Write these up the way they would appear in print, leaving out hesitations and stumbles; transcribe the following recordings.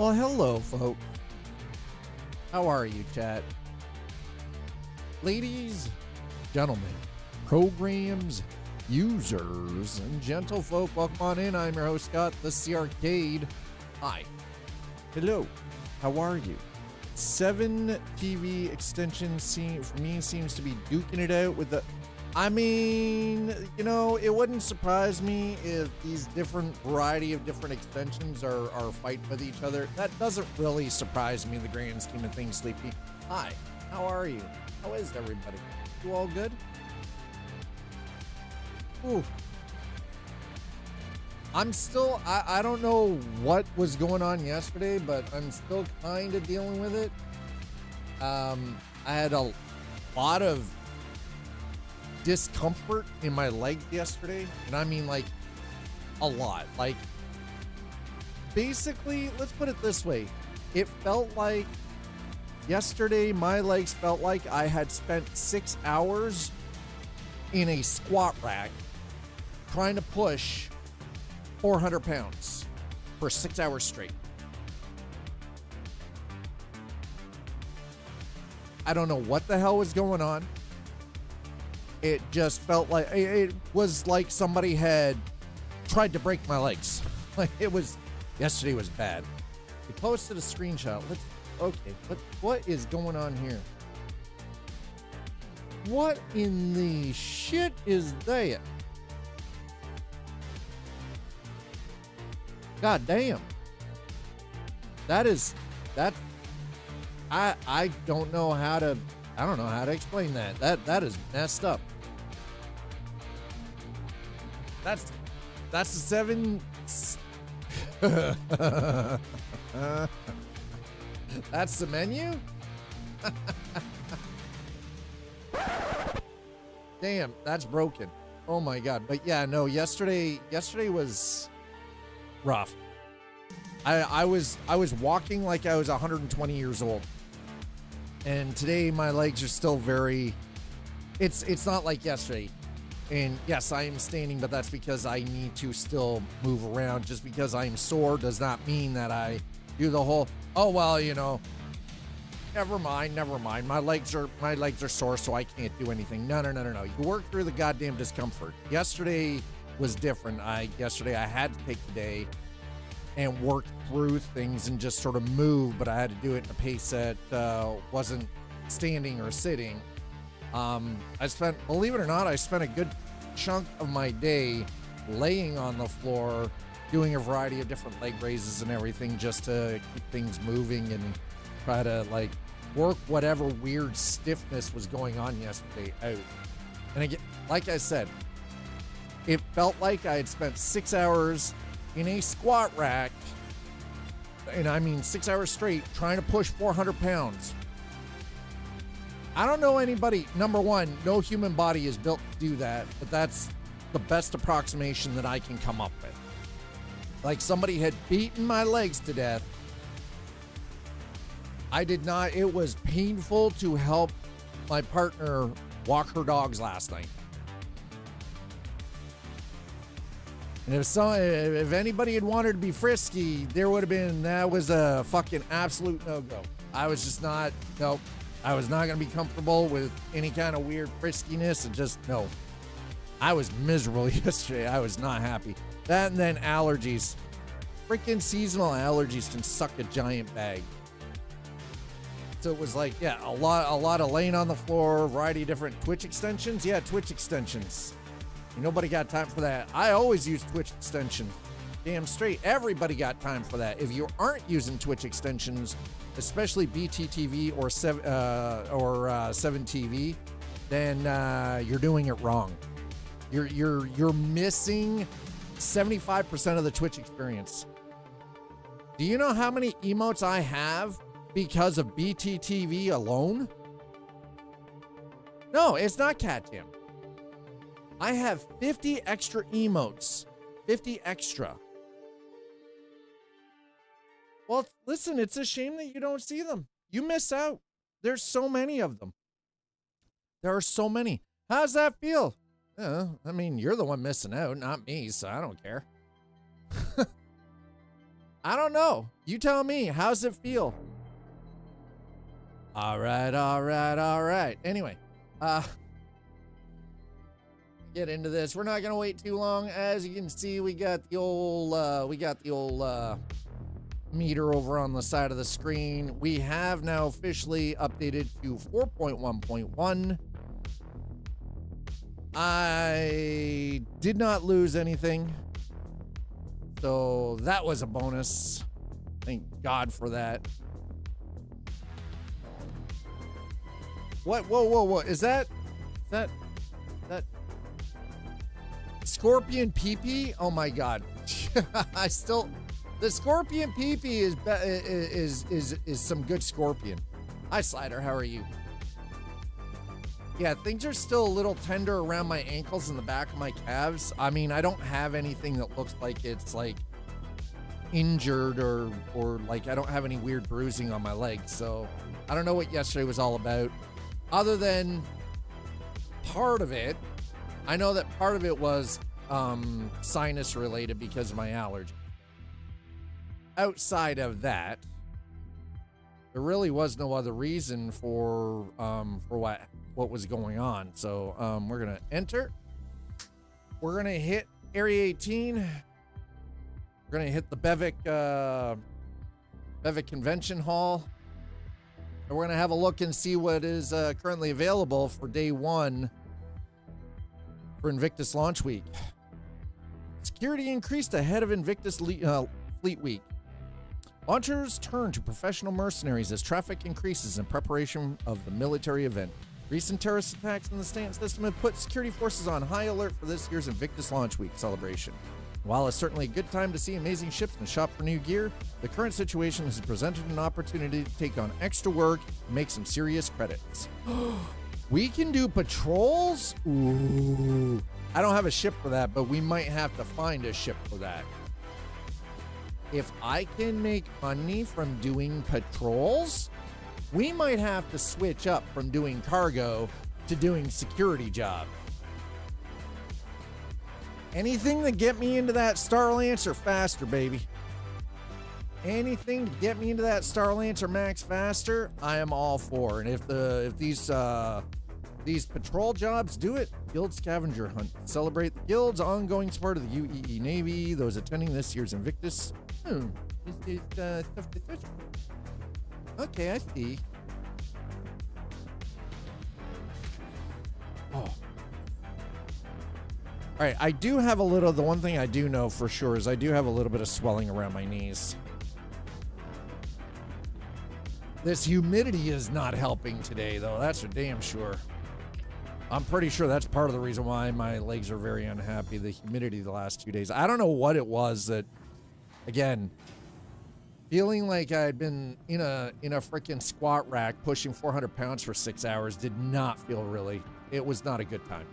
Well, hello, folks. How are you, chat? Ladies, gentlemen, programs, users, and gentlefolk, welcome on in. I'm your host, Scott, the C Arcade. Hi. Hello. How are you? 7 TV extensions for me seems to be duking it out with the... I mean, you know, it wouldn't surprise me if these different variety of different extensions are fighting with each other. That doesn't really surprise me in the grand scheme of things, Sleepy. Hi, how are you? How is everybody? You all good? Ooh. I'm still, I don't know what was going on yesterday, but I'm still kind of dealing with it. I had a lot of discomfort in my legs yesterday, and I mean like a lot. Like, basically, let's put it this way, it felt like yesterday my legs felt like I had spent 6 hours in a squat rack trying to push 400 pounds for 6 hours straight. I don't know what the hell was going on. It just felt like it was like somebody had tried to break my legs. Like, it was, yesterday was bad. We posted a screenshot. What is going on here? What in the shit is that? God damn. I don't know how to explain that. That is messed up. That's the 7. That's the menu? Damn, that's broken. Oh my god. But yeah, no, yesterday was rough. I was walking like I was 120 years old. And today my legs are still very, it's not like yesterday. And yes, I am standing, but that's because I need to still move around. Just because I'm sore does not mean that I do the whole, oh, well, you know, never mind. My legs are sore, so I can't do anything. No. You work through the goddamn discomfort. Yesterday was different. Yesterday I had to take the day and work through things and just sort of move, but I had to do it in a pace that wasn't standing or sitting. Believe it or not, I spent a good chunk of my day laying on the floor, doing a variety of different leg raises and everything just to keep things moving and try to like work whatever weird stiffness was going on yesterday out. And again, like I said, it felt like I had spent 6 hours in a squat rack, and I mean 6 hours straight, trying to push 400 pounds. I don't know anybody, number one, no human body is built to do that, but that's the best approximation that I can come up with. Like somebody had beaten my legs to death. I did not, it was painful to help my partner walk her dogs last night. And if anybody had wanted to be frisky, there would have been, that was a fucking absolute no-go. I was just not, nope. I was not going to be comfortable with any kind of weird friskiness, and just, no. I was miserable yesterday. I was not happy. That and then allergies. Freaking seasonal allergies can suck a giant bag. So it was like, yeah, a lot of laying on the floor, variety of different Twitch extensions. Yeah, Twitch extensions. Nobody got time for that. I always use Twitch extensions. Damn straight. Everybody got time for that. If you aren't using Twitch extensions, especially BTTV or 7TV, then you're doing it wrong. You're missing 75% of the Twitch experience. Do you know how many emotes I have because of BTTV alone? No, it's not Cat Jam. I have 50 extra emotes. 50 extra. Well, listen, it's a shame that you don't see them. You miss out. There's so many of them. There are so many. How's that feel? I mean, you're the one missing out, not me, so I don't care. I don't know. You tell me. How's it feel? All right. Anyway, get into this. We're not gonna wait too long. As you can see, we got the old meter over on the side of the screen. We have now officially updated to 4.1.1. I did not lose anything, so that was a bonus. Thank God for that. What? Whoa. Is that Scorpion PP? Oh my God. The Scorpion PP is some good Scorpion. Hi Slider, how are you? Yeah, things are still a little tender around my ankles and the back of my calves. I mean, I don't have anything that looks like it's like injured or like I don't have any weird bruising on my legs. So I don't know what yesterday was all about. Other than part of it, I know that part of it was sinus related because of my allergy. Outside of that, there really was no other reason for what was going on. So we're gonna enter. We're gonna hit Area 18. We're gonna hit the Bevic Convention Hall. And we're gonna have a look and see what is currently available for day 1 for Invictus launch week. Security increased ahead of Invictus Fleet Week. Launchers turn to professional mercenaries as traffic increases in preparation of the military event. Recent terrorist attacks in the Stanton system have put security forces on high alert for this year's Invictus Launch Week celebration. While it's certainly a good time to see amazing ships and shop for new gear, the current situation has presented an opportunity to take on extra work and make some serious credits. We can do patrols? Ooh. I don't have a ship for that, but we might have to find a ship for that. If I can make money from doing patrols, we might have to switch up from doing cargo to doing security job. Anything to get me into that Starlancer faster, baby. Anything to get me into that Starlancer Max faster, I am all for. And if these patrol jobs do it, Guild Scavenger Hunt. Celebrate the Guild's ongoing support of the UEE Navy, those attending this year's Invictus. This is stuff to search for. Okay, I see. Oh. All right, I do have a little, the one thing I do know for sure is I do have a little bit of swelling around my knees. This humidity is not helping today, though. That's for damn sure. I'm pretty sure that's part of the reason why my legs are very unhappy. The humidity the last 2 days. I don't know what it was that, again, feeling like I'd been in a freaking squat rack pushing 400 pounds for 6 hours did not feel really. It was not a good time.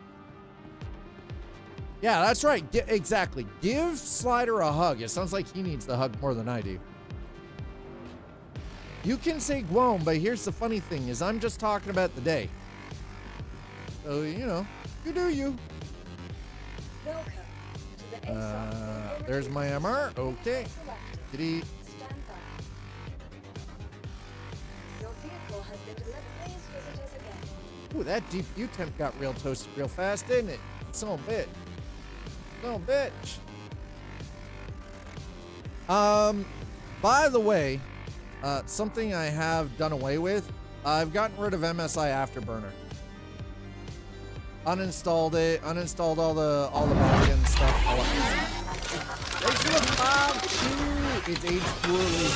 Yeah, that's right. Exactly. Give Slider a hug. It sounds like he needs the hug more than I do. You can say Guam, but here's the funny thing is I'm just talking about the day. So, you know, you do you. Welcome to the There's my MR. Okay. Kitty. Your vehicle has been delivered. Please visit us again. Ooh, that DPU temp got real toasted real fast, didn't it? Son of a bitch. Son of a bitch. By the way, something I have done away with, I've gotten rid of MSI Afterburner. Uninstalled it, uninstalled all the backend stuff. Thanks for the 5-2. It's aged poorly.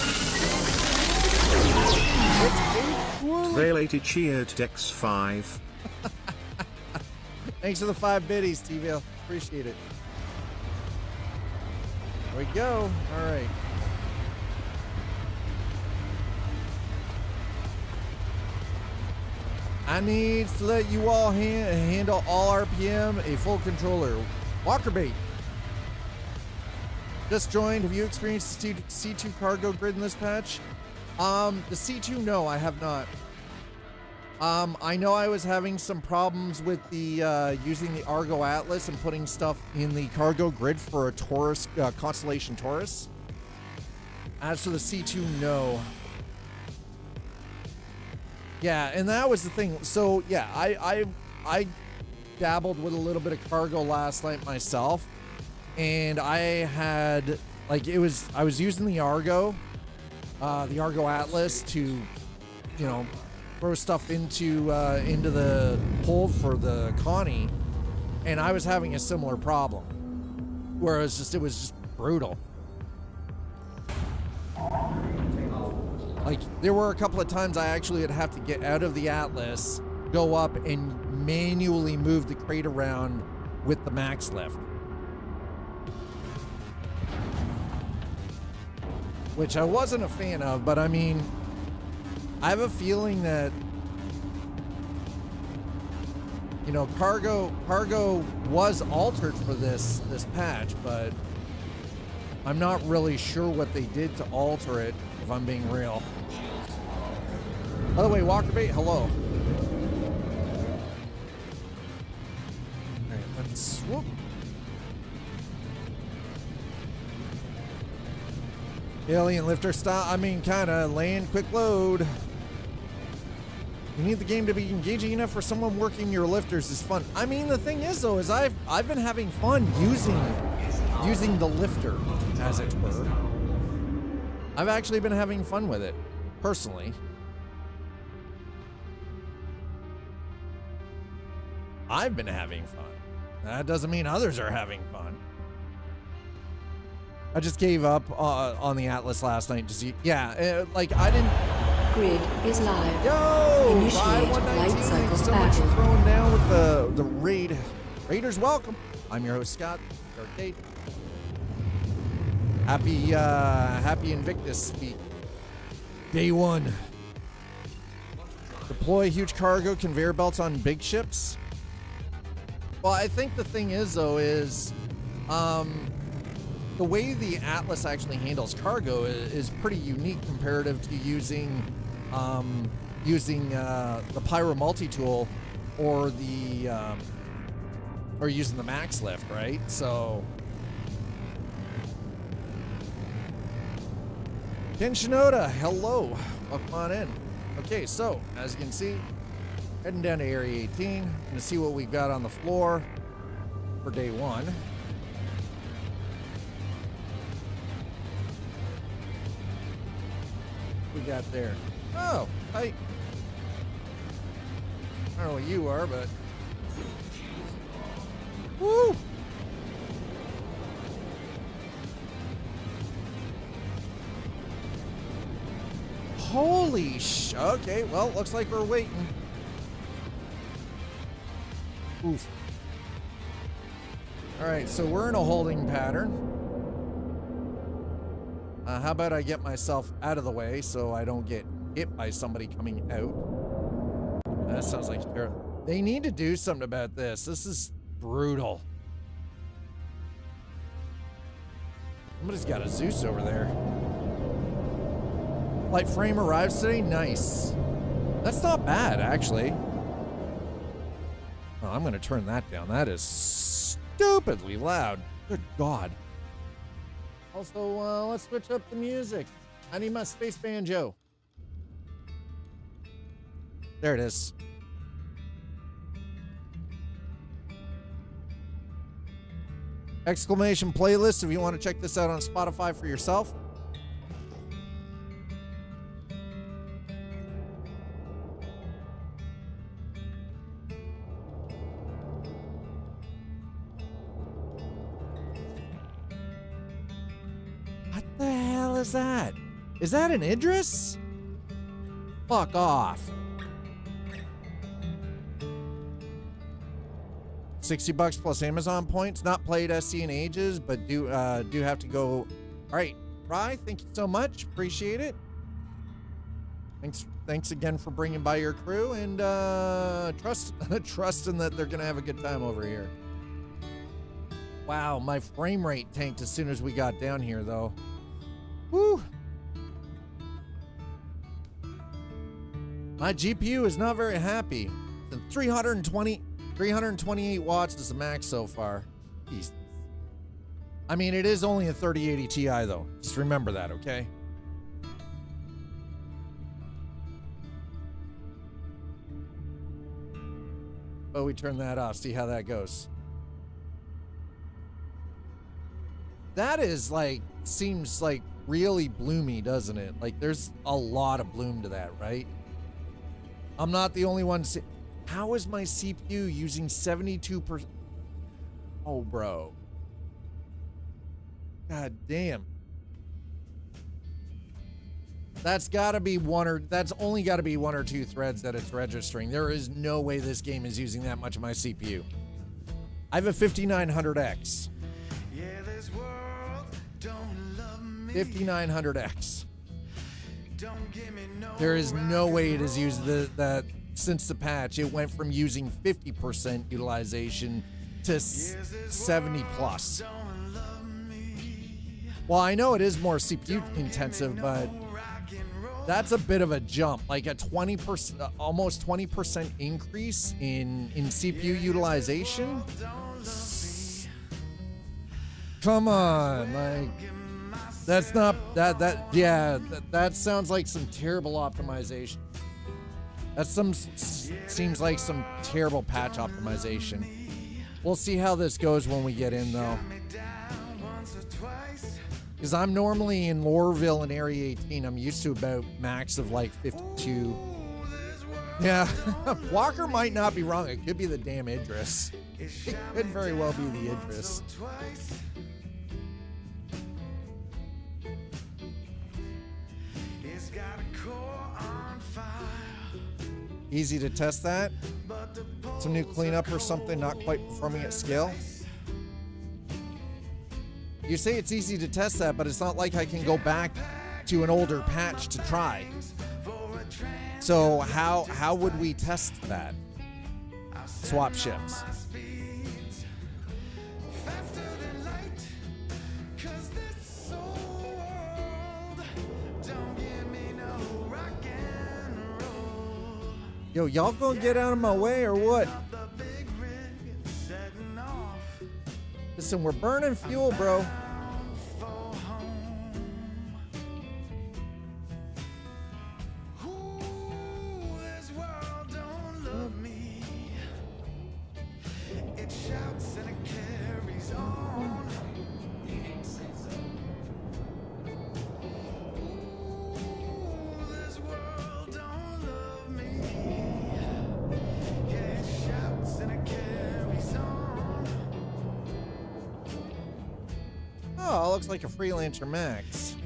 It's aged poorly. Vale cheered Dex 5. Thanks for the 5 biddies, T-Vale. Appreciate it. There we go. All right. I need to let you all handle all RPM, a full controller. Walkerbait. Just joined. Have you experienced the C2 cargo grid in this patch? The C2, no, I have not. I know I was having some problems with the using the Argo Atlas and putting stuff in the cargo grid for a Taurus, Constellation Taurus. As for the C2, no. Yeah, and that was the thing. So yeah, I dabbled with a little bit of cargo last night myself, and I had like I was using the Argo Atlas to, you know, throw stuff into the hold for the Connie, and I was having a similar problem where it was just brutal. Like, there were a couple of times I actually would have to get out of the Atlas, go up, and manually move the crate around with the max lift. Which I wasn't a fan of, but I mean, I have a feeling that, you know, cargo was altered for this patch, but I'm not really sure what they did to alter it, if I'm being real. By the way, Walkerbait, hello. All right, let's swoop. Alien lifter style. I mean, kind of land, quick load. You need the game to be engaging enough for someone working your lifters is fun. I mean, the thing is, though, is I've been having fun using the lifter, as it were. I've actually been having fun with it, personally. I've been having fun. That doesn't mean others are having fun. I just gave up on the Atlas last night to see. Yeah, like I didn't. Grid is live. Yo, Initiate light thanks cycle so much for battle. throwing down with the raid. Raiders, welcome. I'm your host Scott. Arcade. Happy Invictus speak. Day 1. Deploy huge cargo conveyor belts on big ships. Well, I think the thing is, though, is the way the Atlas actually handles cargo is pretty unique comparative to using the Pyro multi-tool or using the max lift, right? So Ken Shinoda, hello, welcome on in. Okay, so as you can see, heading down to Area 18, gonna see what we've got on the floor for day 1. We got there. Oh, hi. I don't know what you are, but woo! Holy sh! Okay, well, looks like we're waiting. Oof. All right, so we're in a holding pattern. How about I get myself out of the way so I don't get hit by somebody coming out? That sounds like terrible. They need to do something about this. This is brutal. Somebody's got a Zeus over there. Light frame arrives today. Nice. That's not bad, actually. Oh, I'm going to turn that down. That is stupidly loud. Good God. Also, let's switch up the music. I need my space banjo. There it is. Exclamation playlist if you want to check this out on Spotify for yourself. What the hell is that? Is that an Idris? Fuck off. $60 plus Amazon points. Not played SC in ages, but do have to go. All right, Rye, thank you so much. Appreciate it. Thanks again for bringing by your crew, and trusting that they're gonna have a good time over here. Wow, my frame rate tanked as soon as we got down here, though. Woo! My GPU is not very happy. The 328 watts is the max so far. Jesus. I mean, it is only a 3080 Ti, though. Just remember that, okay? but we turn that off. See how that goes. That is like, seems like really bloomy, doesn't it? Like there's a lot of bloom to that, right? I'm not the only one. How is my CPU using 72%? Oh, bro. God damn. That's gotta be that's only gotta be one or two threads that it's registering. There is no way this game is using that much of my CPU. I have a 5900X. 5900X. There is no way it has used that since the patch. It went from using 50% utilization to 70 plus. Well, I know it is more CPU intensive, but that's a bit of a jump, like a 20%, almost 20% increase in CPU utilization. Come on, like that's not that sounds like some terrible optimization. That's seems like some terrible patch optimization. We'll see how this goes when we get in though. Because I'm normally in Loreville and Area 18. I'm used to about max of like 52. Yeah, Walker might not be wrong. It could be the damn Idris. It could very well be the Idris. Easy to test that. Some new cleanup or something not quite performing at scale. You say it's easy to test that, but it's not like I can go back to an older patch to try. So how would we test that? Swap ships. Yo, y'all gonna get out of my way or what? Listen, we're burning fuel, bro. Oh, looks like a Freelancer Max.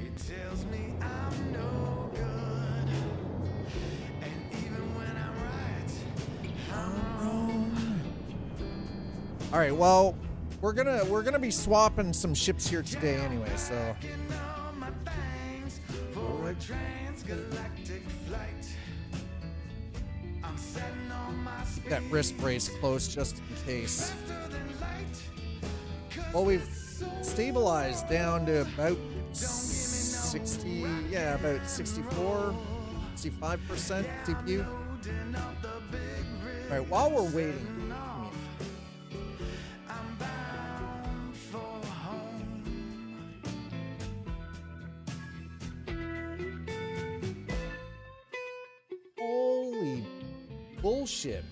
All right, well, we're gonna be swapping some ships here today anyway, so. Keep that wrist brace close just in case. Well, we've stabilized down to about 60, yeah, about 64, 65% CPU. All right, while we're waiting, holy bullshit.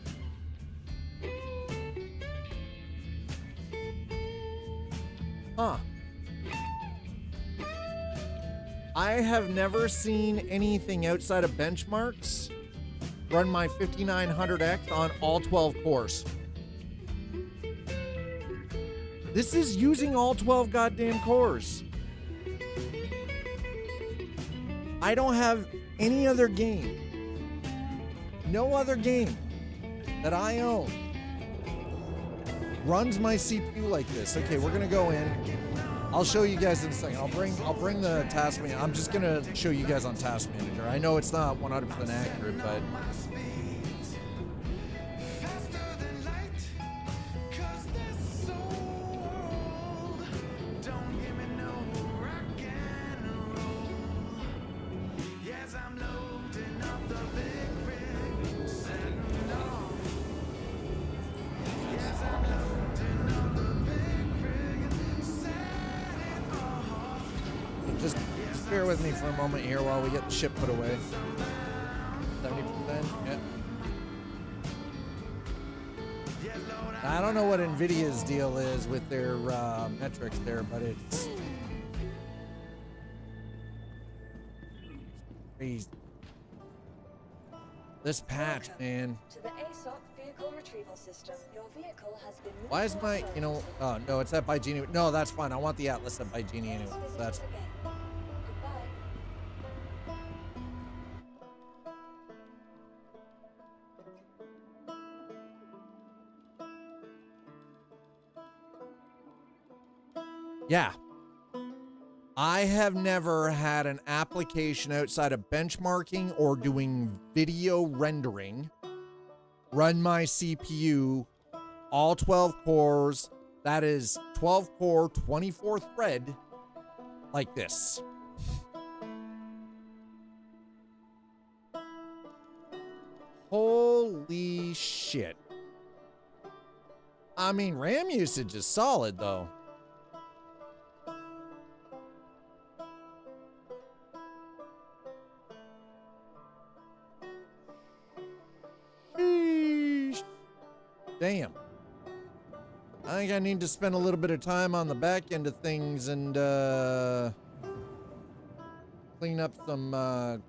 Huh. I have never seen anything outside of benchmarks run my 5900X on all 12 cores. This is using all 12 goddamn cores. I don't have any other game, no other game that I own runs my CPU like this. Okay, we're gonna go in. I'll show you guys in a second. I'll bring the task manager. I'm just gonna show you guys on task manager. I know it's not 100% accurate, but just bear with me for a moment here while we get the ship put away. 70%, yeah. I don't know what NVIDIA's deal is with their metrics there, but it's crazy. This patch, man. To the ASOC vehicle retrieval system. Your vehicle has been moved Why is my, off you know, service. oh, no, it's at by Genie. No, that's fine. I want the Atlas at by Genie anyway. Please visit That's us again. Goodbye. yeah. I have never had an application outside of benchmarking or doing video rendering run my CPU, all 12 cores, that is 12 core, 24 thread, like this. Holy shit. I mean, RAM usage is solid though. Sheesh. Damn. I think I need to spend a little bit of time on the back end of things and clean up some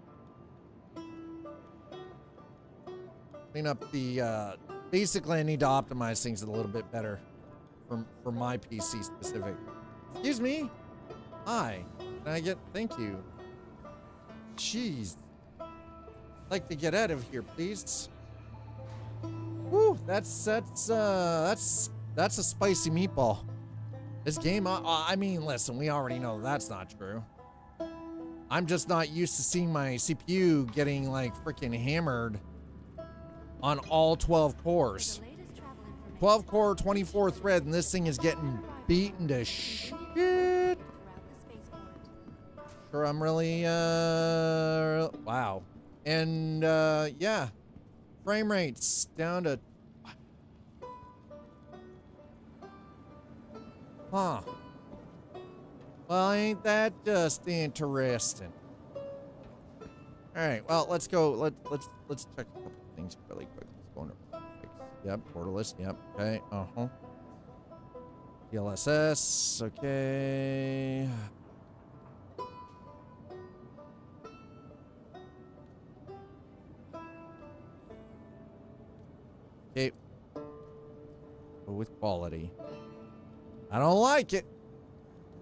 clean up the basically I need to optimize things a little bit better for my PC specific. Excuse me. Hi. Can I get thank you? Jeez. I'd like to get out of here, please. Woo, that's a spicy meatball. This game, I mean, listen, we already know that's not true. I'm just not used to seeing my CPU getting like freaking hammered on all 12 cores. 12 core, 24 thread, and this thing is getting beaten to shit. Sure, I'm really, wow. And, yeah. Frame rates down to... Huh. Well, ain't that just interesting? Alright, well, let's go. Let's check a couple of things really quick. Let's go into fix. Yep, borderless. Yep, okay. Uh-huh. DLSS, okay. Okay. Go with quality. I don't like it.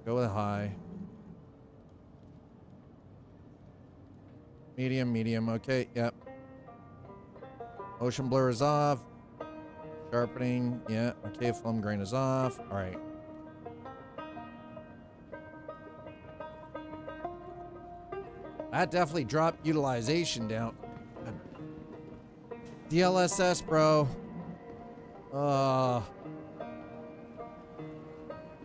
Go with high. Medium, medium. Okay, yep. Motion blur is off. Sharpening, yeah. Okay, film grain is off. All right. That definitely dropped utilization down. DLSS, bro.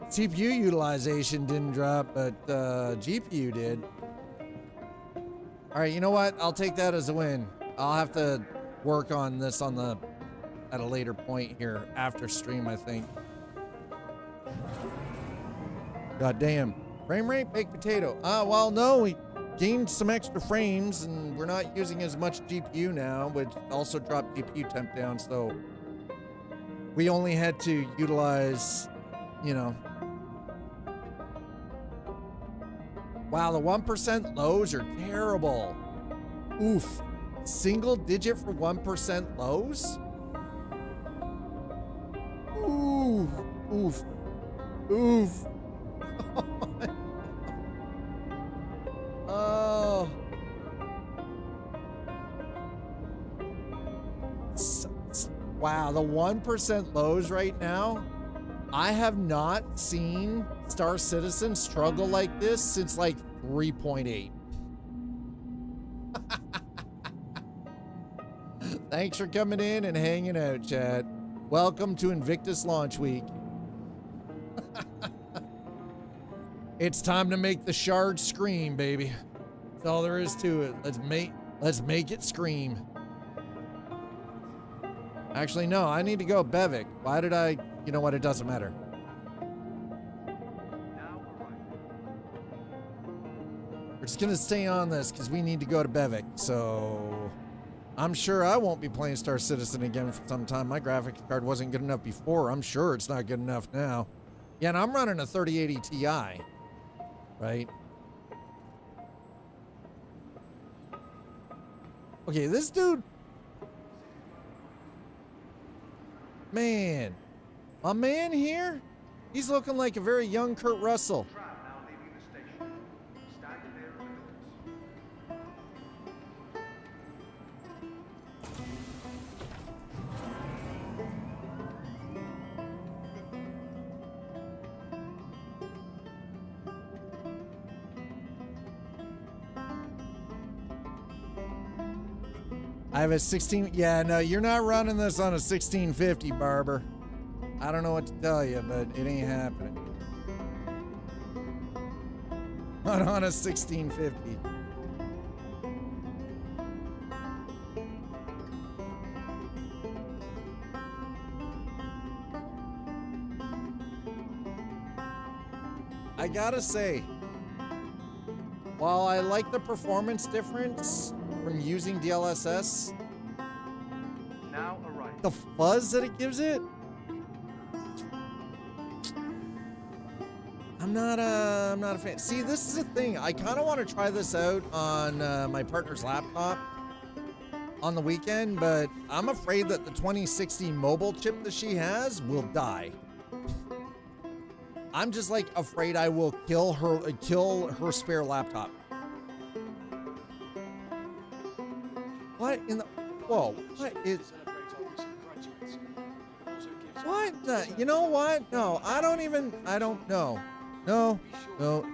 CPU utilization didn't drop, but GPU did. All right, you know what? I'll take that as a win. I'll have to work on this at a later point here after stream, I think. God damn. Frame rate, baked potato. Well, no, we gained some extra frames and we're not using as much GPU now, which also dropped GPU temp down, so we only had to utilize, you know. Wow, the 1% lows are terrible. Oof. Single digit for 1% lows? Oof. Oof. Oof. Oh. Wow, the 1% lows right now. I have not seen Star Citizen struggle like this since like 3.8. Thanks for coming in and hanging out, chat. Welcome to Invictus launch week. It's time to make the shard scream, baby. That's all there is to it. Let's make it scream. Actually, no, I need to go Bevic. Why did I? You know what? It doesn't matter. We're just gonna stay on this because we need to go to Bevic. So I'm sure I won't be playing Star Citizen again for some time. My graphics card wasn't good enough before. I'm sure it's not good enough now. Yeah, and I'm running a 3080 Ti, right? Okay, this dude, man, my man here, he's looking like a very young Kurt Russell. I have a 16. Yeah, no, you're not running this on a 1650, Barber. I don't know what to tell you, but it ain't happening. Not on a 1650. I gotta say, while I like the performance difference from using DLSS, Now arrived. the fuzz that it gives it, I'm not a fan. See, this is the thing. I kind of want to try this out on my partner's laptop on the weekend, but I'm afraid that the 2060 mobile chip that she has will die. I'm just like afraid I will kill her spare laptop. What in the? Whoa! What is? What the? You know what? No, I don't even. I don't know. No. No.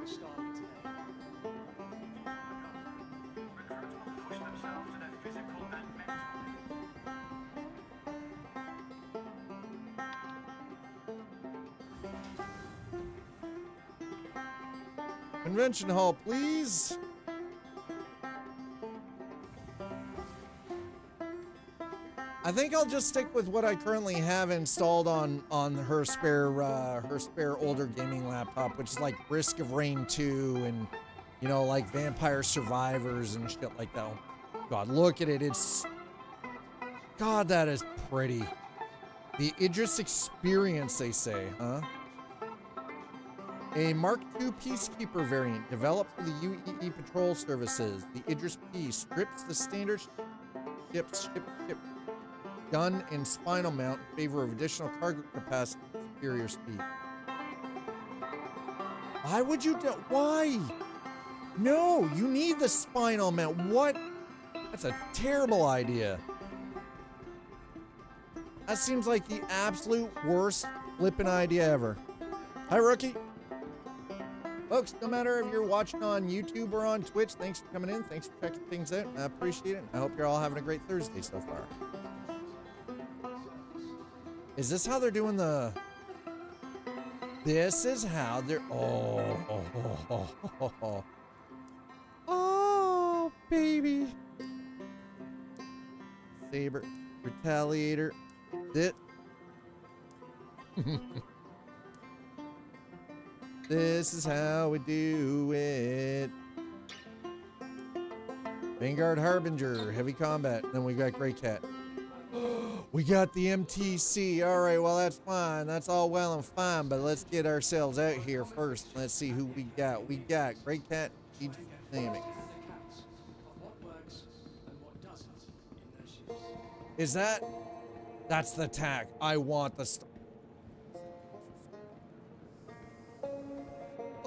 Convention hall, please. I think I'll just stick with what I currently have installed on her spare older gaming laptop, which is like Risk of Rain 2 and, you know, like Vampire Survivors and shit like that. Oh, God, look at it. It's, God, that is pretty. The Idris Experience, they say, huh? A Mark II Peacekeeper variant developed for the UEE Patrol Services. The Idris P strips the standard ship gun and spinal mount in favor of additional cargo capacity and superior speed. Why would you do? Why? No, you need the spinal mount. What? That's a terrible idea. That seems like the absolute worst flipping idea ever. Hi, rookie. Folks, no matter if you're watching on YouTube or on Twitch, thanks for coming in. Thanks for checking things out. I appreciate it. I hope you're all having a great Thursday so far. Is this how they're doing the... This is how they're... Oh, baby. Saber. Retaliator. This is how we do it. Vanguard Harbinger. Heavy combat. Then we got Grey Cat. We got the MTC. All right, well, that's fine. That's all well and fine, but let's get ourselves out here first. Let's see who we got. We got Grey Cat, Dynamic. Is that? That's the tack. I want the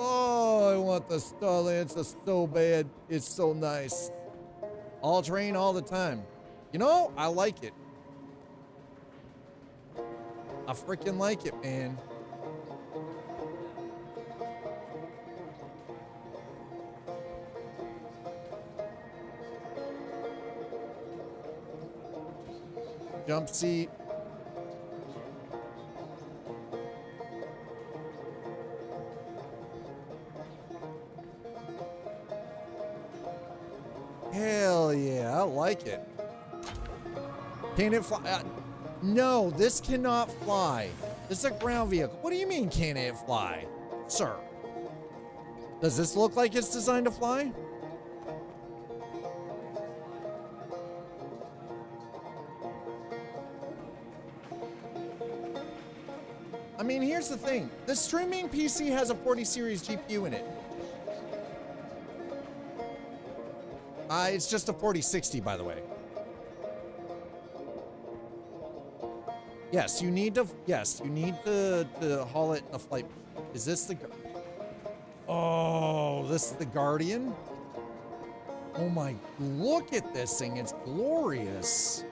Oh, I want the Starlancer so bad. It's so nice. All terrain all the time. You know, I like it. I freaking like it, man. Jump seat. Hell yeah, I like it. Can it fly? No, this cannot fly. This is a ground vehicle. What do you mean, can it fly? Sir. Does this look like it's designed to fly? I mean, here's the thing. The streaming PC has a 40 series GPU in it. It's just a 4060, by the way. Yes, you need to haul it in the flight. Is this the... Oh, this is the Guardian? Oh my, look at this thing. It's glorious.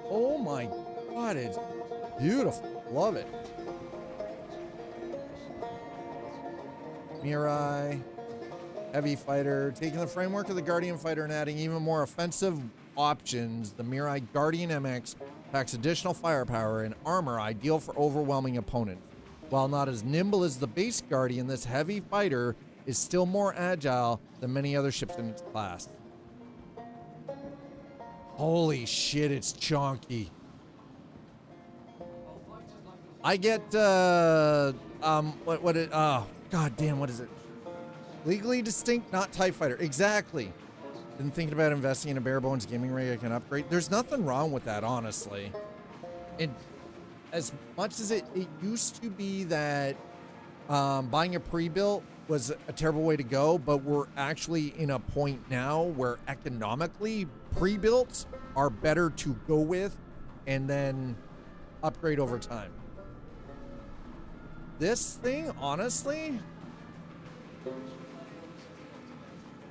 Oh my God, it's beautiful. Love it. Mirai, heavy fighter, taking the framework of the Guardian fighter and adding even more offensive options. The Mirai Guardian MX packs additional firepower and armor ideal for overwhelming opponents. While not as nimble as the base Guardian, this heavy fighter is still more agile than many other ships in its class. Holy shit, it's chonky. I get, god damn, what is it? Legally distinct, not TIE fighter. Exactly. Been thinking about investing in a bare bones gaming rig I can upgrade. There's nothing wrong with that, honestly. And as much as it used to be that buying a pre-built was a terrible way to go, but we're actually in a point now where economically pre-builts are better to go with and then upgrade over time. This thing, honestly,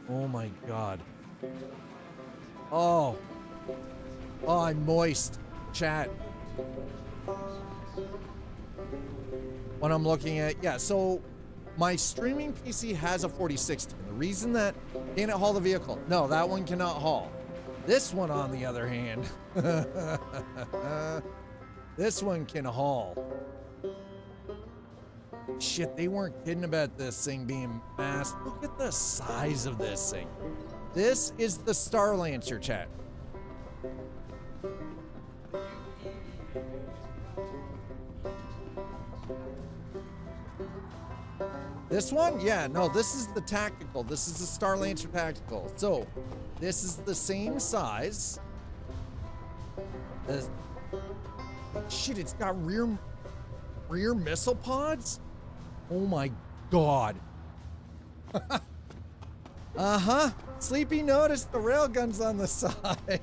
oh my God. Oh, I'm moist, chat. What I'm looking at, yeah, so my streaming PC has a 4060. The reason that, can it haul the vehicle? No, that one cannot haul. This one, on the other hand, this one can haul. Shit, they weren't kidding about this thing being masked. Look at the size of this thing. This is the Starlancer, chat. This one? Yeah, no, this is the tactical. This is the Starlancer tactical. So, this is the same size. Shit, it's got rear missile pods? Oh my God. Uh-huh. Sleepy noticed the railguns on the side.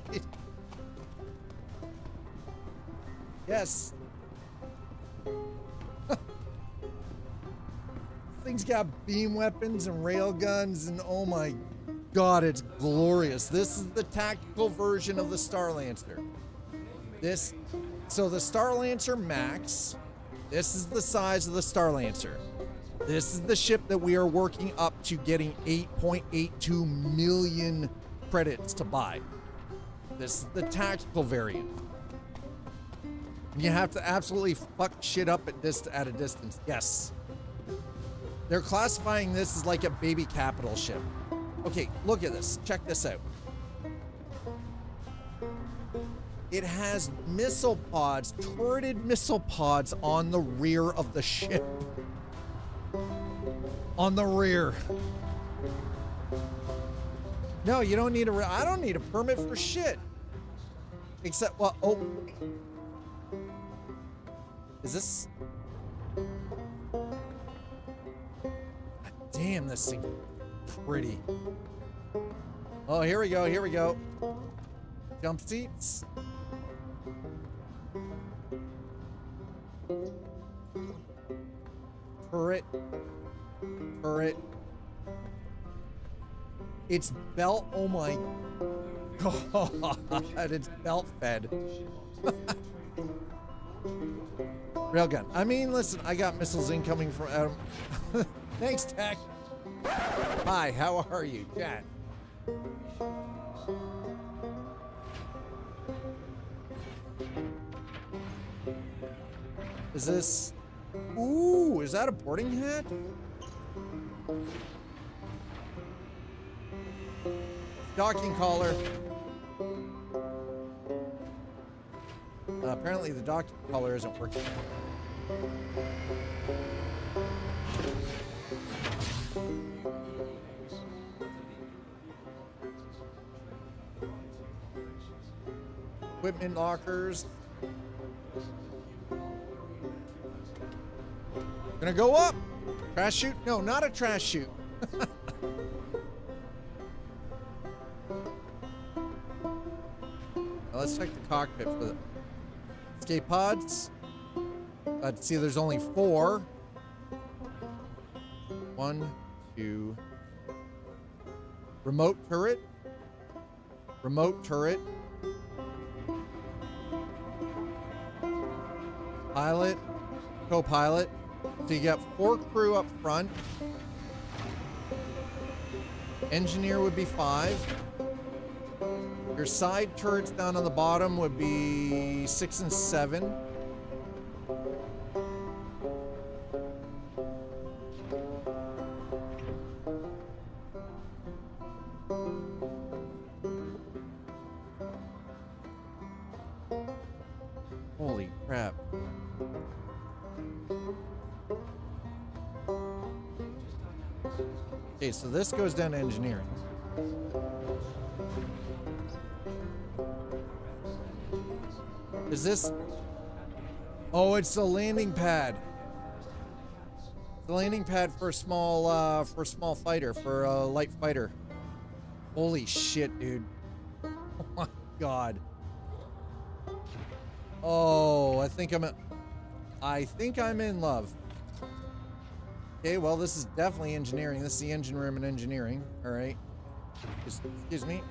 Yes. Thing's got beam weapons and railguns, and oh my God, it's glorious. This is the tactical version of the Starlancer. So the Starlancer Max, this is the size of the Starlancer. This is the ship that we are working up to getting 8.82 million credits to buy. This is the tactical variant. You have to absolutely fuck shit up at a distance. Yes. They're classifying this as like a baby capital ship. Okay, look at this. Check this out. It has missile pods, turreted missile pods on the rear of the ship. On the rear. No, you don't need I don't need a permit for shit. Except, well, oh. Is this? Damn, this thing pretty. Oh, here we go, here we go. Jump seats. Turret. Turret. It's belt, oh my God, it's belt fed. Railgun. I mean, listen, I got missiles incoming from Adam. Thanks, Tech. Hi, how are you, chat? Is this... Ooh, is that a boarding hat? Docking collar. Apparently the docking collar isn't working. Equipment lockers. Gonna go up. Trash chute? No, not a trash chute. Now let's check the cockpit for the escape pods. Let's see, there's only 4. 1, 2. Remote turret. Remote turret. Pilot. Co-pilot. So you got 4 crew up front. Engineer would be 5. Your side turrets down on the bottom would be 6 and 7. Holy crap. Okay, so this goes down to engineering. Is this? Oh, it's the landing pad. The landing pad for a small fighter, for a light fighter. Holy shit, dude. Oh my god. Oh, I think I'm in love. Okay, well, this is definitely engineering. This is the engine room in engineering. All right. Excuse me.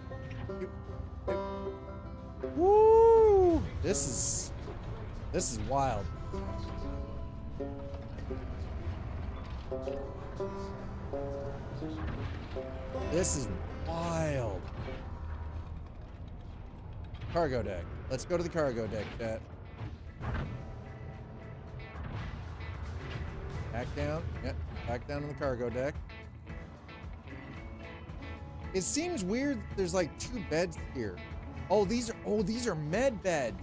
Woo! This is wild. This is wild. Cargo deck. Let's go to the cargo deck, chat. Back down. Yep, back down to the cargo deck. It seems weird that there's like 2 beds here. Oh, these are med beds.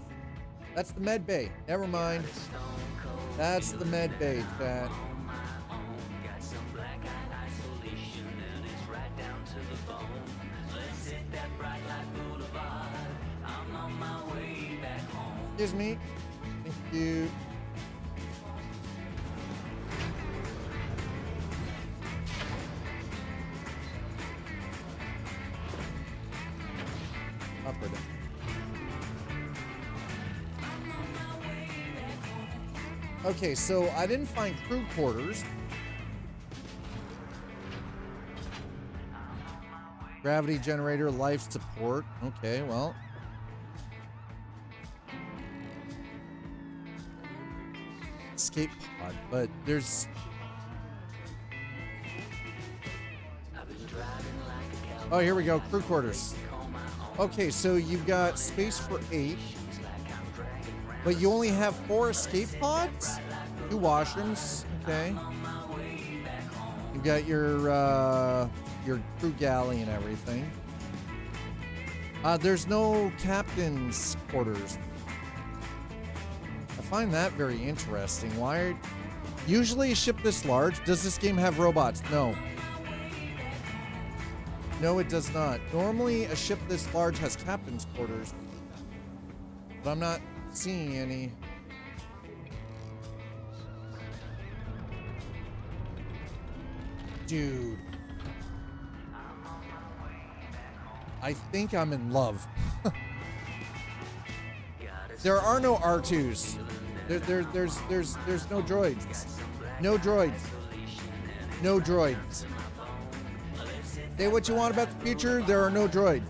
That's the med bay. Never mind. That's the med bay, chat. Excuse me. Thank you. Upper deck. Okay, so I didn't find crew quarters. Gravity generator, life support. Okay, well. Escape pod, but there's... Oh, here we go, crew quarters. Okay, so you've got space for 8, but you only have 4 escape pods? 2 washrooms, okay. You've got your crew galley and everything. There's no captain's quarters. I find that very interesting. Usually a ship this large, does this game have robots? No. No, it does not. Normally, a ship this large has captain's quarters, but I'm not seeing any. Dude. I think I'm in love. There are no R2s. There's no droids. No droids. No droids. Say what you want about the future, there are no droids.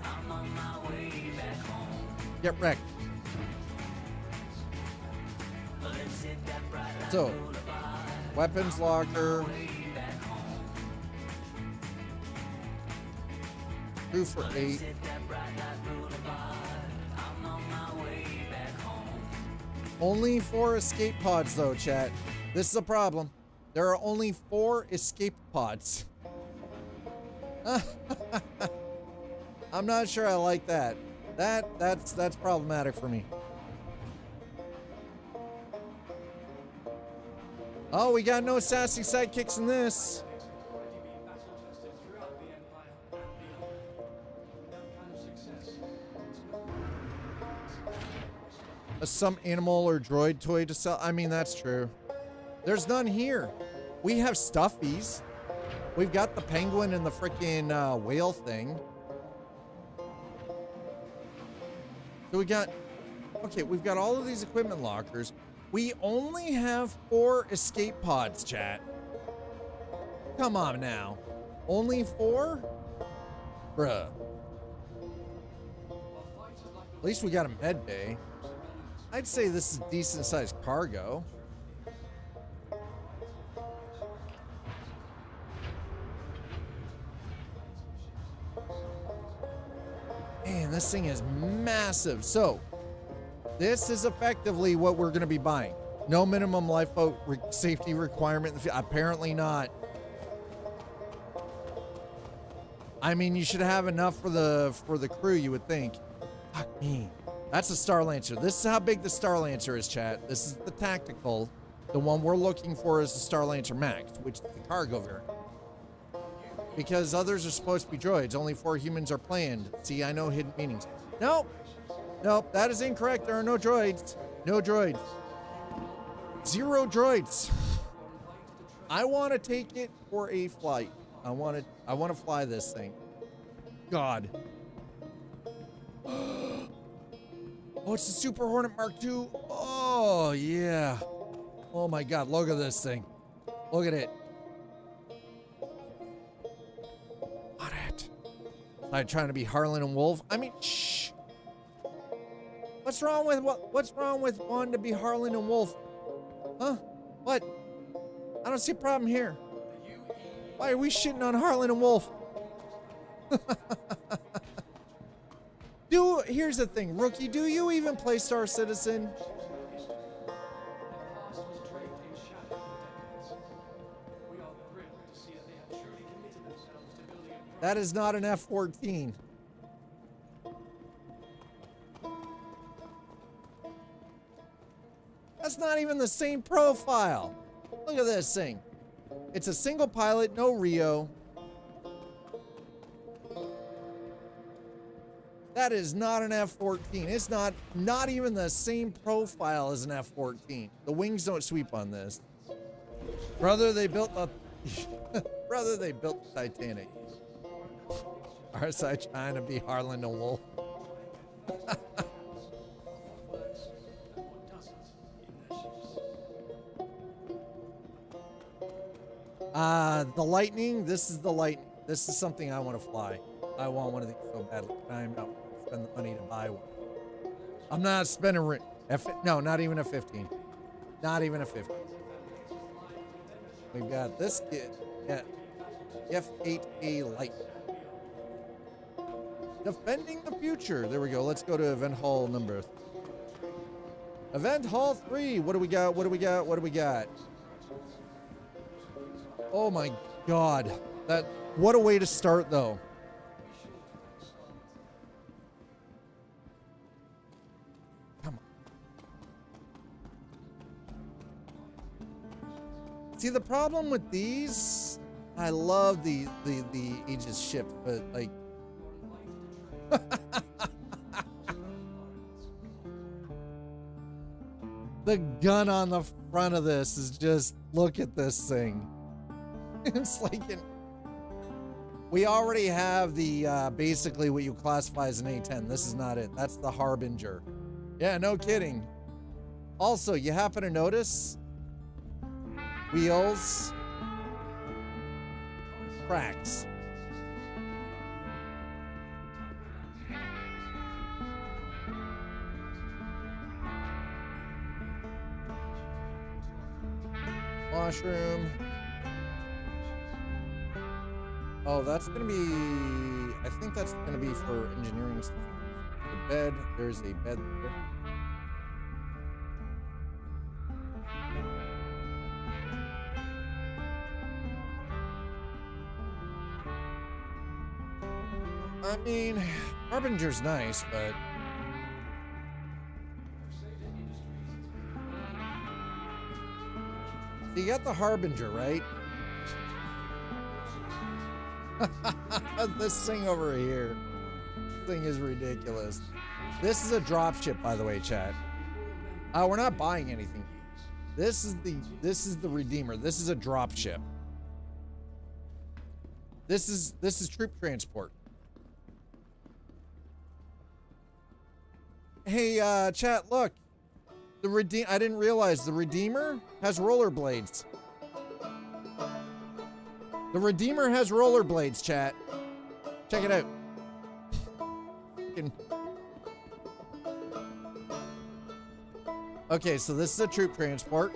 Get wrecked. So, weapons locker. Crew for 8. Only 4 escape pods though, chat. This is a problem. There are only 4 escape pods. I'm not sure I like that. That's problematic for me. Oh, we got no sassy sidekicks in this. some animal or droid toy to sell. I mean, that's true. There's none here. We have stuffies. We've got the penguin and the freaking whale thing. So we got, okay, we've got all of these equipment lockers. We only have 4 escape pods, chat. Come on now. Only 4? Bruh. At least we got a med bay. I'd say this is decent sized cargo. Man, this thing is massive. So, this is effectively what we're going to be buying. No minimum lifeboat safety requirement. Apparently not. I mean, you should have enough for the crew, you would think. Fuck me. That's a Star Lancer. This is how big the Star Lancer is, chat. This is the tactical. The one we're looking for is the Star Lancer Max, which is the cargo variant. Because others are supposed to be droids. Only 4 humans are planned. See, I know hidden meanings. Nope. Nope, that is incorrect. There are no droids. No droids. 0 droids. I want to take it for a flight. I want to fly this thing. God. Oh, it's the Super Hornet Mark II. Oh, yeah. Oh my God, look at this thing. Look at it. What it? I'm trying to be Harlan and Wolf. I mean, shh. What's wrong with what's wrong with wanting to be Harlan and Wolf? Huh? What? I don't see a problem here. Why are we shitting on Harlan and Wolf? Here's the thing, Rookie, do you even play Star Citizen? That is not an F-14. That's not even the same profile. Look at this thing. It's a single pilot, no Rio. That is not an F-14. It's not even the same profile as an F-14. The wings don't sweep on this. Brother, they built the brother, they built the Titanic. RSI trying to be Harlan and Wolf. The Lightning, this is the Lightning. This is something I want to fly. I want one of these so badly. I'm not spend the money to buy one. I'm not spending no, not even a 15. Not even a 15. We've got this kid. Yeah. F8A Light. Defending the future. There we go. Let's go to event hall number. Event hall 3. What do we got? What do we got? What do we got? Oh my God. What a way to start though. Come on. See, the problem with these, I love the Aegis ship, but like the gun on the front of this is just, look at this thing. It's like we already have the basically what you classify as an A10. This is not it. That's the Harbinger. Yeah, no kidding. Also, you happen to notice wheels, cracks. Washroom. Oh, that's gonna be, I think that's gonna be for engineering stuff. The bed, there's a bed there. I mean, Harbinger's nice, but you got the Harbinger, right? This thing over here. This thing is ridiculous. This is a dropship, by the way, chat. We're not buying anything. This is the Redeemer. This is a drop ship. This is troop transport. Hey, chat, look. I didn't realize the Redeemer has rollerblades. The Redeemer has rollerblades, chat. Check it out. Okay, so this is a troop transport.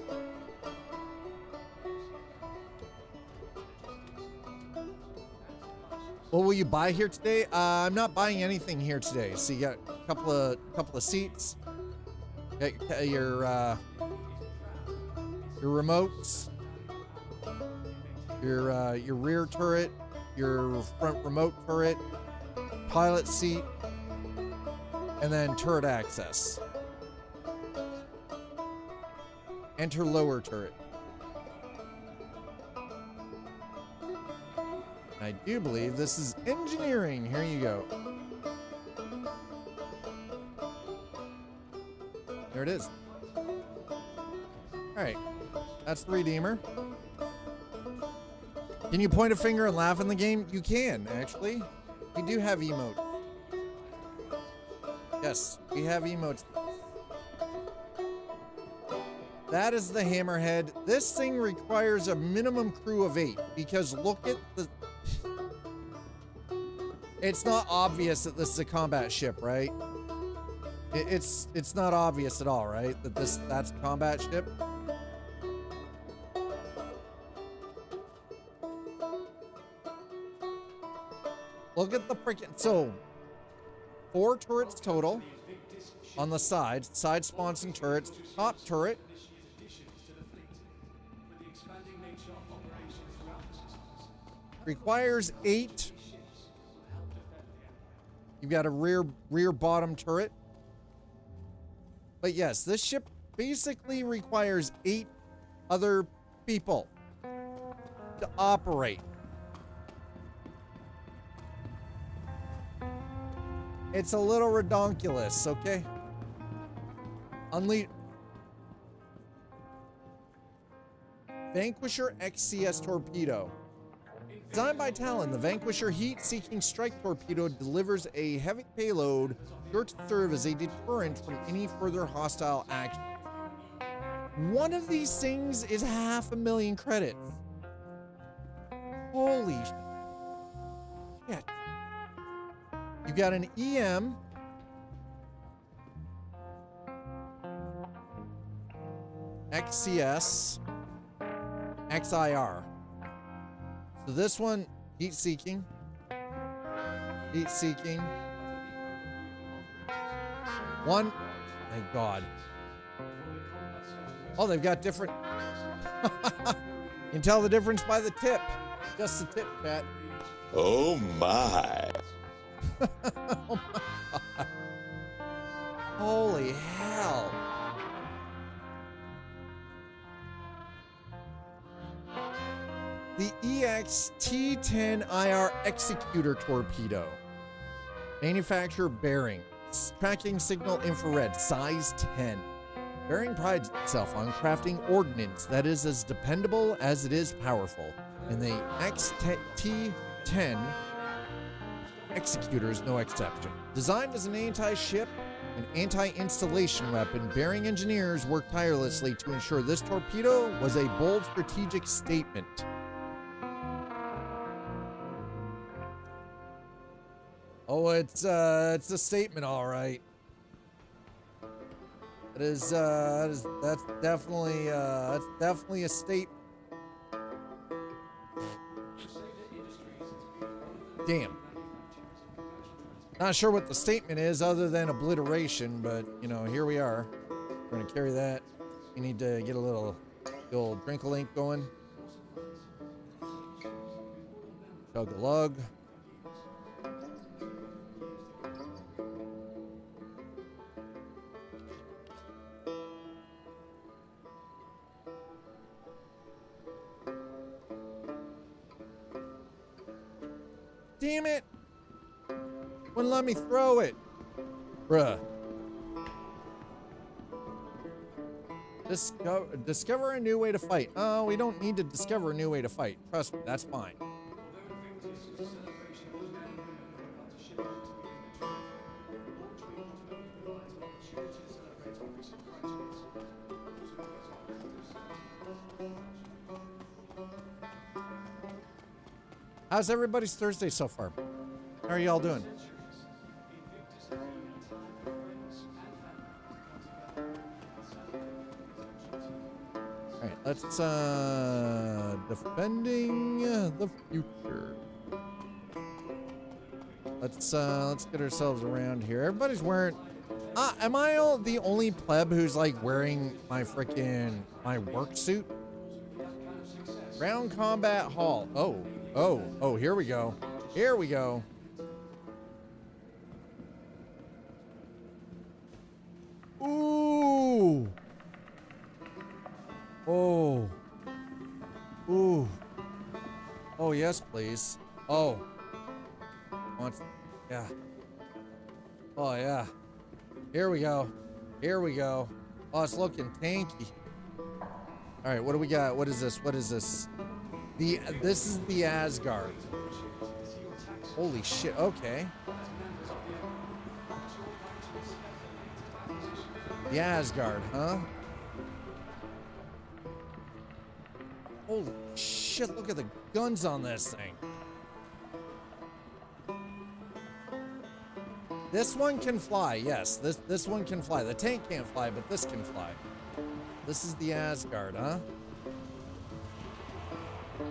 What will you buy here today? I'm not buying anything here today. So you got a couple of seats. You got your remotes, your rear turret, your front remote turret, pilot seat, and then turret access. Enter lower turret. I do believe this is engineering. Here you go. There it is. All right. That's the Redeemer. Can you point a finger and laugh in the game? You can, actually. We do have emotes. Yes, we have emotes. That is the Hammerhead. This thing requires a minimum crew of 8 because look at the... It's not obvious that this is a combat ship, right? It's not obvious at all, right? That that's a combat ship. Look at the freaking... So, 4 turrets total on the side sponsoring turrets, top turret. Requires 8. You've got a rear bottom turret. But yes, this ship basically requires 8 other people to operate. It's a little redonkulous, okay? Vanquisher XCS torpedo. Designed by Talon, the Vanquisher heat-seeking strike torpedo delivers a heavy payload sure to serve as a deterrent from any further hostile action. One of these things is 500,000 credits. Holy shit. You got an EM. XCS. XIR. So this one, heat-seeking. Heat-seeking. One, thank God. Oh, they've got different... You can tell the difference by the tip. Just the tip, chat. Oh my. Oh my God. Holy hell. The EX-T10IR Executor Torpedo. Manufacturer bearing. Tracking signal infrared. Size 10. Bearing prides itself on crafting ordnance that is as dependable as it is powerful. And the T10 Executor is no exception. Designed as an anti-ship and anti-installation weapon, Bearing engineers worked tirelessly to ensure this torpedo was a bold strategic statement. Oh, it's a statement, all right. That's definitely a statement. Damn. Not sure what the statement is other than obliteration, but you know, here we are. We're gonna carry that. You need to get a little drink-a-link going. Chug-a-lug. Damn it! Wouldn't let me throw it. Bruh. Discover a new way to fight. Oh, we don't need to discover a new way to fight. Trust me, that's fine. How's everybody's Thursday so far? How are y'all doing? All right, let's defending the future. Let's get ourselves around here. Everybody's wearing. Am I the only pleb who's like wearing my work suit? Ground combat hall. Oh, here we go. Here we go. Ooh. Oh. Ooh. Oh, yes, please. Oh. Yeah. Oh, yeah. Here we go. Here we go. Oh, it's looking tanky. All right, what do we got? What is this? What is this? This is the Asgard. Holy shit. Okay. The Asgard, huh? Holy shit, look at the guns on this thing. This one can fly, yes. This one can fly. The tank can't fly, but this can fly. This is the Asgard, huh?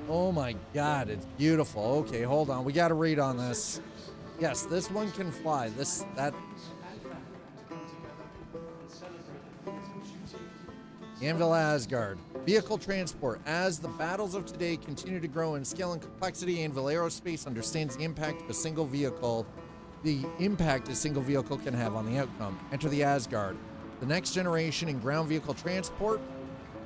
Oh my god, it's beautiful. Okay, hold on. We got to read on this. Yes, this one can fly. Anvil Asgard. Vehicle transport. As the battles of today continue to grow in scale and complexity, Anvil Aerospace understands the impact a single vehicle can have on the outcome. Enter the Asgard. The next generation in ground vehicle transport.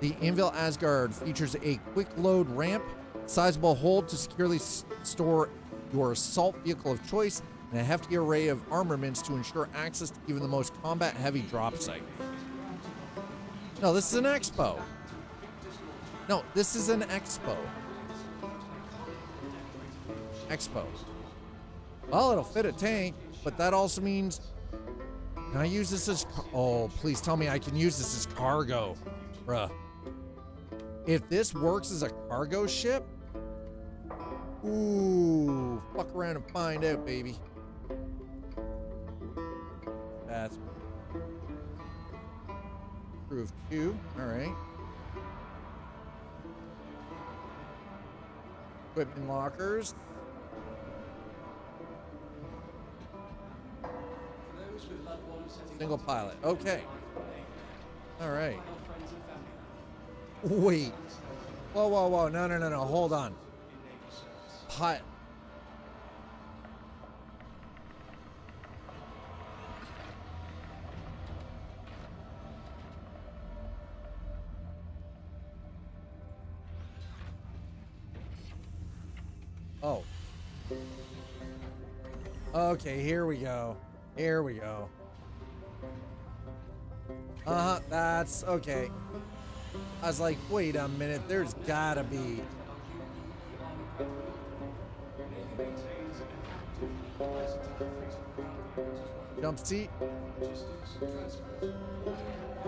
The Anvil Asgard features a quick load ramp, sizable hold to securely store your assault vehicle of choice, and a hefty array of armaments to ensure access to even the most combat-heavy drop site. No, this is an expo. No, this is an expo. Expo. Well, it'll fit a tank, but that also means... Can I use this as... Oh, please tell me I can use this as cargo. Bruh. If this works as a cargo ship... Ooh, fuck around and find out, baby. Bathroom. Crew of 2, all right. Equipment lockers. Single pilot, okay. All right. Wait. Whoa. No. Hold on. Pilot. Oh. Okay, here we go. Here we go. That's okay. I was like, wait a minute, there's gotta be. Jump seat.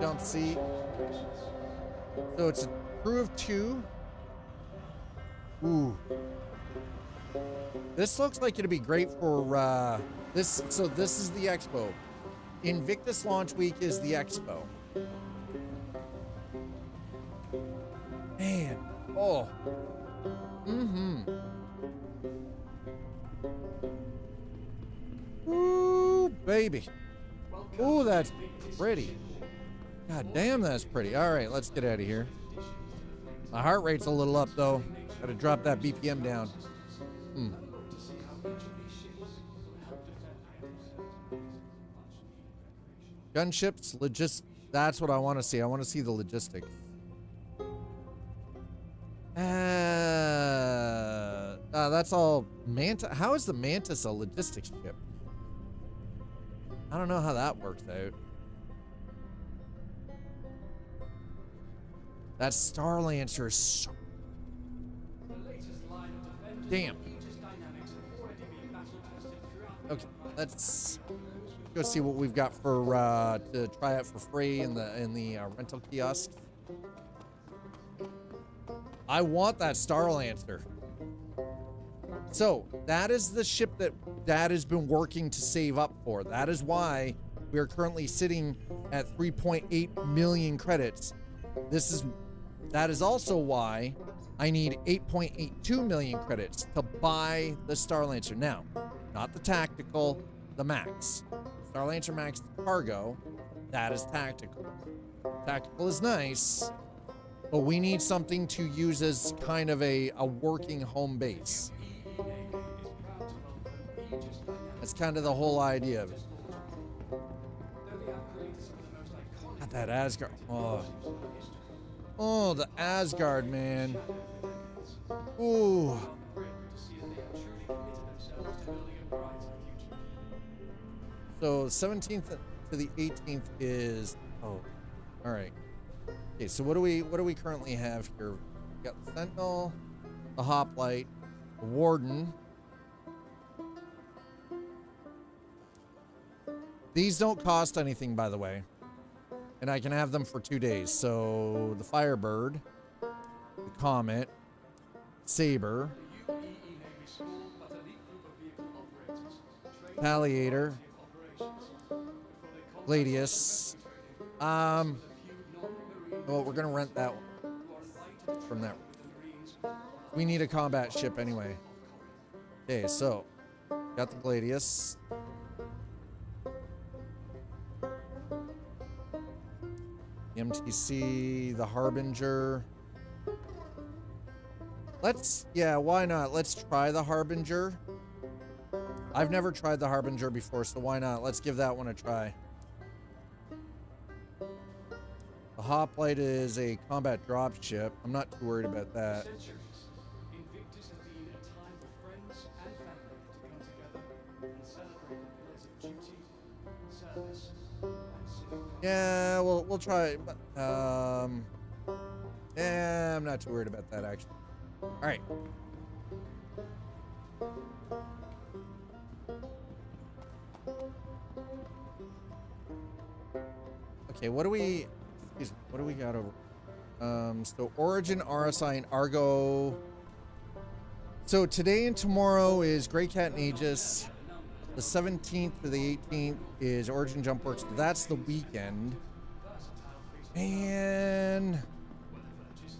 Jump seat. So it's a crew of 2. Ooh. This looks like it'd be great for this. So this is the expo. Invictus launch week is the expo. Man. Oh. Ooh, baby. Ooh, that's pretty. God damn, that's pretty. All right, let's get out of here. My heart rate's a little up, though. Gotta drop that BPM down. Gunships, that's what I want to see. I want to see the logistics. That's all Manta. How is the Mantis a logistics ship? I don't know how that works out. That Star Lancer is so... Damn. Okay, let's go see what we've got for to try out for free in the rental kiosk. I want that Star Lancer. So that is the ship that Dad has been working to save up for. That is why we are currently sitting at 3.8 million credits. That is also why I need 8.82 million credits to buy the Star Lancer. Now, not the tactical, the Max. Star Lancer Max Cargo, that is tactical. Tactical is nice, but we need something to use as kind of a working home base. That's kind of the whole idea of it. Got that Asgard. Oh, the Asgard, man. Ooh. So 17th to the 18th is all right. Okay, so what do we currently have here? We got the Sentinel, the Hoplite, the Warden. These don't cost anything, by the way. And I can have them for 2 days. So the Firebird, the Comet, Saber, Palliator, Gladius. Well, we're gonna rent that one from that. We need a combat ship anyway. Okay, so got the Gladius. MTC, the Harbinger. Why not? Let's try the Harbinger. I've never tried the Harbinger before, so why not? Let's give that one a try. The Hoplite is a combat dropship. I'm not too worried about that. Invictus has been a time for friends and family to come together and celebrate the pillars of duty, service, and civic. Yeah, we'll try. Yeah, I'm not too worried about that actually. All right. Okay, what do we got over? So Origin, RSI, and Argo. So today and tomorrow is Grey Cat and Aegis. The 17th to the 18th is Origin Jump Works. That's the weekend. And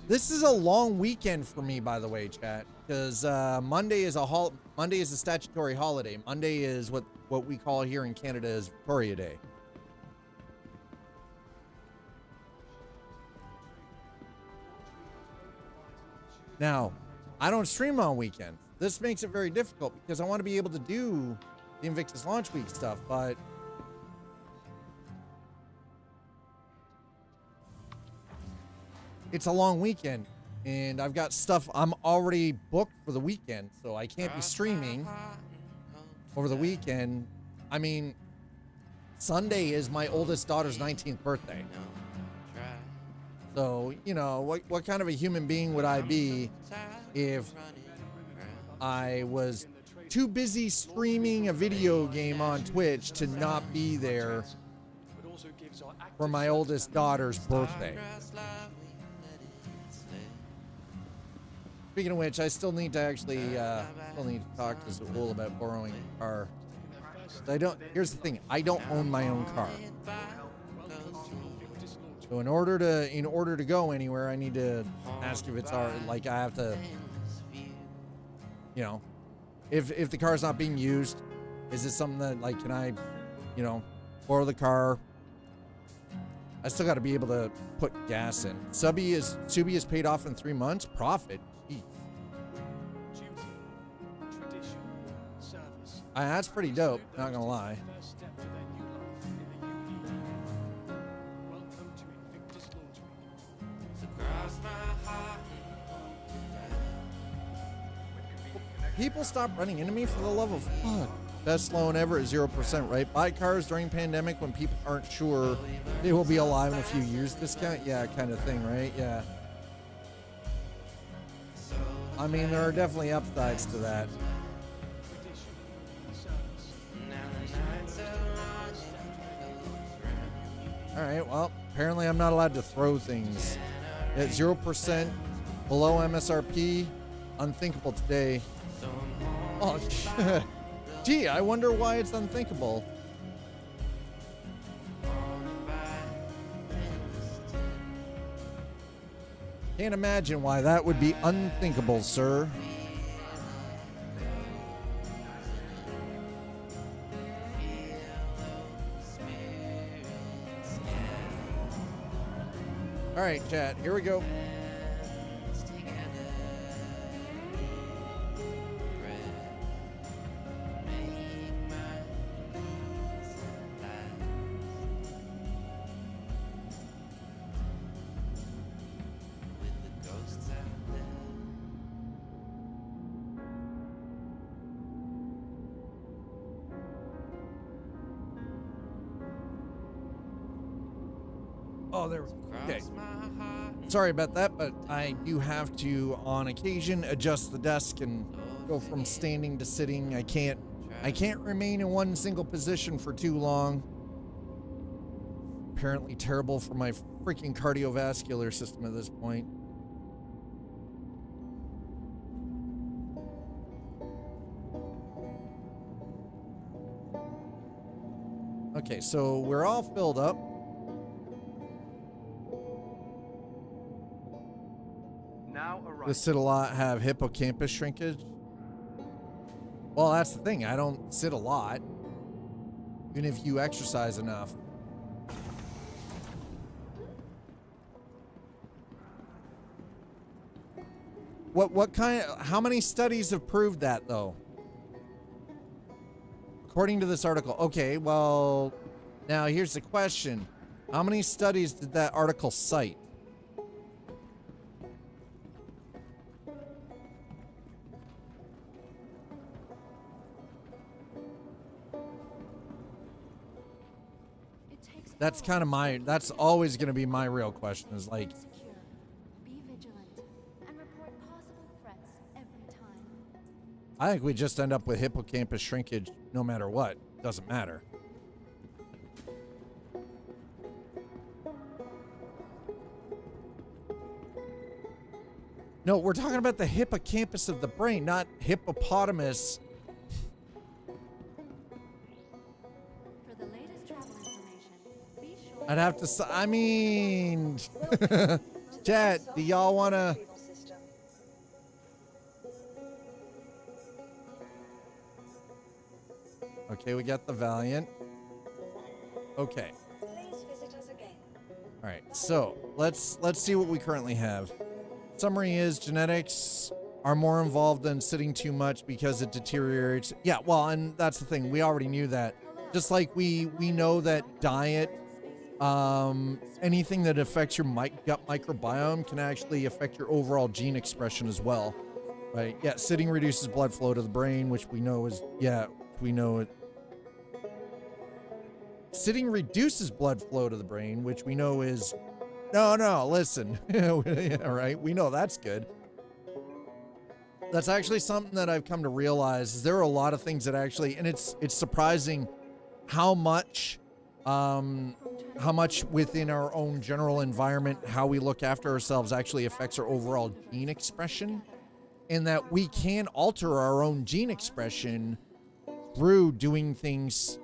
this is a long weekend for me, by the way, chat, because Monday is a statutory holiday. Monday is what we call here in Canada is Victoria Day. Now, I don't stream on weekends. This makes it very difficult because I want to be able to do the Invictus launch week stuff, but it's a long weekend and I've got stuff I'm already booked for the weekend, so I can't be streaming over the weekend. I mean, Sunday is my oldest daughter's 19th birthday. So, you know, what kind of a human being would I be if I was too busy streaming a video game on Twitch to not be there for my oldest daughter's birthday? Speaking of which, I still need to actually talk to Zool about borrowing a car. Here's the thing, I don't own my own car. So in order to go anywhere, I need to ask if it's like I have to, you know, if the car's not being used, is it something that like can I, you know, borrow the car? I still got to be able to put gas in. Subi is paid off in 3 months. Profit, jeez. That's pretty dope. Not gonna lie. People stop running into me for the love of fuck. Best loan ever is 0%, right? Buy cars during pandemic when people aren't sure they will be alive in a few years. Discount, yeah, kind of thing, right? Yeah. I mean, there are definitely upsides to that. All right, well, apparently I'm not allowed to throw things. At 0% below MSRP, unthinkable today. Oh, gee, I wonder why it's unthinkable. Can't imagine why that would be unthinkable, sir. All right, chat, here we go. Oh, there we go. Okay. Sorry about that, but I do have to, on occasion, adjust the desk and go from standing to sitting. I can't remain in one single position for too long. Apparently terrible for my freaking cardiovascular system at this point. Okay, so we're all filled up. Does sit a lot have hippocampus shrinkage? Well, that's the thing. I don't sit a lot, even if you exercise enough. What kind? How many studies have proved that, though? According to this article. Okay, well, now here's the question: how many studies did that article cite? That's kind of that's always going to be my real question is like, Be vigilant and report possible threats every time. I think we just end up with hippocampus shrinkage no matter what. Doesn't matter. No, we're talking about the hippocampus of the brain, not hippopotamus. I'd have to, I mean, chat, do y'all want to? Okay, we got the Valiant. Okay. Please visit us again. All right, so let's see what we currently have. Summary is genetics are more involved than sitting too much because it deteriorates. Yeah, well, and that's the thing. We already knew that. Just like we know that diet, anything that affects your gut microbiome can actually affect your overall gene expression as well, right? Yeah, sitting reduces blood flow to the brain, which we know is, yeah, we know it. Sitting reduces blood flow to the brain, which we know is, no, listen, yeah, right? We know that's good. That's actually something that I've come to realize is there are a lot of things that actually, and it's surprising how much within our own general environment, how we look after ourselves actually affects our overall gene expression, and that we can alter our own gene expression through doing things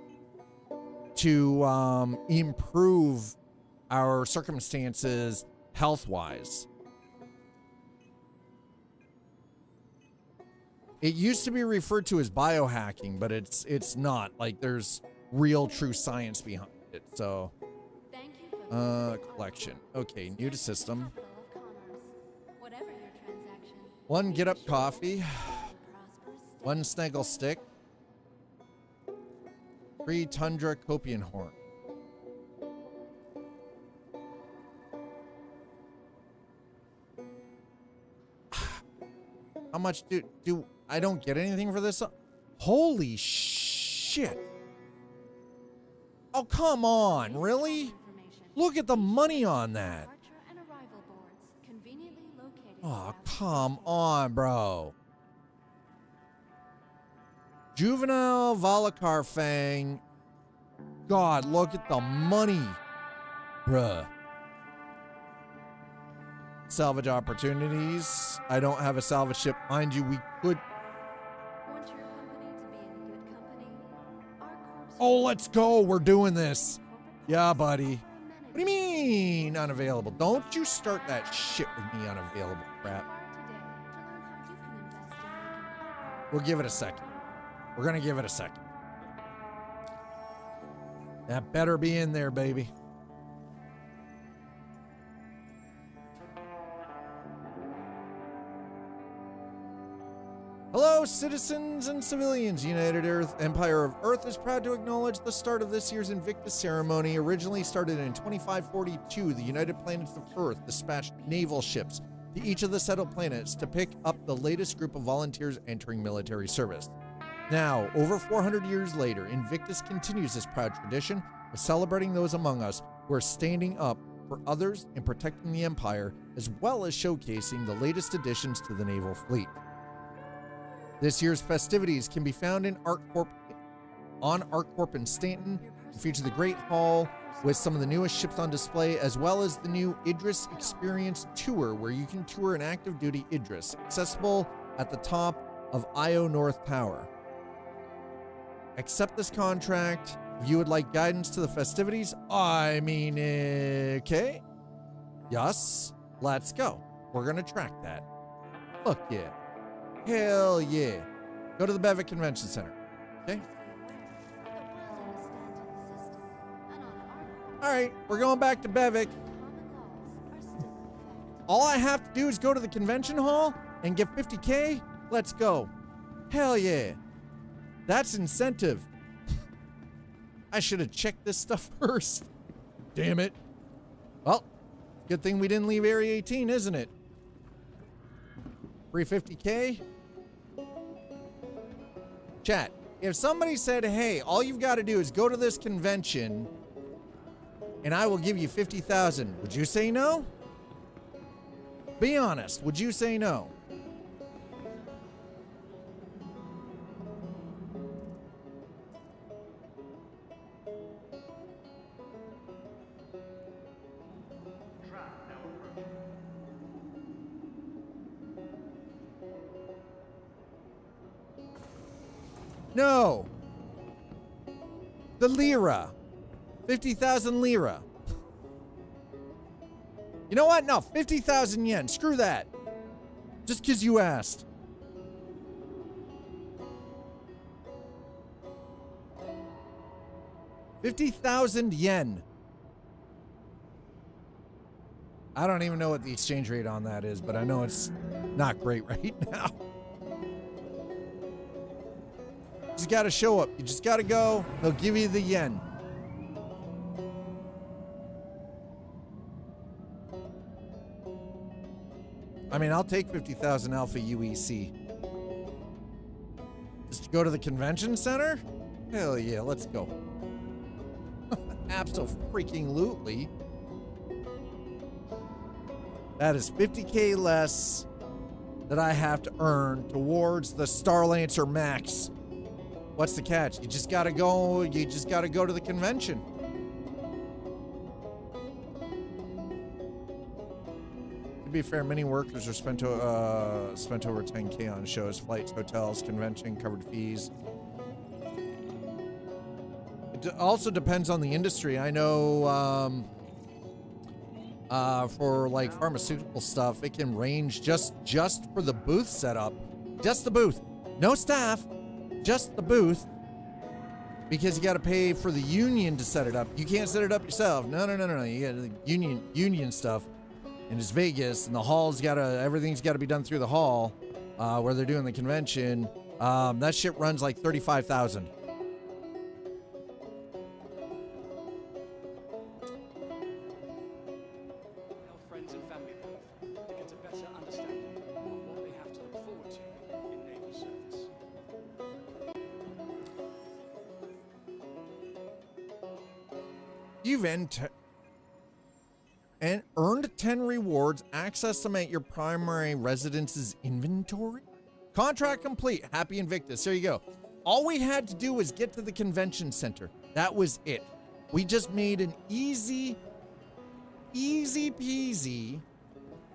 to improve our circumstances health-wise. It used to be referred to as biohacking, but it's not. Like, there's real true science behind it. So collection. Okay, new to system. One get up coffee. One snaggle stick. 3 tundra copian horn. How much do I don't get anything for this? Holy shit. Oh, come on, really? Look at the money on that. Oh, come on, bro. Juvenile Valakar Fang. God, look at the money. Bruh. Salvage opportunities. I don't have a salvage ship. Mind you, we could. Want your company to be in good company? Our corpse Oh, let's go. We're doing this. corporate Yeah, policy buddy. for What do you mean unavailable? Don't you start that shit with me unavailable crap. We'll give it a second. We're gonna give it a second. That better be in there, baby. Hello, citizens and civilians. United Earth Empire of Earth is proud to acknowledge the start of this year's Invictus ceremony. Originally started in 2542, the United Planets of Earth dispatched naval ships to each of the settled planets to pick up the latest group of volunteers entering military service. Now, over 400 years later, Invictus continues this proud tradition of celebrating those among us who are standing up for others and protecting the Empire, as well as showcasing the latest additions to the naval fleet. This year's festivities can be found in on ArcCorp in Stanton and feature the Great Hall with some of the newest ships on display, as well as the new Idris Experience Tour, where you can tour an active duty Idris, accessible at the top of IO North Tower. Accept this contract if you would like guidance to the festivities. I mean, okay. Yes, let's go. We're gonna track that. Look, yeah. Hell yeah. Go to the Bevic Convention Center. Okay? Alright, we're going back to Bevic. All I have to do is go to the convention hall and get 50K? Let's go. Hell yeah. That's incentive. I should have checked this stuff first. Damn it. Well, good thing we didn't leave Area 18, isn't it? Free 50K? Chat, if somebody said, hey, all you've got to do is go to this convention and I will give you 50,000, would you say no? Be honest, would you say no? No. The lira. 50,000 lira. You know what? No, 50,000 yen. Screw that. Just because you asked. $50,000 I don't even know what the exchange rate on that is, but I know it's not great right now. You just gotta show up. You just gotta go. They'll give you the yen. I mean, I'll take 50,000 Alpha UEC. Just to go to the convention center? Hell yeah, let's go. Abso-freaking-lutely. That is 50K less that I have to earn towards the Starlancer Max. What's the catch? You just gotta go to the convention. To be fair, many workers are spent over 10K on shows, flights, hotels, convention, covered fees. It also depends on the industry. I know for like pharmaceutical stuff, it can range just for the booth setup. Just the booth. No staff. Just the booth, because you got to pay for the union to set it up. You can't set it up yourself. No. You got the union stuff, and it's Vegas, and the hall's everything's got to be done through the hall, where they're doing the convention. That shit runs like 35,000. Help friends and family to get a better understanding of what they have to look forward to in naval service. You've earned Collect 10 rewards. Access them at your primary residence's inventory. Contract complete. Happy Invictus. There you go. All we had to do was get to the convention center. That was it. We just made an easy peasy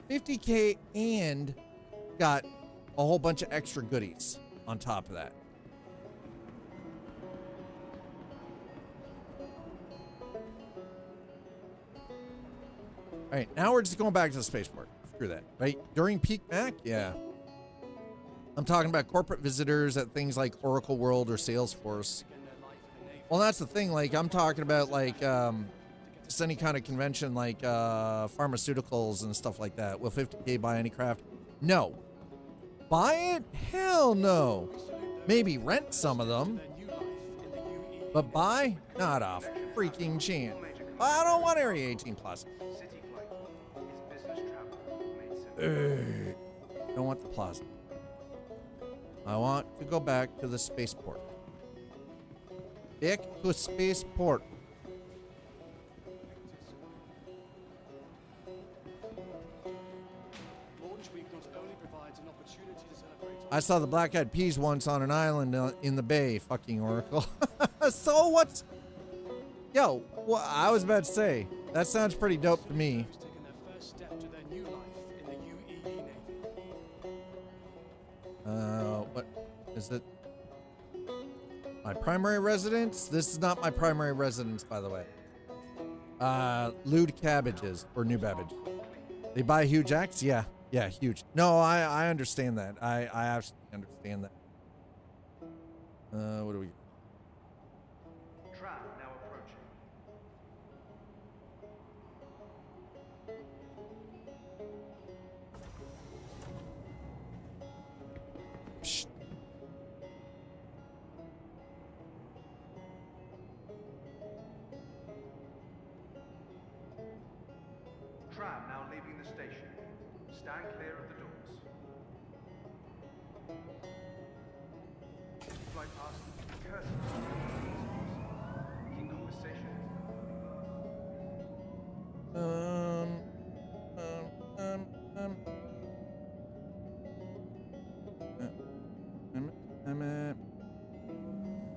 50K and got a whole bunch of extra goodies on top of that. All right, now we're just going back to the spaceport. Screw that, right? During peak Mac, yeah. I'm talking about corporate visitors at things like Oracle World or Salesforce. Well, that's the thing. Like, I'm talking about like just any kind of convention, like pharmaceuticals and stuff like that. Will 50K buy any craft? No. Buy it? Hell no. Maybe rent some of them, but buy? Not a freaking chance. I don't want Area 18 plus. Don't want the plaza. I want to go back to the spaceport. Back to spaceport. I saw the Black Eyed Peas once on an island in the bay. Fucking Oracle. So what's... Yo, well, I was about to say, that sounds pretty dope to me. What is it? My primary residence? This is not my primary residence, by the way. Lewd Cabbages or New Babbage. They buy huge acts? Yeah, huge. No, I understand that. I absolutely understand that. What do we? Tram now approaching. Psst. Tram now leaving the station. Stand clear of the doors. Flight past Curtis. Making conversation.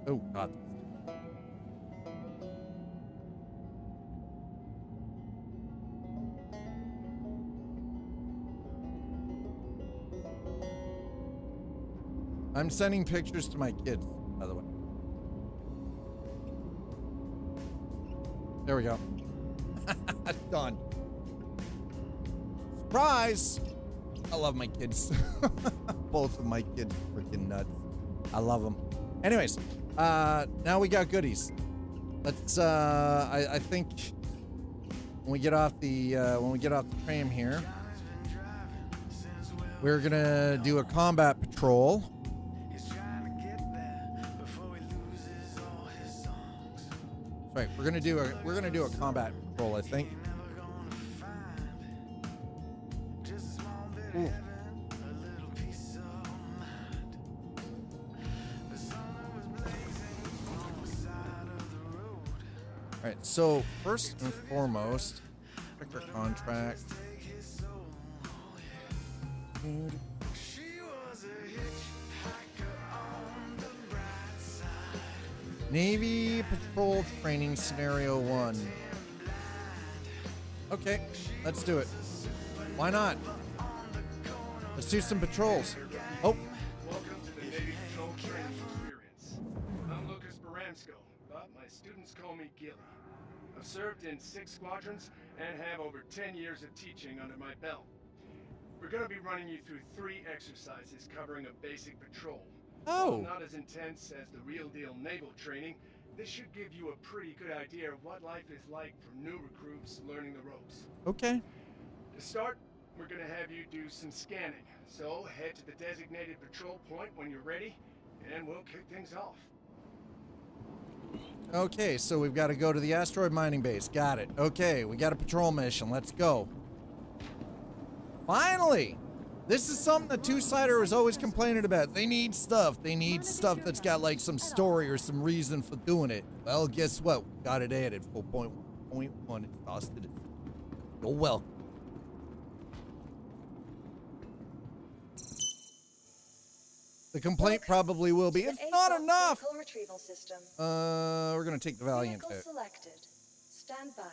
Oh God. I'm sending pictures to my kids, by the way. There we go. Done. Surprise! I love my kids. Both of my kids are freaking nuts. I love them. Anyways, now we got goodies. Let's. I think when we get off the tram here, we're gonna do a combat patrol. Right, we're gonna do a combat patrol, I think. Ooh. All right, so first and foremost, check our contract. Dude. Navy Patrol Training Scenario 1. Okay, let's do it. Why not? Let's do some patrols. Oh. Welcome to the Navy Patrol Training Experience. I'm Lucas Baransko, but my students call me Gilly. I've served in 6 squadrons and have over 10 years of teaching under my belt. We're going to be running you through 3 exercises covering a basic patrol. Oh. While not as intense as the real deal naval training, this should give you a pretty good idea of what life is like for new recruits learning the ropes. Okay. To start, we're going to have you do some scanning. So head to the designated patrol point when you're ready, and we'll kick things off. Okay, so we've got to go to the asteroid mining base. Got it. Okay, we got a patrol mission. Let's go. Finally! This is something the Two-Sider was always complaining about. They need stuff. They need stuff that's got like some story or some reason for doing it. Well, guess what? Got it added. 4.1 exhausted. You're welcome. The complaint probably will be, To the it's not A-block enough. vehicle retrieval system. We're gonna take the Valiant Vehicle out. selected. Stand by.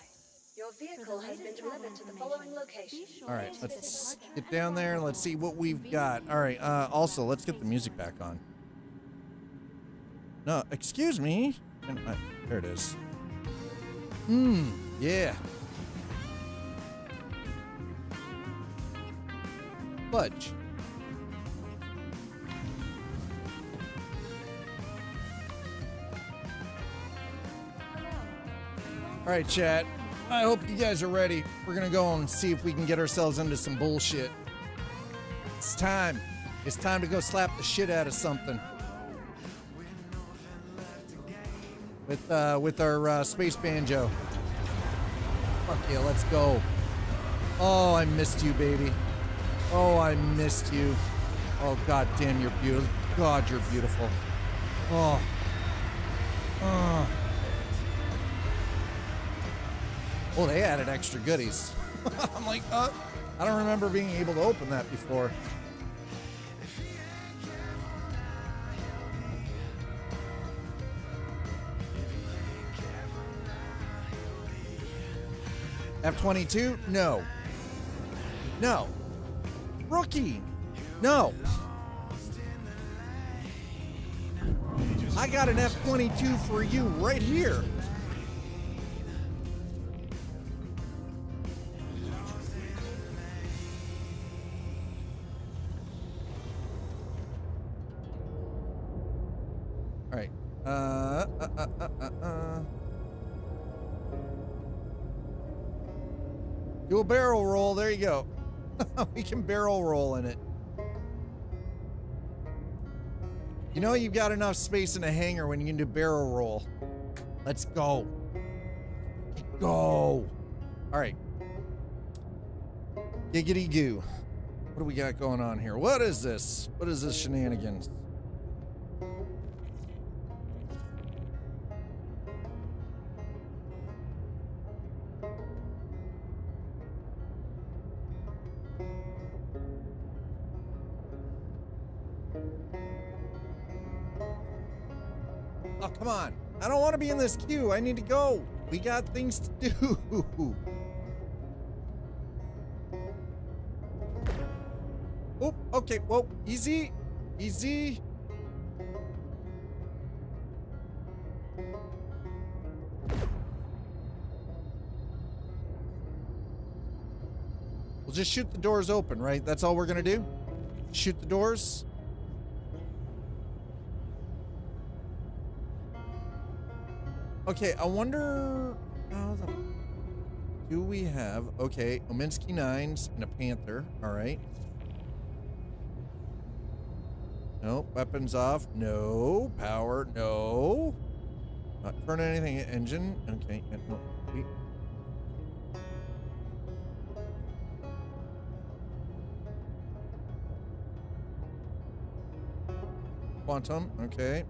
Your vehicle has been delivered to the following location. All right, Please let's visit get down there and let's see what we've got. All right, also, let's get the music back on. No, excuse me. There it is. Yeah. Fudge. All right, chat. I hope you guys are ready. We're gonna go and see if we can get ourselves into some bullshit. It's time. It's time to go slap the shit out of something. With our space banjo. Fuck yeah, let's go. Oh, I missed you, baby. Oh, I missed you. Oh, god damn, you're beautiful. God, you're beautiful. Oh. Oh. Oh, they added extra goodies. I'm like, I don't remember being able to open that before. F-22? No. No. Rookie? No. I got an F-22 for you right here. All right. Do a barrel roll. There you go. We can barrel roll in it. You know you've got enough space in a hangar when you can do barrel roll. Let's go. Go. All right. Giggity goo. What do we got going on here? What is this? What is this shenanigans? Oh, come on. I don't want to be in this queue. I need to go. We got things to do. Oh, okay. Whoa. Easy. Easy. We'll just shoot the doors open, right? That's all we're going to do? Shoot the doors? Okay, I wonder how the... Do we have... Okay, Ominsky 9s and a Panther. All right. No. Weapons off. No. Power. No. Not turn anything. Engine. Okay. No. Wait. Quantum. Okay.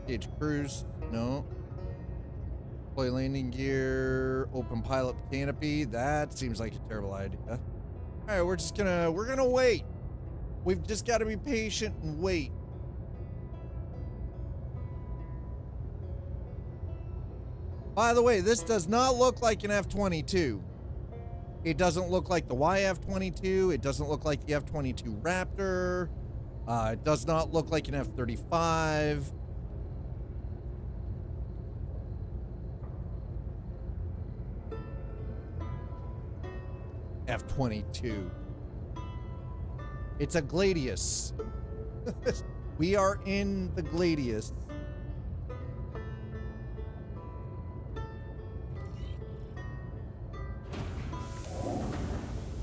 Gauge cruise, no. Deploy landing gear, open pilot canopy. That seems like a terrible idea. All right, we're gonna wait. We've just got to be patient and wait. By the way, this does not look like an F-22. It doesn't look like the YF-22. It doesn't look like the F-22 Raptor. It does not look like an F-35. F-22. It's a Gladius. We are in the Gladius.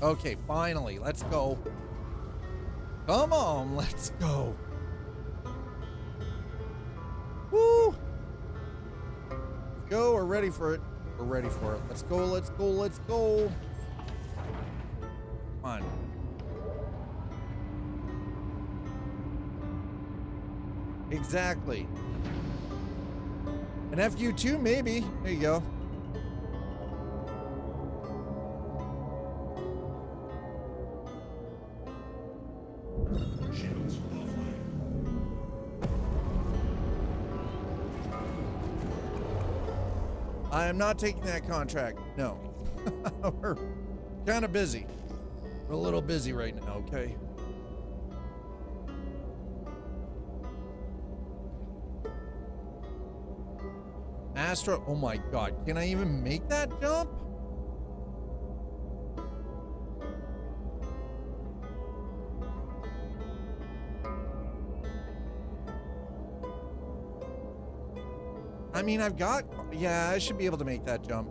Okay, finally, let's go. Come on, let's go. Woo! Let's go, we're ready for it. We're ready for it. Let's go, let's go, let's go. Come on. Exactly. An FU2, maybe. There you go. I am not taking that contract. No. We're kind of busy. We're a little busy right now, okay? Astro, oh my god, can I even make that jump? I mean, yeah, I should be able to make that jump.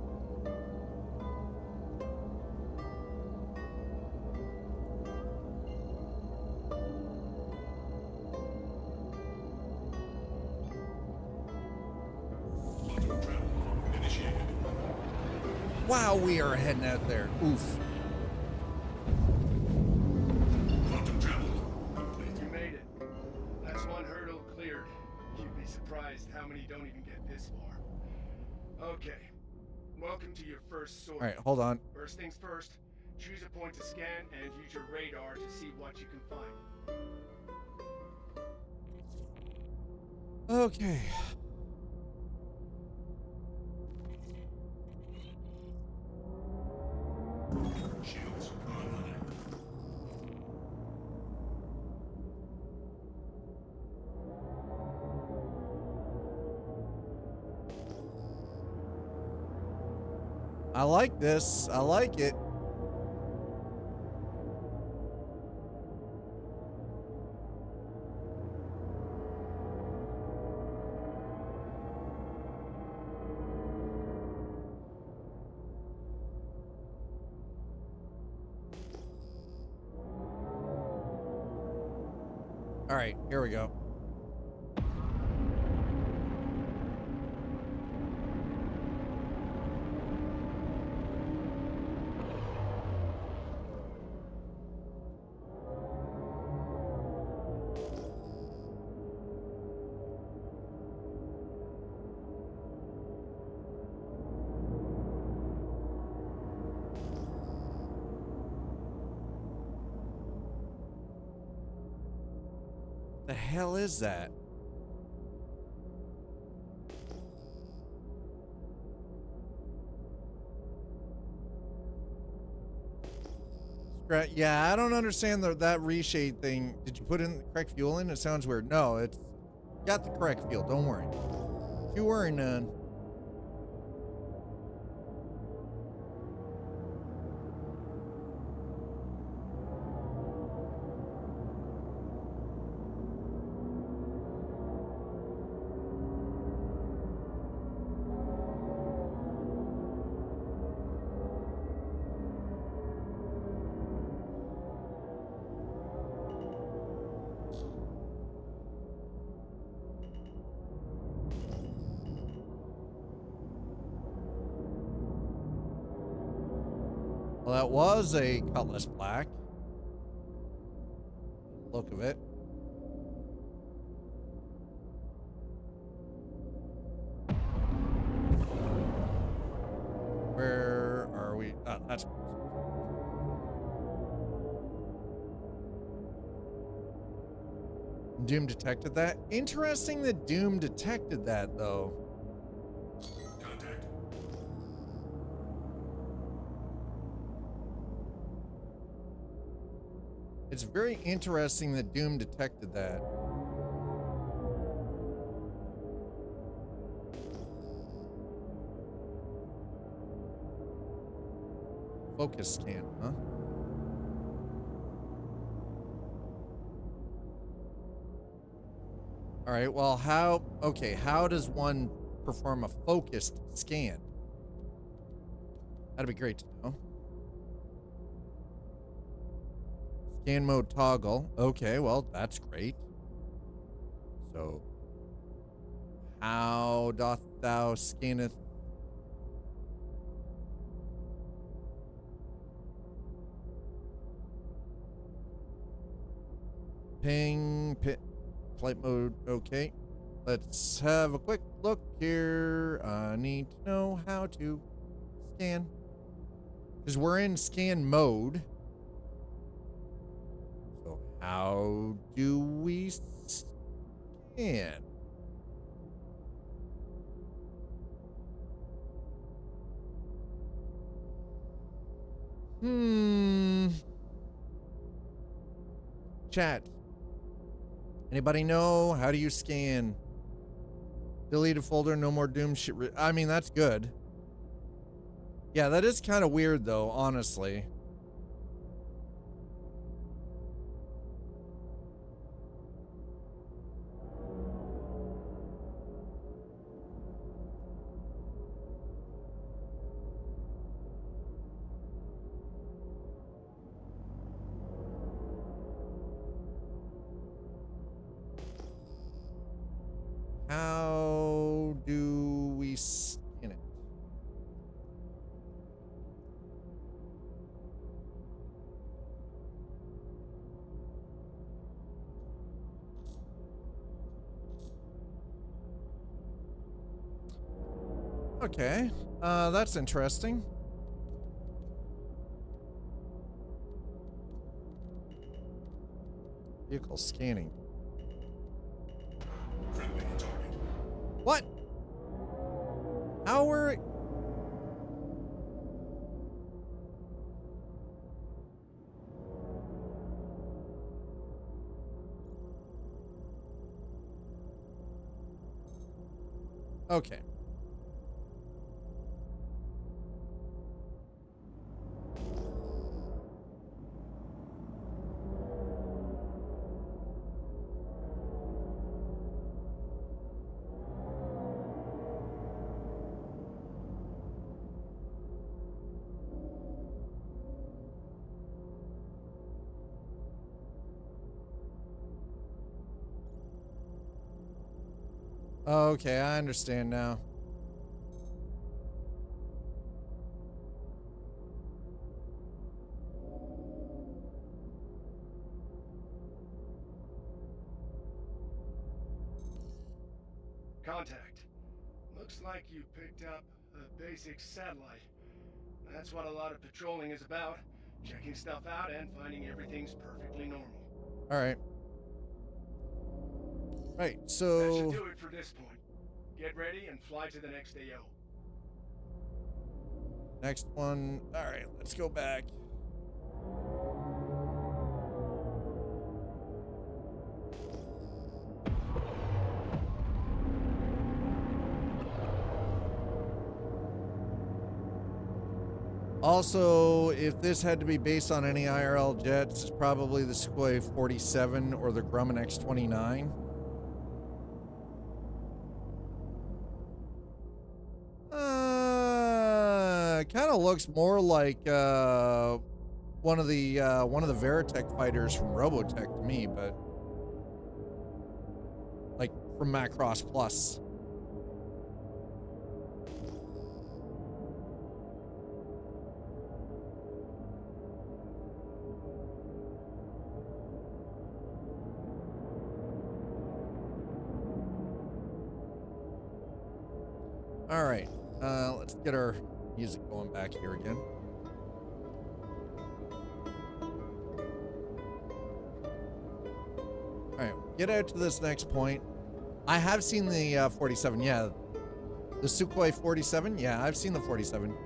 Wow, we are heading out there. Oof. You made it. That's one hurdle cleared. You'd be surprised how many don't even get this far. Okay. Welcome to your first sword. All right, hold on. First things first, choose a point to scan and use your radar to see what you can find. Okay. Shields online. I like this. I like it. All right, here we go. The hell is that? Yeah, I don't understand that reshade thing. Did you put in the correct fuel in? It sounds weird. No, it's got the correct fuel. Don't worry. You worry none. Well, that was a Cutlass Black. Look of it. Where are we? That's... Doom detected that. Interesting that Doom detected that, though. Contact. It's very interesting that Doom detected that. Focus scan, huh? All right, well, how does one perform a focused scan? That'd be great to know. Scan mode toggle. Okay, well, that's great. So, how doth thou scanneth? Ping, flight mode, okay. let's have a quick look here. I need to know how to scan. Because we're in scan mode. So how do we scan? Chat. Anybody know? How do you scan? Delete a folder, no more Doom shit. I mean, that's good. Yeah, that is kind of weird, though, honestly. How do we skin it? Okay, that's interesting. Vehicle scanning. Friendly target. What? How are... Okay. Okay, I understand now. Contact. Looks like you picked up a basic satellite. That's what a lot of patrolling is about. Checking stuff out and finding everything's perfectly normal. All right. Right, That so... should do it for this point. Get ready and fly to the next AO. Next one. All right, let's go back. Also, if this had to be based on any IRL jets, it's probably the Sukhoi 47 or the Grumman X-29. Kind of looks more like one of the Veritech fighters from Robotech to me, but like from Macross Plus. All right, let's get our music going back here again. All right, get out to this next point. I have seen the 47, yeah. The Sukhoi 47, yeah, I've seen the 47. You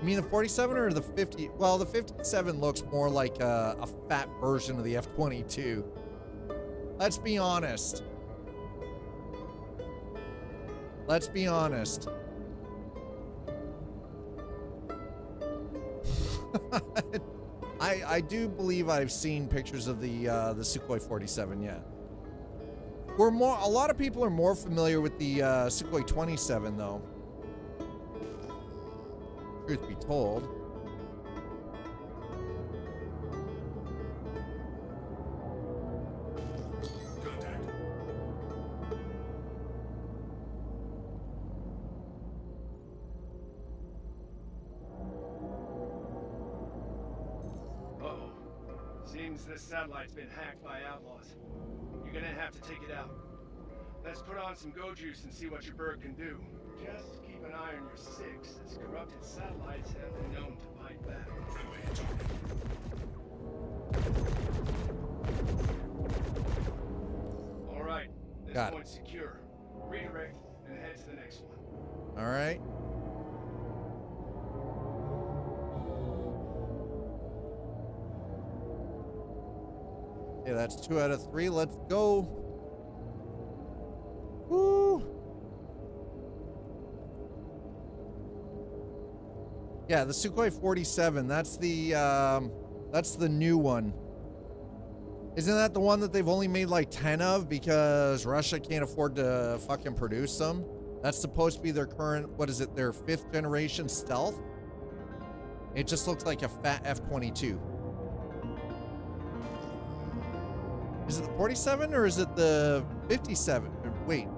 mean the 47 or the 50? Well, the 57 looks more like a fat version of the F-22. Let's be honest. Let's be honest. I do believe I've seen pictures of the Sukhoi 47, yeah. A lot of people are more familiar with the Sukhoi 27 though. Truth be told. Contact. Uh-oh. Seems this satellite's been hacked by outlaws. You're gonna have to take it out. Let's put on some go juice and see what your bird can do. Just keep an eye on your 6, as corrupted satellites have been known to bite back. Friendly target. All right, this Got it. one's secure. Redirect and head to the next one. All right. Okay, that's 2 out of 3. Let's go. Woo. Yeah, the Sukhoi 47. That's the new one. Isn't that the one that they've only made like 10 of because Russia can't afford to fucking produce them? That's supposed to be their current, what is it, their 5th generation stealth? It just looks like a fat F-22. Is it the 47 or is it the 57? Wait.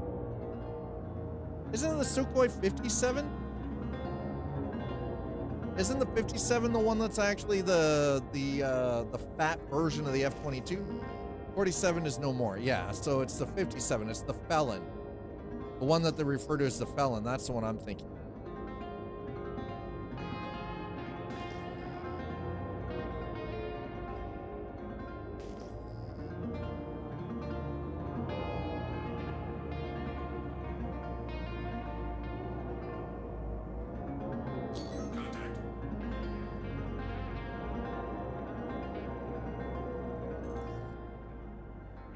Isn't it the Sukhoi 57? Isn't the 57 the one that's actually the fat version of the F-22? 47 is no more. Yeah, so it's the 57. It's the Felon. The one that they refer to as the Felon. That's the one I'm thinking.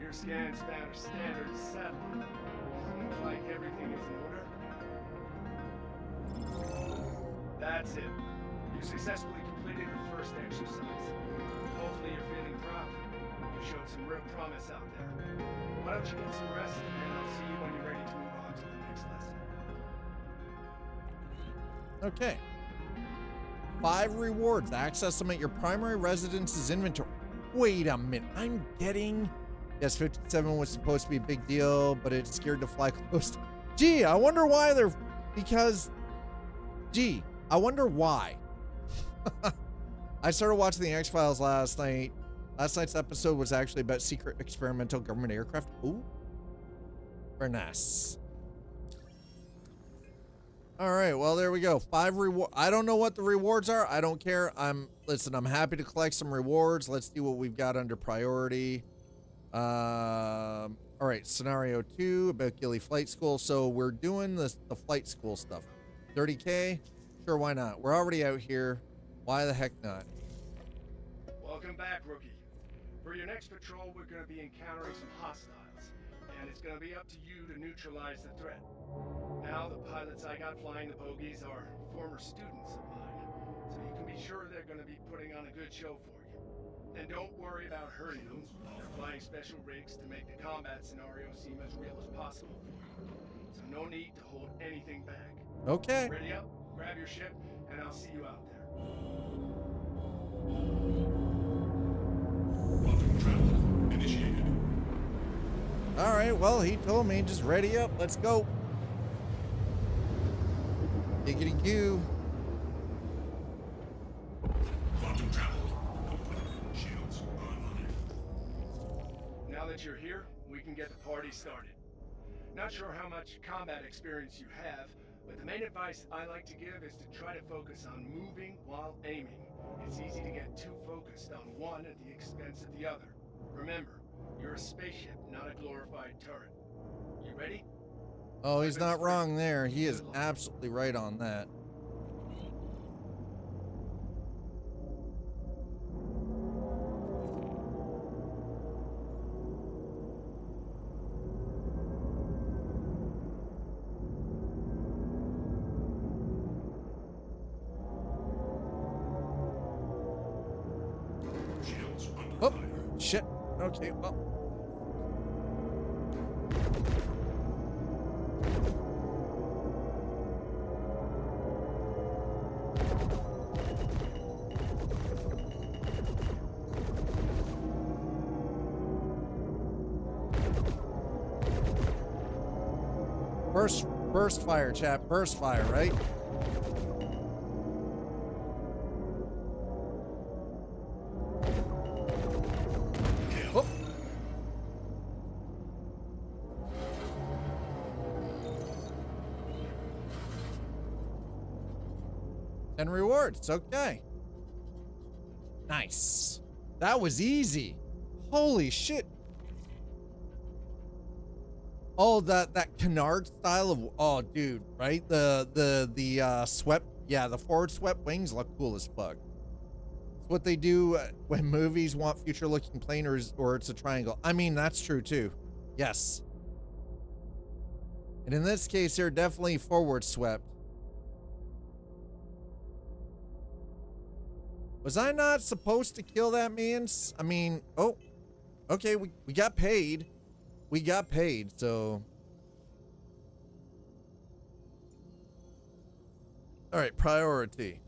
Your scans found a standard satellite. Seems like everything is in order. That's it. You successfully completed the first exercise. Hopefully you're feeling proud. You showed some real promise out there. Why don't you get some rest, and I'll see you when you're ready to move on to the next lesson. Okay. 5 rewards. Access them at your primary residence's inventory. Wait a minute. I'm getting... Yes, 57 was supposed to be a big deal, but it's scared to fly close. Gee, I wonder why they're... Because... Gee, I wonder why. I started watching the X-Files last night. Last night's episode was actually about secret experimental government aircraft. Ooh. Very nice. All right, well, there we go. 5 reward. I don't know what the rewards are. I don't care. Listen, I'm happy to collect some rewards. Let's see what we've got under priority. All right, scenario 2 about Gilly Flight School. So we're doing the flight school stuff. 30K? Sure, why not? We're already out here. Why the heck not? Welcome back, rookie. For your next patrol, we're going to be encountering some hostiles, and it's going to be up to you to neutralize the threat. Now, the pilots I got flying the bogies are former students of mine, so you can be sure they're going to be putting on a good show for you. And don't worry about hurting them. They're flying special rigs to make the combat scenario seem as real as possible for you. So no need to hold anything back. Okay. Ready up, grab your ship, and I'll see you out there. Quantum travel initiated. All right, well, he told me, just ready up. Let's go. Giggity goo. Quantum travel complete. Shields online. Now that you're here, we can get the party started. Not sure how much combat experience you have, but the main advice I like to give is to try to focus on moving while aiming. It's easy to get too focused on one at the expense of the other. Remember, you're a spaceship, not a glorified turret. You ready? Oh, he's not wrong there. He is absolutely right on that. Shields under Oh, fire. shit. Okay, well. Burst fire, chap. Burst fire, right? Oh. 10 rewards. Okay. Nice. That was easy. Holy shit. Oh, that canard style of, oh dude, right? The swept, yeah, the forward swept wings look cool as fuck. It's what they do when movies want future looking planers, or it's a triangle. I mean, that's true too. Yes. And in this case, they're definitely forward swept. Was I not supposed to kill that man? I mean, oh, okay, we got paid. We got paid, so. All right, priority.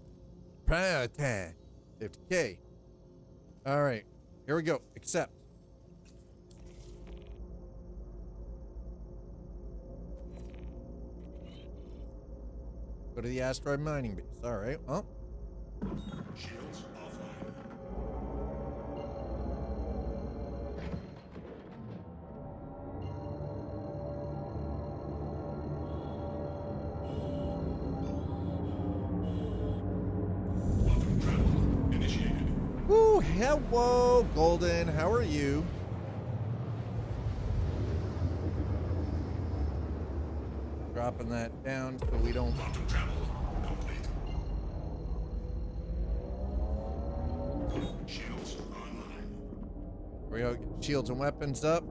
Priority. 50K. All right, here we go. Accept. Go to the asteroid mining base. All right, well. Shields offline. Quantum travel initiated. Woo, hello, Golden. How are you? Dropping that down so we don't. Quantum travel complete. Shields online. We go. Get shields and weapons up.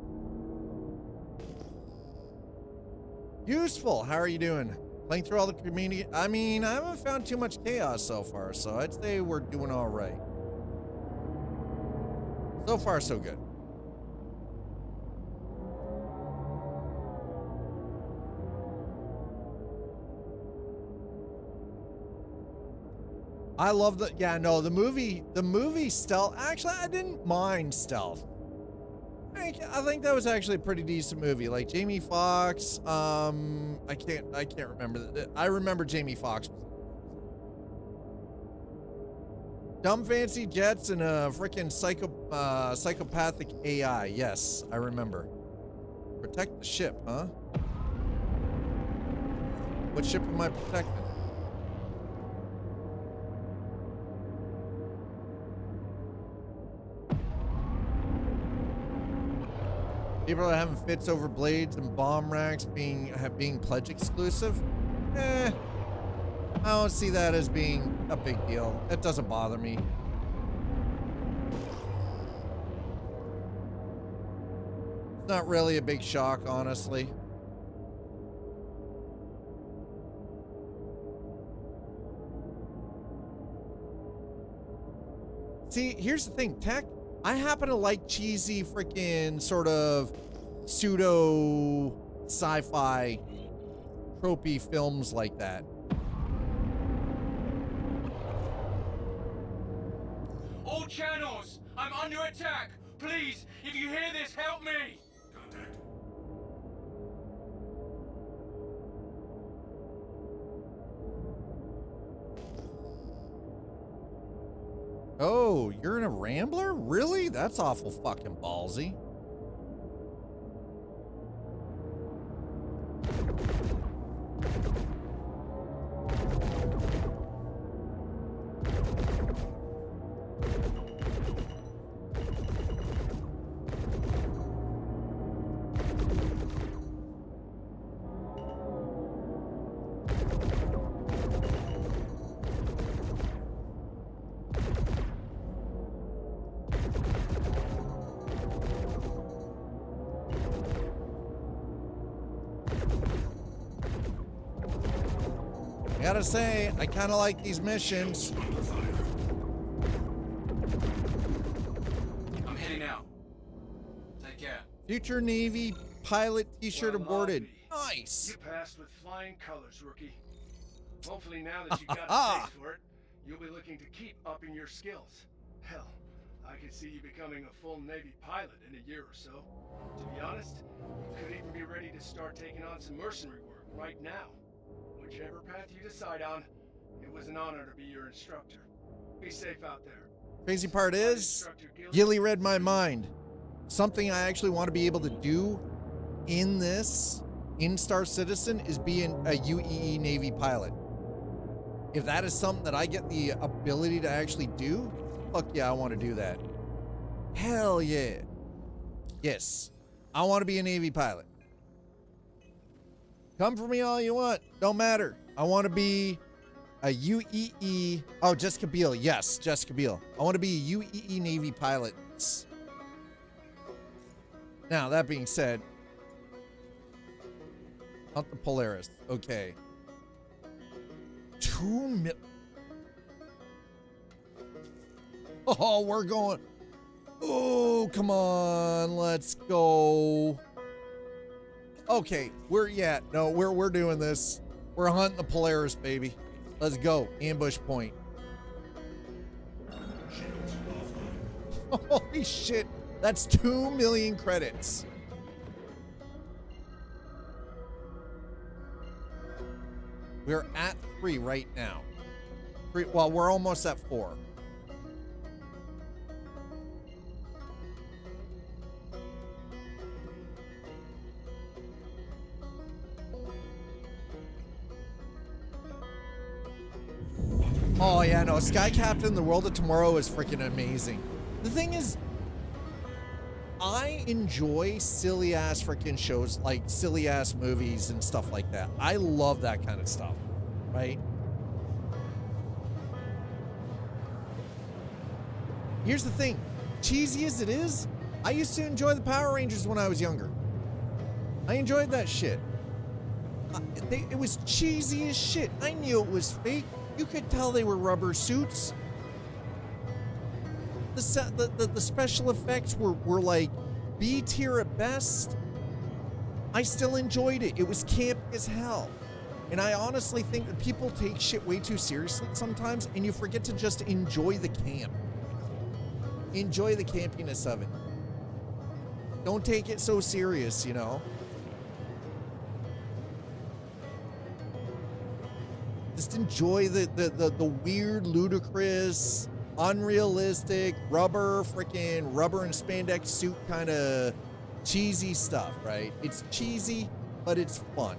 Useful. How are you doing? Playing through all the community. I mean, I haven't found too much chaos so far, so I'd say we're doing all right. So far, so good. I love the, yeah, no, the movie stealth. Actually, I didn't mind stealth. I think that was actually a pretty decent movie. Like Jamie Foxx, I can't remember. I remember Jamie Foxx. Dumb fancy jets and a freaking psychopathic AI. Yes, I remember. Protect the ship, huh? What ship am I protecting? People are having fits over blades and bomb racks being pledge exclusive. I don't see that as being a big deal. It doesn't bother me. It's not really a big shock, honestly. See, here's the thing, Tech. I happen to like cheesy freaking sort of pseudo sci-fi tropey films like that. All channels, I'm under attack. Please, if you hear this, help me. Contact. Oh, you're in a Rambler? Really? That's awful fucking ballsy. I gotta say, I kind of like these missions. Under fire. I'm heading out. Take care. Future Navy pilot t-shirt Well, awarded. Lovely. Nice. You passed with flying colors, rookie. Hopefully now that you got a taste for it, you'll be looking to keep upping your skills. Hell, I could see you becoming a full Navy pilot in a year or so. To be honest, you could even be ready to start taking on some mercenary work right now. Whichever path you decide on, it was an honor to be your instructor. Be safe out there. Crazy part is, Gilly read my mind. Something I actually want to be able to do in this, in Star Citizen, is being a UEE Navy pilot. if that is something that I get the ability to actually do, fuck yeah, I want to do that. Hell yeah. Yes. I want to be a Navy pilot. Come for me all you want. Don't matter. I want to be a UEE. Oh, Jessica Biel. Yes, Jessica Biel. I want to be a UEE Navy pilot. Now, that being said, hunt the Polaris. Okay. 2 mil. Oh, we're going. Oh, come on. Let's go. Okay, we're doing this. We're hunting the Polaris, baby. Let's go. Ambush point. Shields offline. Holy shit. That's 2 million credits. We're at 3 right now. Well, we're almost at 4. Oh yeah, no, Sky Captain, The World of Tomorrow is freaking amazing. The thing is, I enjoy silly ass freaking shows, like silly ass movies and stuff like that. I love that kind of stuff, right? Here's the thing, cheesy as it is, I used to enjoy the Power Rangers when I was younger. I enjoyed that shit. It was cheesy as shit. I knew it was fake. You could tell they were rubber suits. The special effects were like B tier at best. I still enjoyed it. It was camp as hell. And I honestly think that people take shit way too seriously sometimes, and you forget to just enjoy the camp. Enjoy the campiness of it. Don't take it so serious, you know? Just enjoy the weird, ludicrous, unrealistic, rubber and spandex suit kind of cheesy stuff, right? It's cheesy, but it's fun.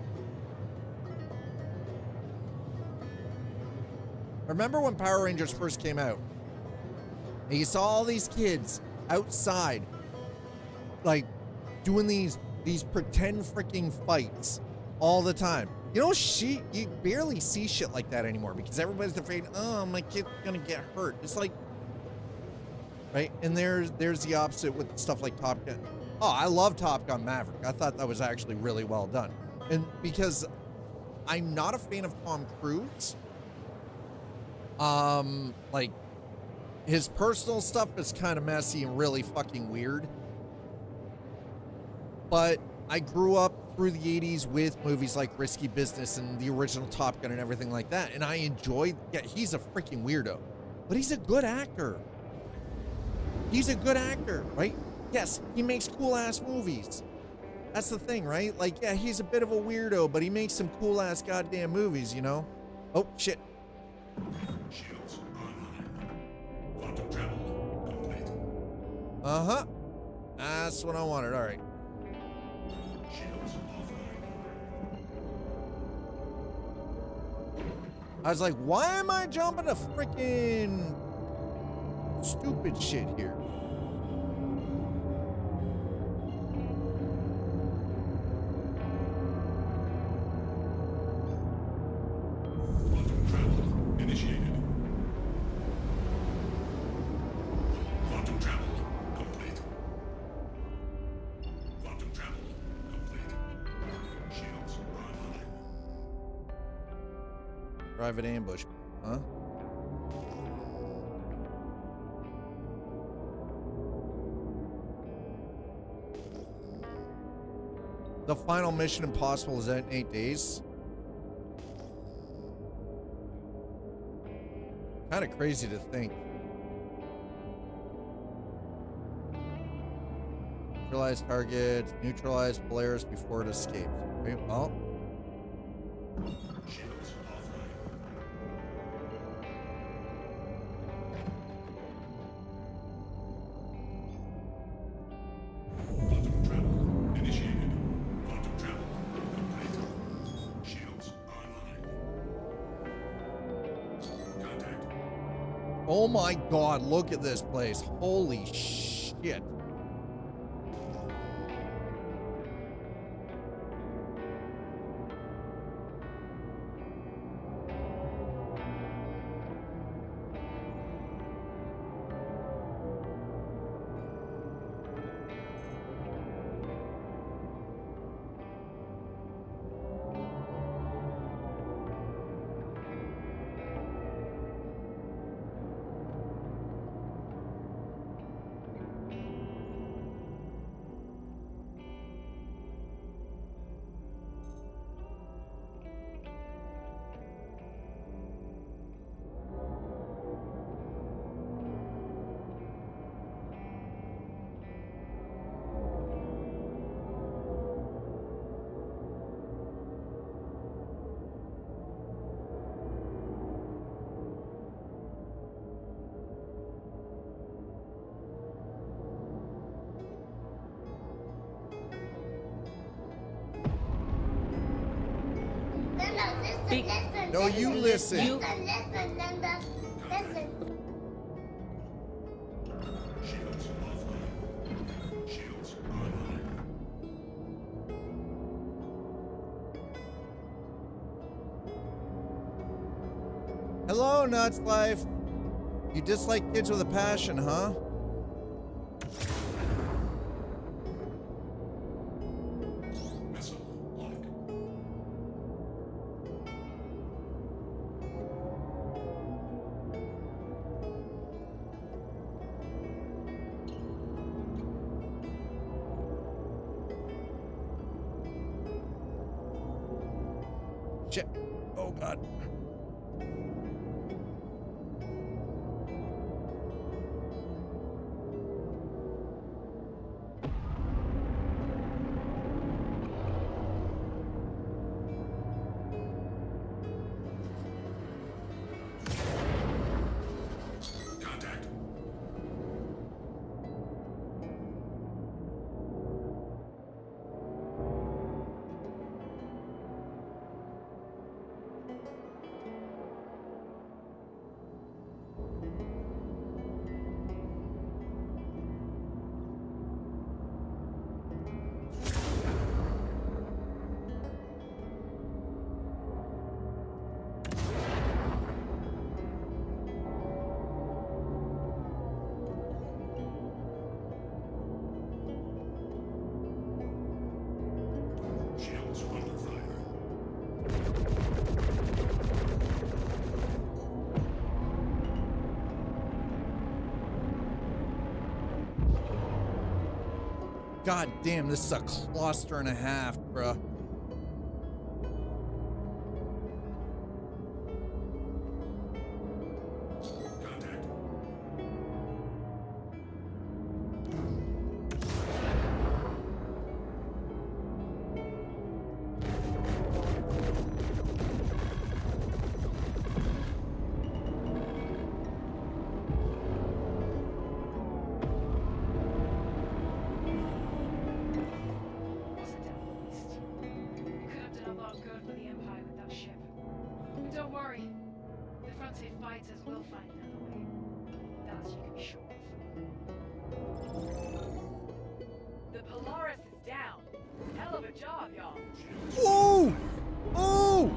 Remember when Power Rangers first came out? And you saw all these kids outside, like, doing these pretend freaking fights all the time. You know, you barely see shit like that anymore because everybody's afraid, oh, my kid's gonna get hurt. It's like, right? And there's the opposite with stuff like Top Gun. Oh, I love Top Gun Maverick. I thought that was actually really well done. And because I'm not a fan of Tom Cruise, like, his personal stuff is kind of messy and really fucking weird. But I grew up through the 80s with movies like Risky Business and the original Top Gun and everything like that. And I enjoyed, yeah, he's a freaking weirdo, but he's a good actor. He's a good actor, right? Yes, he makes cool ass movies. That's the thing, right? Like, yeah, he's a bit of a weirdo, but he makes some cool ass goddamn movies, you know? Oh, shit. Shields online. Quantum travel complete. Uh-huh. That's what I wanted, all right. Shields offline. I was like, why am I jumping to freaking stupid shit here? Quantum travel initiated. Quantum travel complete. Quantum travel complete. Shields online. Private ambush, huh? The final Mission Impossible is out in 8 days. Kind of crazy to think. Neutralize targets, neutralize Polaris before it escapes. Okay, well. Shields offline. Quantum travel initiated. Quantum travel complete. Shields online. Oh my God, look at this place. Holy shit. No, you listen. Shields offline. Shields online. Hello, Nuts Life. You dislike kids with a passion, huh? Missile lock. Shit. Oh, God. Contact. Shields under fire. God damn, this is a cluster and a half, bruh. Contact. Wasn't at least. We could have done a lot of good for the Empire with that ship. But don't worry. The Frontier fighters will find another way. That you can be sure of. The Polaris is down. Hell of a job, y'all. Whoa! Oh!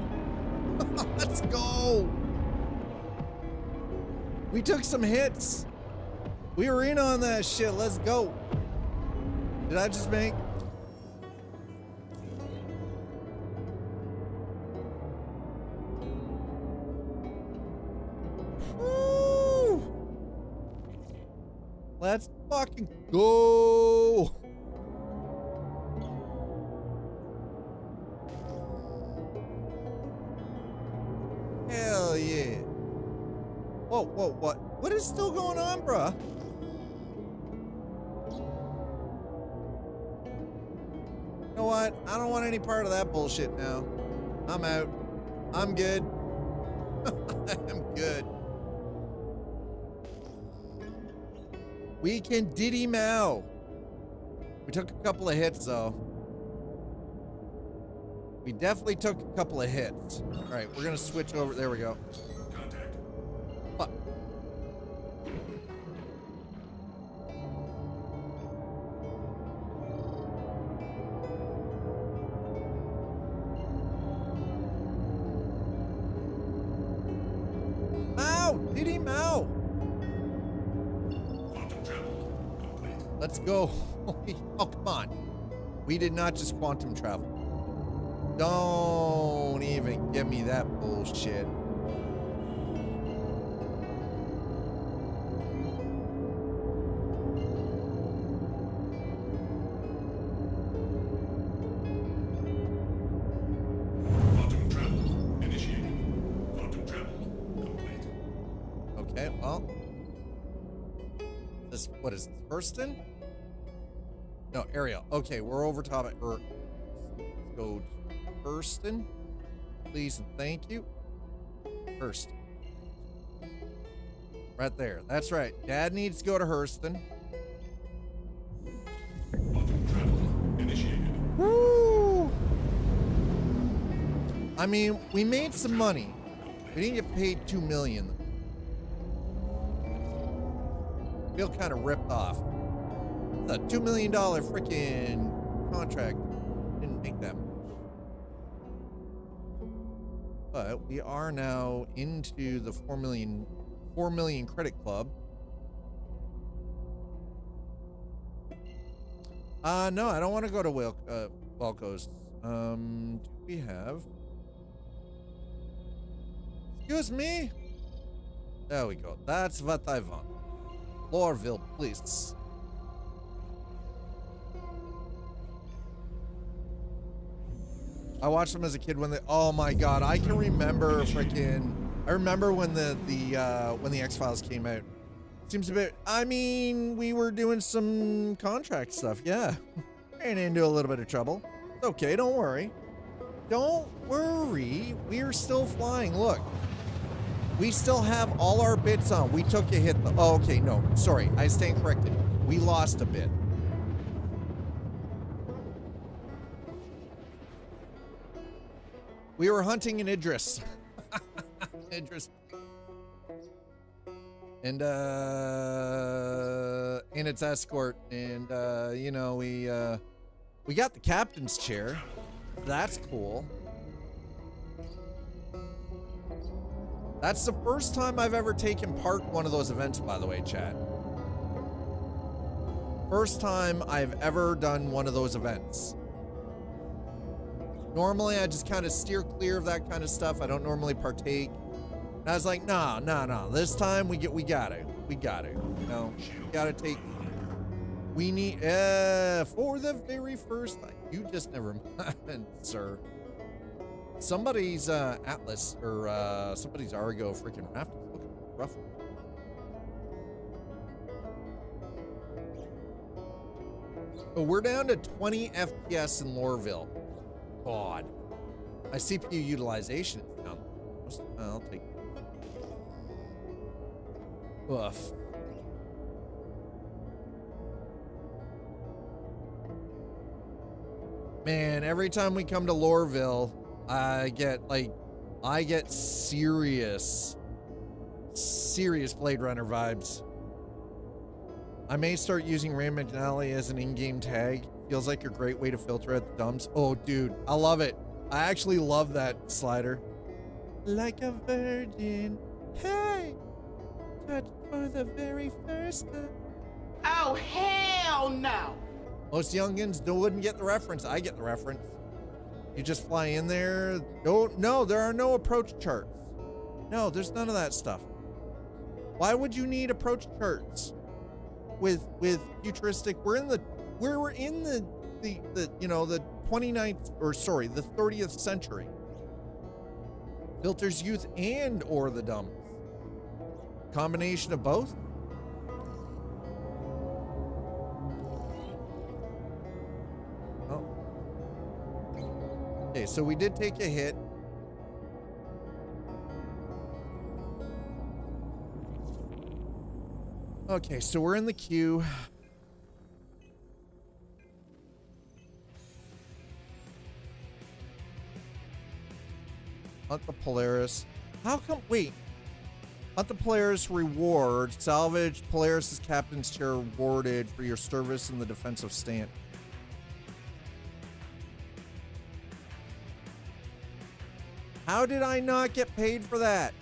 Let's go! We took some hits. We were in on that shit. Let's go. Did I just make... Woo! Let's fucking go! Hell yeah. Whoa, whoa, what? What is still going on, bruh? You know what? I don't want any part of that bullshit now. I'm out. I'm good. I'm good. We can Diddy Mao. We took a couple of hits, though. We definitely took a couple of hits. All right, we're gonna switch over. There we go. Contact. Fuck. out! Did him out! Quantum travel complete. Let's go. Oh, come on. We did not just quantum travel. Don't even give me that bullshit. Quantum travel initiated. Quantum travel complete. Okay, well. This, what is this, Hurston? No, Ariel. Okay, we're over top of Earth. Let's go to Hurston. Please and thank you. Hurston. Right there. That's right. Dad needs to go to Hurston. Quantum travel initiated. Woo! I mean, we made some money. We didn't get paid $2 million. Feel kind of ripped off. The $2 million freaking contract didn't make that much. But we are now into the 4 million credit club. No, I don't want to go to Wilco's. Do we have? Excuse me? There we go. That's what I want. Lorville, please. I watched them as a kid when they. Oh my god, I can remember freaking. I remember when the X-Files came out. Seems a bit. I mean, we were doing some contract stuff. Yeah, ran into a little bit of trouble. It's okay. Don't worry. Don't worry. We're still flying. Look, we still have all our bits on. We took a hit. Oh, okay. No, sorry. I stand corrected. We lost a bit. We were hunting an Idris. Idris. And its escort. And you know, we got the captain's chair. That's cool. That's the first time I've ever taken part in one of those events, by the way, chat. First time I've ever done one of those events. Normally, I just kind of steer clear of that kind of stuff. I don't normally partake. And I was like, nah. This time we got it. You know, we gotta take. We need for the very first time. You just never mind, sir. Somebody's Atlas or somebody's Argo freaking raft is looking rough. But we're down to 20 FPS in Lorville. God, my CPU utilization is down. I'll take it. Oof. Man, every time we come to Lorville, I get serious Blade Runner vibes. I may start using Ray McNally as an in-game tag. Feels like a great way to filter out the dumps. Oh, dude, I love it. I actually love that slider. Like a virgin, hey, touched for the very first time. Oh, hell no. Most youngins wouldn't get the reference. I get the reference. You just fly in there. No, there are no approach charts. No, there's none of that stuff. Why would you need approach charts with futuristic? We're in the you know, the 29th, or sorry, the 30th century. Filters youth and or the dumps. Combination of both. Oh. Okay, so we did take a hit. Okay, so we're in the queue. Hunt the Polaris. How come? Wait. Hunt the Polaris reward. Salvage Polaris's captain's chair rewarded for your service in the defensive stand. How did I not get paid for that?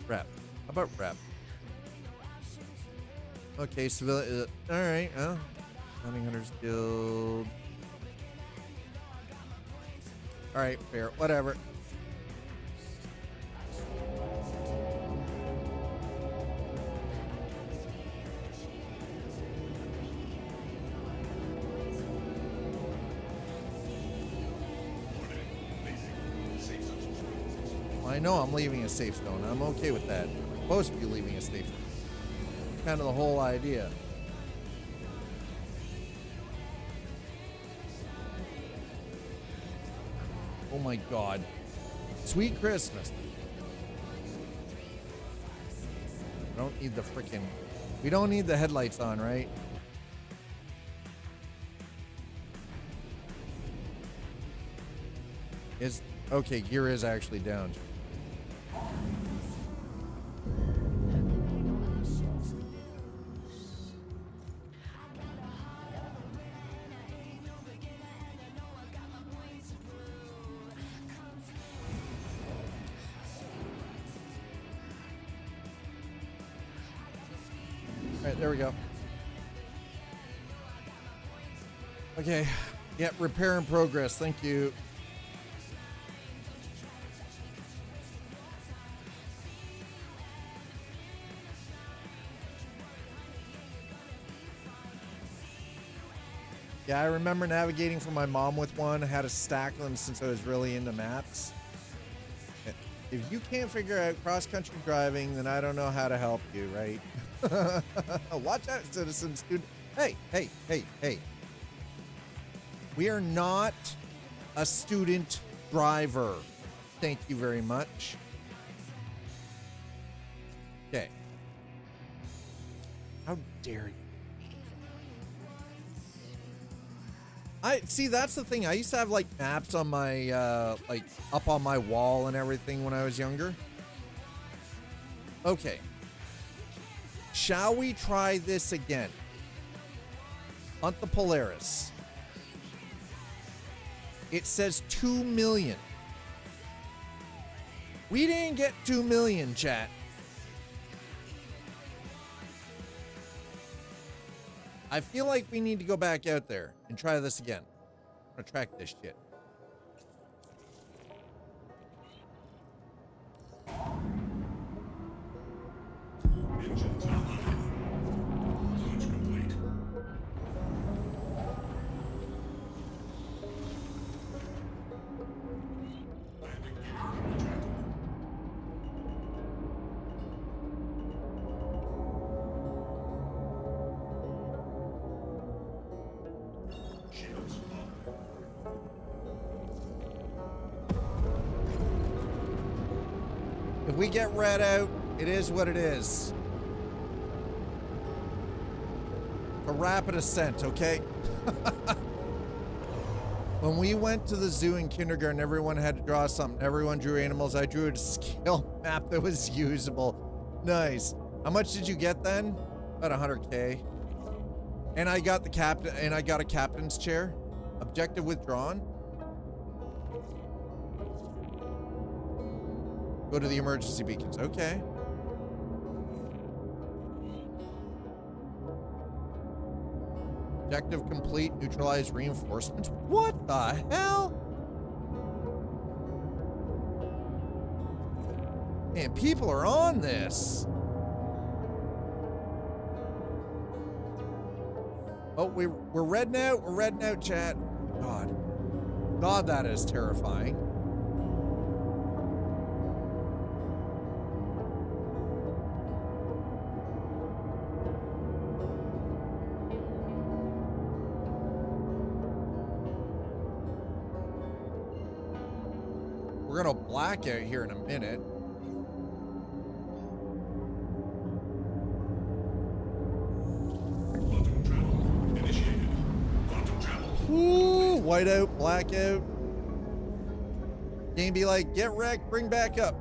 Rep. How about rep? Okay, civilian. All right. Hunting Hunters Guild. All right, fair. Whatever. I know I'm leaving a safe zone. I'm okay with that. I'm supposed to be leaving a safe zone. Kind of the whole idea. Oh my God. Sweet Christmas. I don't need the freaking... We don't need the headlights on, right? Is... Okay, gear is actually down. There we go. Okay. Yeah, repair in progress. Thank you. Yeah, I remember navigating for my mom with one. I had a stack of them since I was really into maps. If you can't figure out cross-country driving, then I don't know how to help you, right? Watch out, citizen student. Hey. We are not a student driver. Thank you very much. Okay. How dare you? See, that's the thing. I used to have like maps on my like up on my wall and everything when I was younger. Okay. Shall we try this again? Hunt the Polaris. It says 2 million. We didn't get 2 million, chat. I feel like we need to go back out there and try this again. I'm gonna track this shit. Engines online. Launch complete. Landing gear retracted. Shields up. If we get red out, it is what it is. A rapid ascent, okay? When we went to the zoo in kindergarten, everyone had to draw something. Everyone drew animals. I drew a scale map that was usable. Nice. How much did you get then? About 100K. And I got the captain, and I got a captain's chair. Objective withdrawn. Go to the emergency beacons. Okay. Objective complete. Neutralize reinforcements. What the hell? Man, people are on this. Oh, we're red now. We're red now, chat. God, that is terrifying. We're gonna black out here in a minute. Quantum travel initiated. Quantum travel. Ooh, whiteout, blackout. Game be like, get wrecked, bring back up.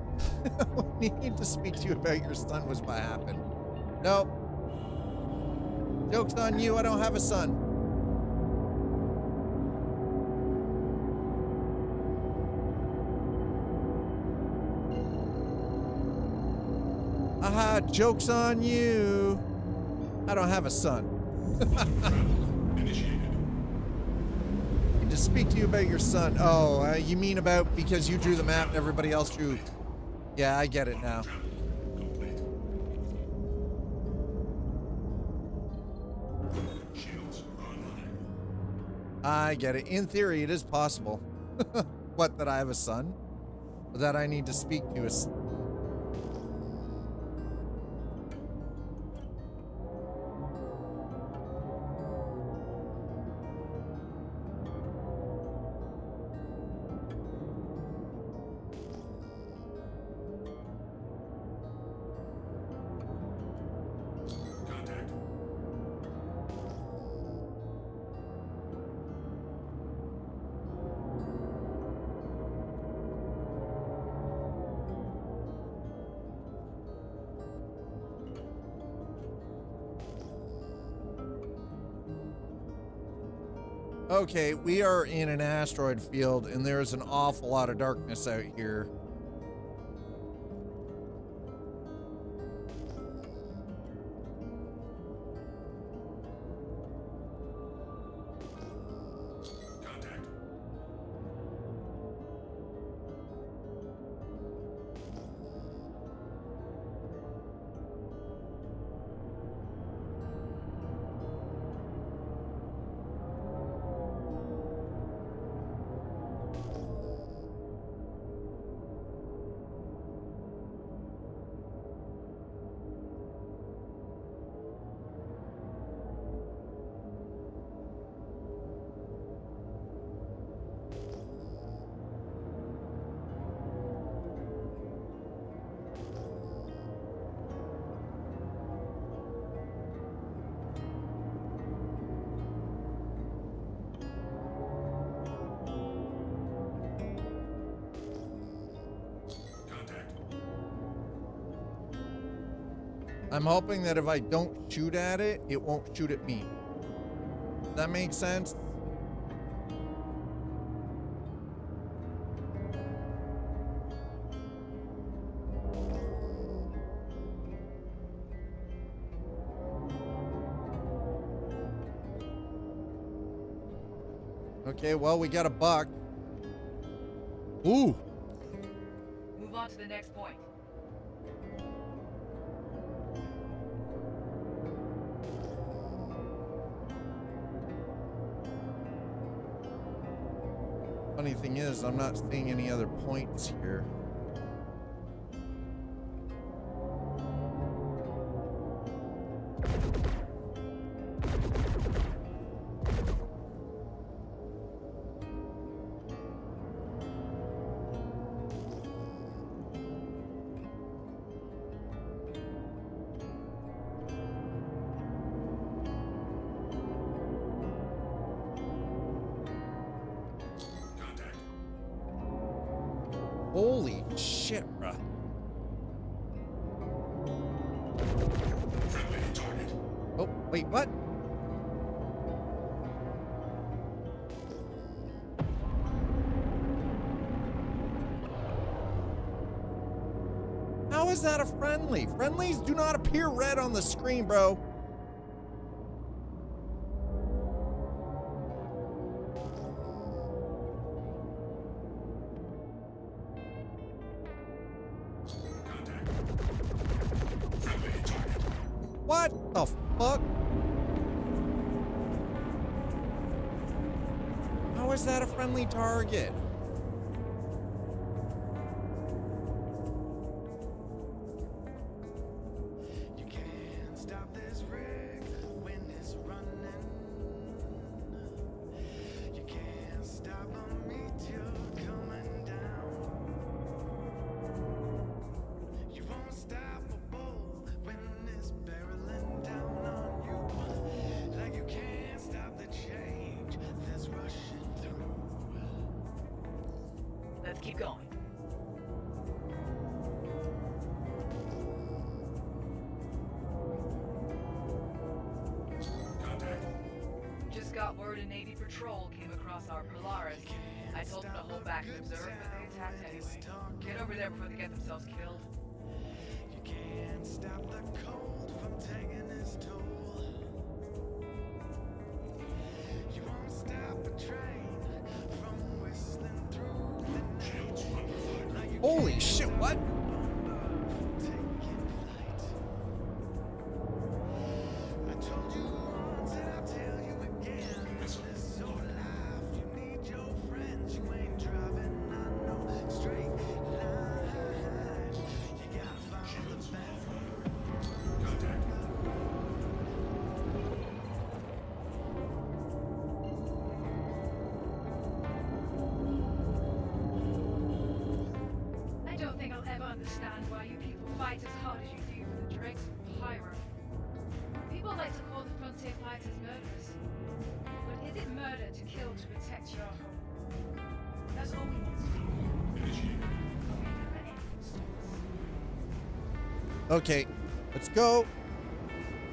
We need to speak to you about your son was what happened. Nope. Joke's on you, I don't have a son. Aha, joke's on you. I don't have a son. Initiated. To speak to you about your son. Oh, you mean about because you drew the map and everybody else drew. Yeah, I get it now. Complete. Shields online. I get it. In theory, it is possible. What, that I have a son? Or that I need to speak to a son? Contact. Okay, we are in an asteroid field and there's an awful lot of darkness out here. Contact. I'm hoping that if I don't shoot at it, it won't shoot at me. Does that make sense? Okay, well, we got a buck. Ooh. Move on to the next point. Funny thing is, I'm not seeing any other points here. Holy shit, bruh. Friendly target. Oh, wait, what? How is that a friendly? Friendlies do not appear red on the screen, bro. What the fuck? How is that a friendly target? You can't stop this rig when it's running. You can't stop a meteor coming down. You won't stop a bull when it's barreling down on you. Like you can't stop the change that's rushing through. Let's keep going. Just got word a Navy patrol came across our Polaris. I told them to hold back and observe, but they attacked anyway. Get over there before they get themselves killed. You can't stop the cold from taking its toll. You won't stop a train from whistling through the night. Like you Holy shit, what? I told you once and I'll tell you again. This old life, you need your friends. You ain't driving on no straight line. You gotta follow the best. Contact. I don't think I'll ever understand why you people fight as hard as you do for the dregs of Pyro. People like to call the Frontier fighters murderers. But is it murder to kill to protect your home? That's all we need to do. Initiate. Never anything stops. Okay, let's go.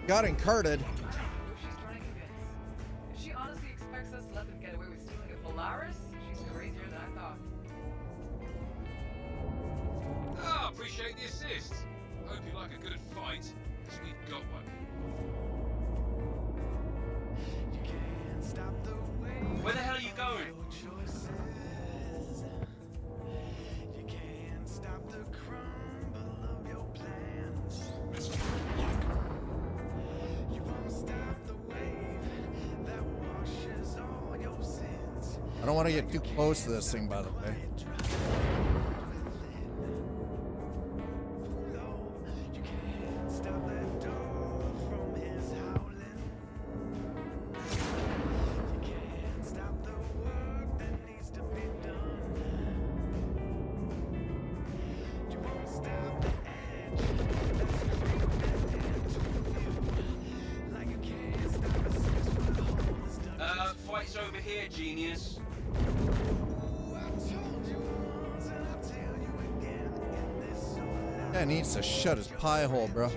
Got encarded. Who she's trying to convince. If she honestly expects us to let them get away with stealing a Polaris, she's crazier than I thought. Ah, appreciate the assist. Hope you like a good fight, because we've got one. You can't stop the way. Where the hell are you going? Your choices. You can't stop the crumble of your plans. Missile lock. You won't stop the wave that washes all your sins. I don't want to get too close to this thing, by the way. You can't stop that dog from his howling. You can't stop the work that needs to be done. You won't stop the edge that's creeping into you. Like you can't stop a 6-foot hole that's done. Fight's over here, genius. I told you once and I'll tell you again in this soul. Guy needs to shut his pie hole, bro.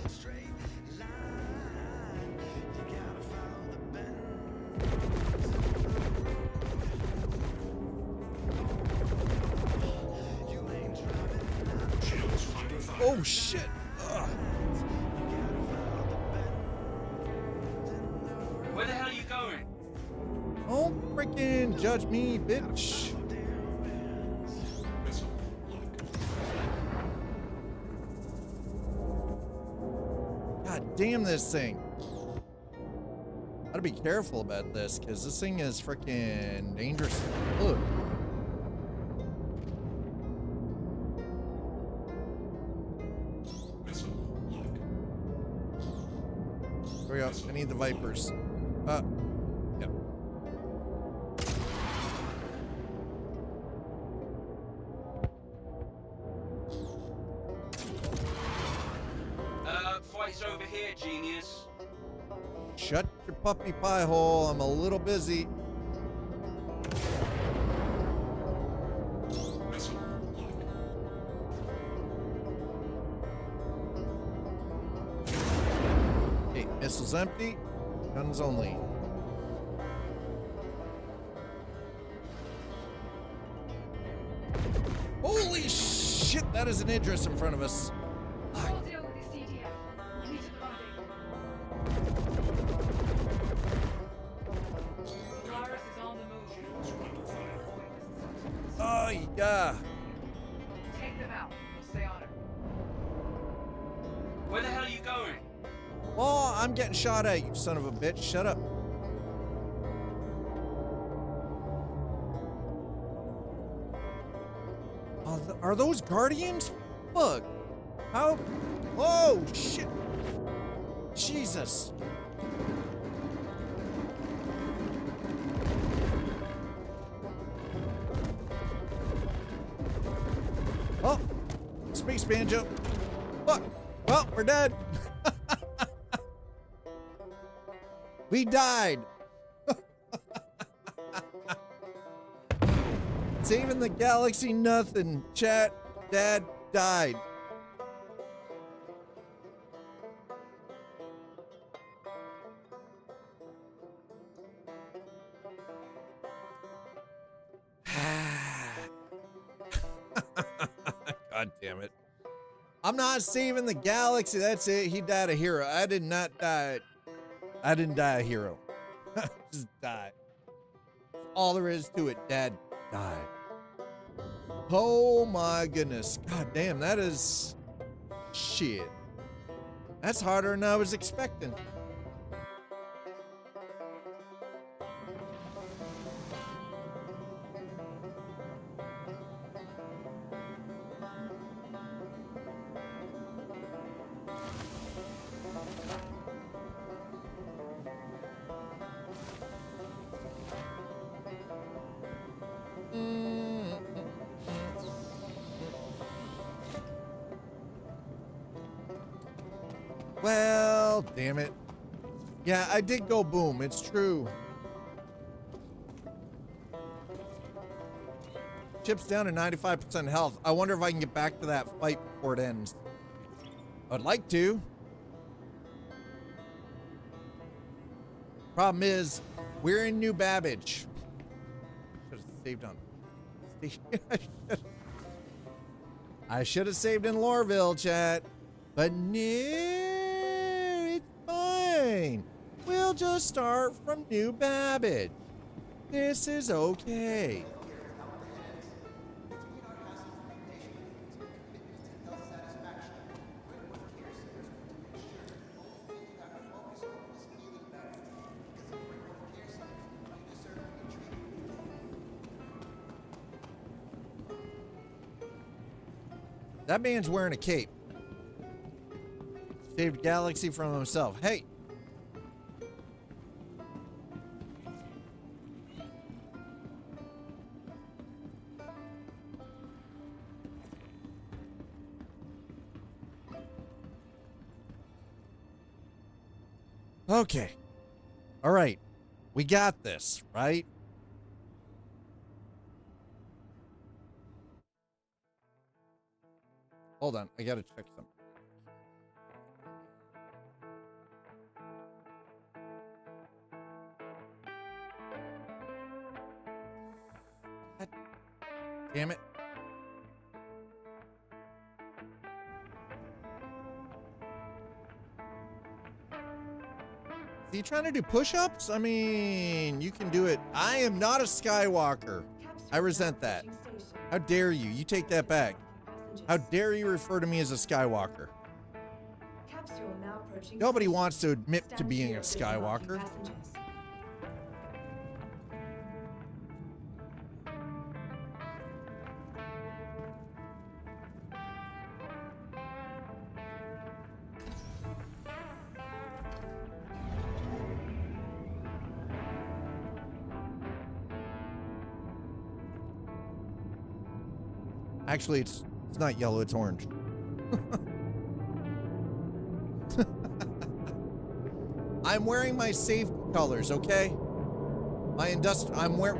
Straight line, you gotta follow the bend. You ain't driving now. Shields under fire. Oh shit. Ugh. Where the hell are you going? Don't freaking judge me, bitch. Missile lock. God damn this thing. Gotta be careful about this, because this thing is freaking dangerous. Look. Missile lock. Here we go. I need the Vipers. Yep. Fight's over here, genius. Shut your puppy pie hole. I'm a little busy. Missile lock. Okay, missiles empty. Guns only. Holy shit, that is an Idris in front of us. We'll deal with this CDF. You need to accommodate them. Polaris is on the move. Shields under fire. Oh, yeah. Take them out. We'll stay on her. Where the hell are you going? Oh, I'm getting shot at, you son of a bitch. Shut up. Oh, are those Guardians? Fuck. How? Oh, shit. Jesus. Oh, space banjo. Fuck. Well, we're dead. We died. Saving the galaxy, nothing. Chat, Dad died. God damn it. I'm not saving the galaxy. That's it. He died a hero. I did not die. I didn't die a hero. Just died. All there is to it. Dad died. Oh my goodness. God damn, that is shit. That's harder than I was expecting. Well, damn it. Yeah, I did go boom. It's true. Chip's down to 95% health. I wonder if I can get back to that fight before it ends. I'd like to. Problem is, we're in New Babbage. Should have saved on. I should have saved in Loreville, chat. But no, it's fine. We'll just start from New Babbage. This is okay. That man's wearing a cape. Saved Galaxy from himself. Hey. Okay. All right. We got this, right? Hold on. I got to check something. God damn it. Are you trying to do push-ups? I mean, you can do it. I am not a Skywalker. I resent that. How dare you? You take that back. How dare you refer to me as a Skywalker? Nobody wants to admit to being a Skywalker. Actually, it's not yellow, it's orange. I'm wearing my safety colors, okay?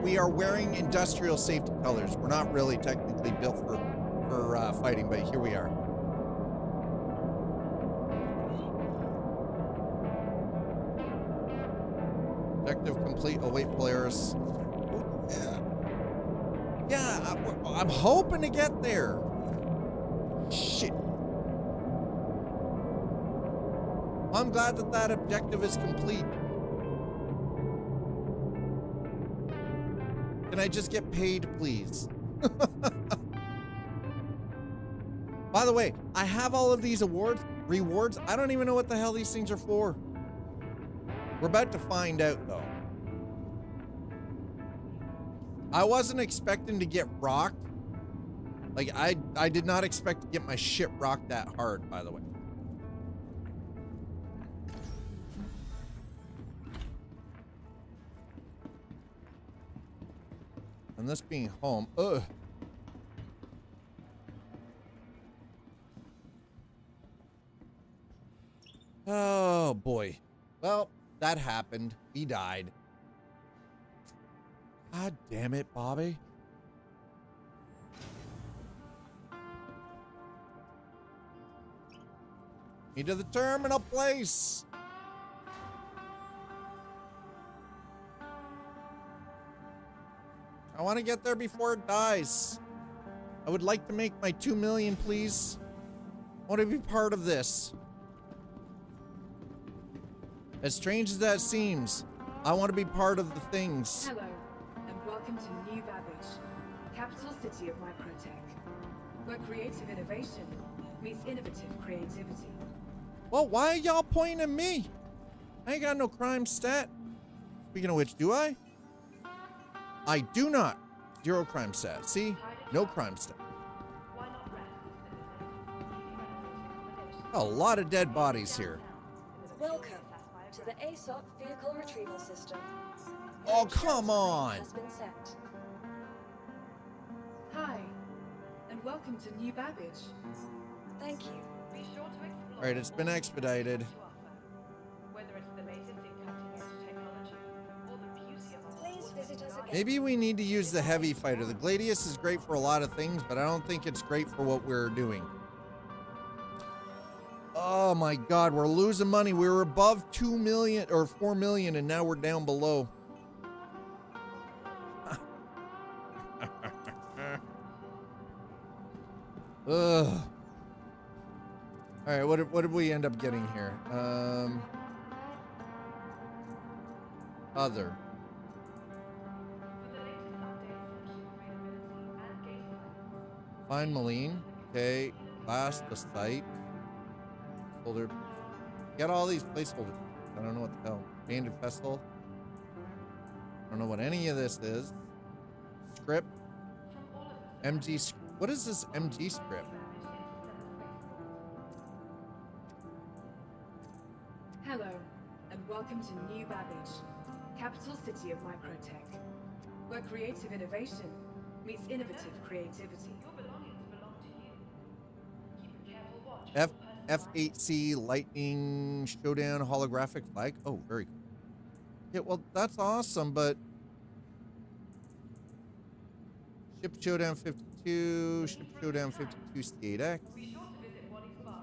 We are wearing industrial safety colors. We're not really technically built for fighting, but here we are. Objective complete. Await Polaris. Yeah, I'm hoping to get there. Shit. I'm glad that that objective is complete. Can I just get paid, please? By the way, I have all of these rewards. I don't even know what the hell these things are for. We're about to find out, though. I wasn't expecting to get rocked. Like, I did not expect to get my shit rocked that hard, by the way. And this being home, ugh. Oh, boy. Well, that happened. He died. God damn it, Bobby. Me to the terminal place. I want to get there before it dies. I would like to make my 2 million, please. I want to be part of this. As strange as that seems, I want to be part of the things. Hello, and welcome to New Babbage, capital city of microtech, where creative innovation meets innovative creativity. Well, why are y'all pointing at me? I ain't got no crime stat. Speaking of which, do I? I do not. 0 crime stat. See? No crime stat. A lot of dead bodies here. Welcome to the ASOC vehicle retrieval system. Oh, come on. Has been set. Hi, and welcome to New Babbage. Thank you. Be sure to explore. All right, it's been expedited. Whether it's the latest in cutting-edge technology or the beauty of our Please visit us again. Maybe we need to use the heavy fighter. The Gladius is great for a lot of things, but I don't think it's great for what we're doing. Oh my God, we're losing money. We were above 2 million or 4 million, and now we're down below. Ugh. All right, what did we end up getting here? Other. Find Maline. Okay. Last the site. Folder. Get all these placeholders. I don't know what the hell. Banded Festival. I don't know what any of this is. Script. MG. What is this MG script? Hello, and welcome to New Babbage, capital city of microtech, where creative innovation meets innovative creativity. F8C Lightning Showdown holographic flag. Oh, very cool. Yeah, well, that's awesome, but Ship Showdown 52, Ship Showdown 52 C8X,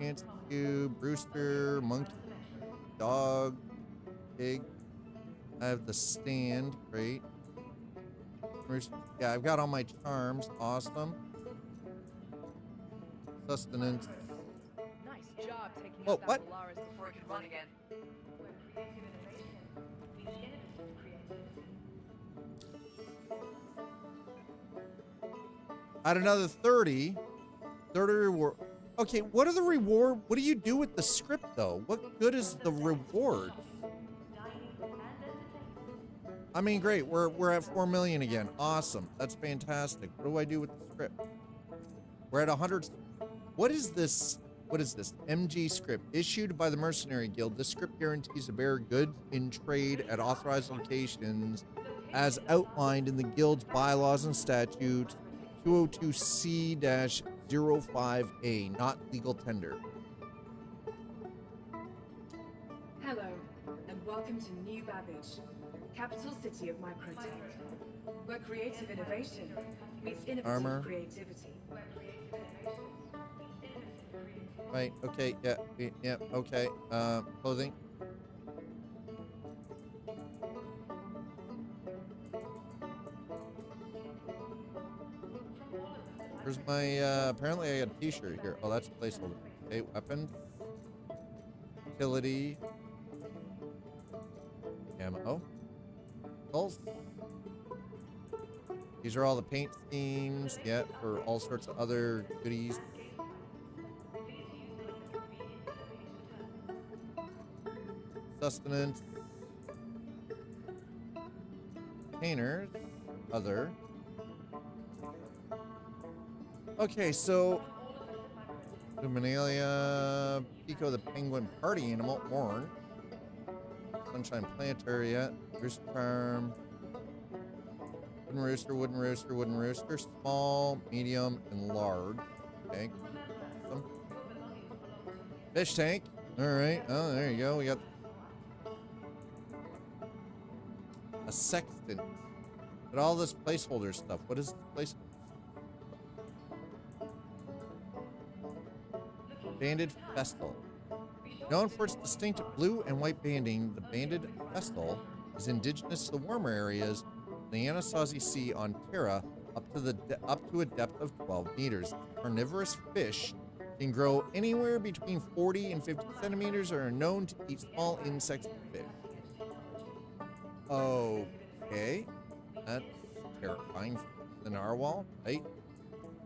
Chance to Brewster, Monkey, Dog, Pig. I have the stand, great. Yeah, I've got all my charms, awesome. Sustenance. Nice job taking Oh, out that what? Polaris before it could run again. At another 30. 30 reward. Okay, what are the reward? What do you do with the script though? What good is the reward? I mean, great. We're at 4 million again. Awesome. That's fantastic. What do I do with the script? We're at 100. What is this? What is this? MG script issued by the Mercenary Guild. This script guarantees to bear goods in trade at authorized locations as outlined in the guild's bylaws and statutes 202C-05A, not legal tender. Hello, and welcome to New Babbage, capital city of microtech, where creative innovation meets innovative Armor. creativity. Right, okay, yeah, okay. Clothing. Where's my, apparently I got a t-shirt here. Oh, that's a placeholder. Okay, weapons. Utility. Ammo. Pulse. These are all the paint schemes, yeah, for all sorts of other goodies. Sustenance. Containers. Other. Okay, so Luminalia, Pico the Penguin Party Animal, Orange, Sunshine Planetary, yeah, Rooster Farm, Wooden Rooster, Wooden Rooster, Wooden Rooster, small, medium, and large. Okay, awesome. Fish tank. All right. Oh, there you go. We got a sextant. But all this placeholder stuff. What is this placeholder? Banded Festal. Known for its distinct blue and white banding, the banded festal is indigenous to the warmer areas of the Anasazi Sea on Terra up to a depth of 12 meters. Carnivorous fish Can grow anywhere between 40 and 50 centimeters and are known to eat small insects and fish. Okay. That's terrifying. The narwhal, right?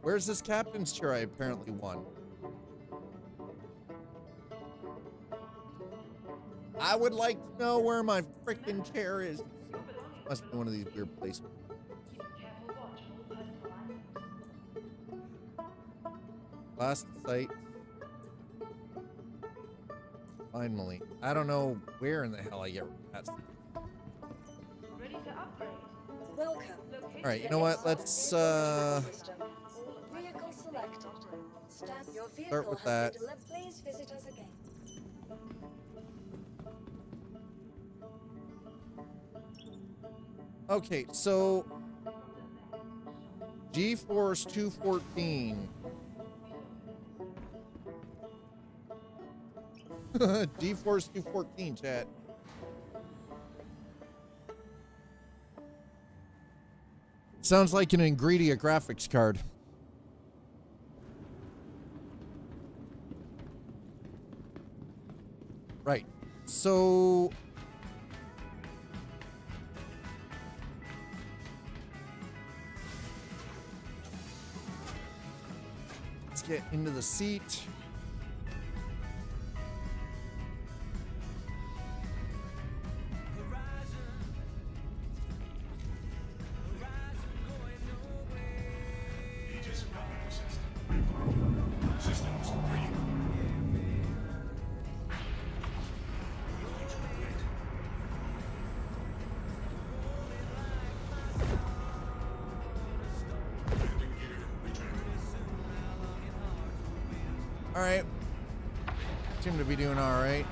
Where's this captain's chair I apparently won? I would like to know where my freaking chair is. Must be one of these weird places. Last sight. Finally. I don't know where in the hell I get that. Ready to upgrade. Welcome. All right, you know what? Let's Vehicle selected. Your vehicle start with has that. been delivered. Please visit us again. Okay, so G-Force 214. G-Force 214, chat. Sounds like an Ingredia graphics card. Right. So let's get into the seat. All right. Seem to be doing all right.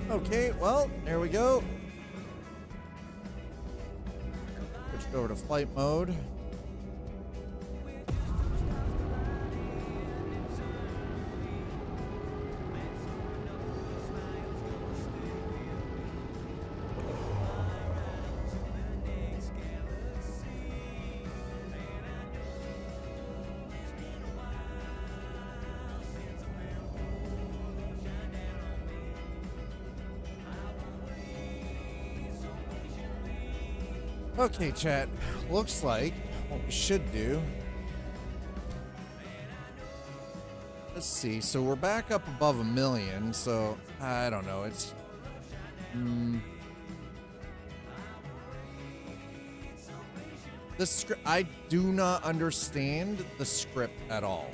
Okay, well, there we go. Switched over to flight mode. Okay, chat. Looks like what we should do. Let's see. So we're back up above 1 million. So I don't know. It's the script. I do not understand the script at all.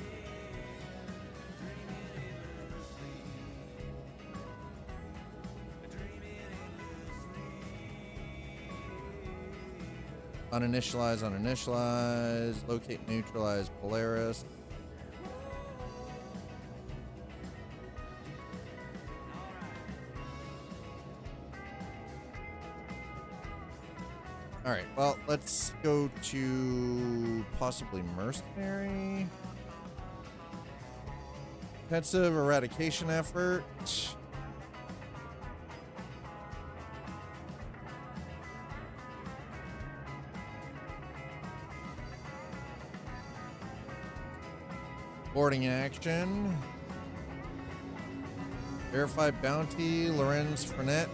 Uninitialize, uninitialize, locate, neutralize, Polaris. All right, well, let's go to possibly mercenary. Intensive eradication effort. Boarding action. Verify bounty, Lorenz Fernet.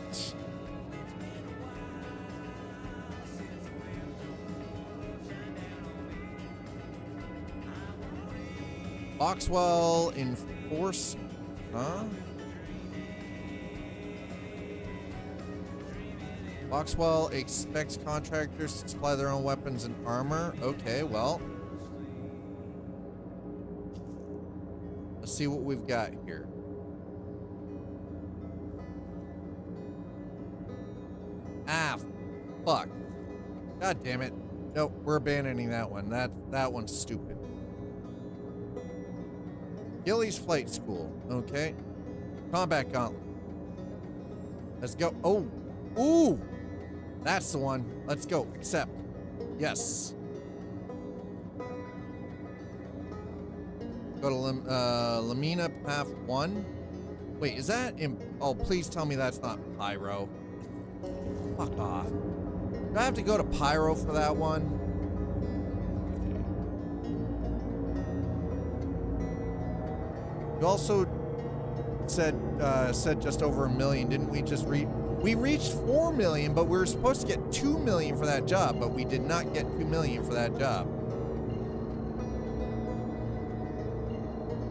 Boxwell enforcement, huh? Boxwell expects contractors to supply their own weapons and armor. Okay, well. Let's see what we've got here. Ah, fuck. God damn it. Nope, we're abandoning that one. That one's stupid. Gilly's Flight School. Okay. Combat Gauntlet. Let's go. Oh, Ooh, that's the one. Let's go. Accept. Yes. Go to Lamina Path 1. Wait, is that oh, please tell me that's not Pyro. Fuck off. Do I have to go to Pyro for that one? You also said just over 1 million, didn't we? We reached 4 million, but we were supposed to get 2 million for that job, but we did not get 2 million for that job.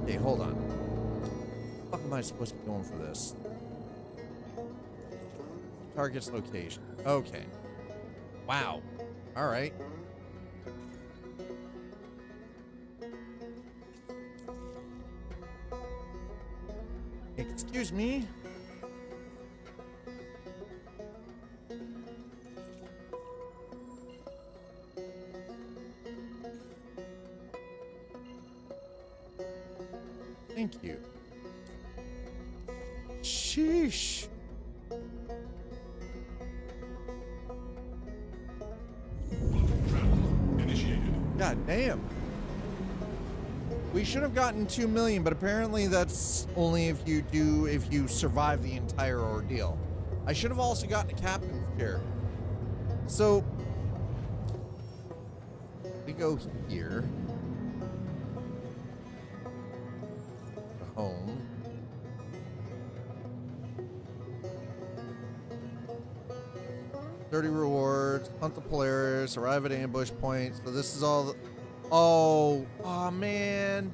Okay, hold on. What the fuck am I supposed to be going for this? Target's location. Okay. Wow. All right. Excuse me. Thank you. Sheesh. God damn. We should have gotten 2 million, but apparently that's only if you survive the entire ordeal. I should have also gotten a captain's chair. So we go here. Home. $30 rewards, hunt the Polaris, arrive at ambush point. So this is all the, oh man.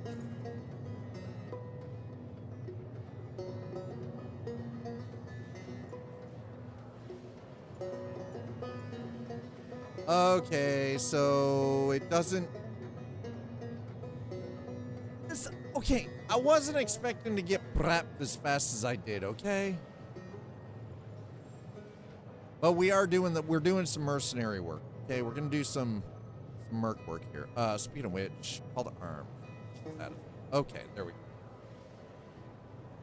Okay, so it doesn't. Okay, I wasn't expecting to get prepped as fast as I did, okay? But we are doing we're doing some mercenary work. Okay, we're gonna do some merc work here. Speed of which, call to arms. Okay, there we go.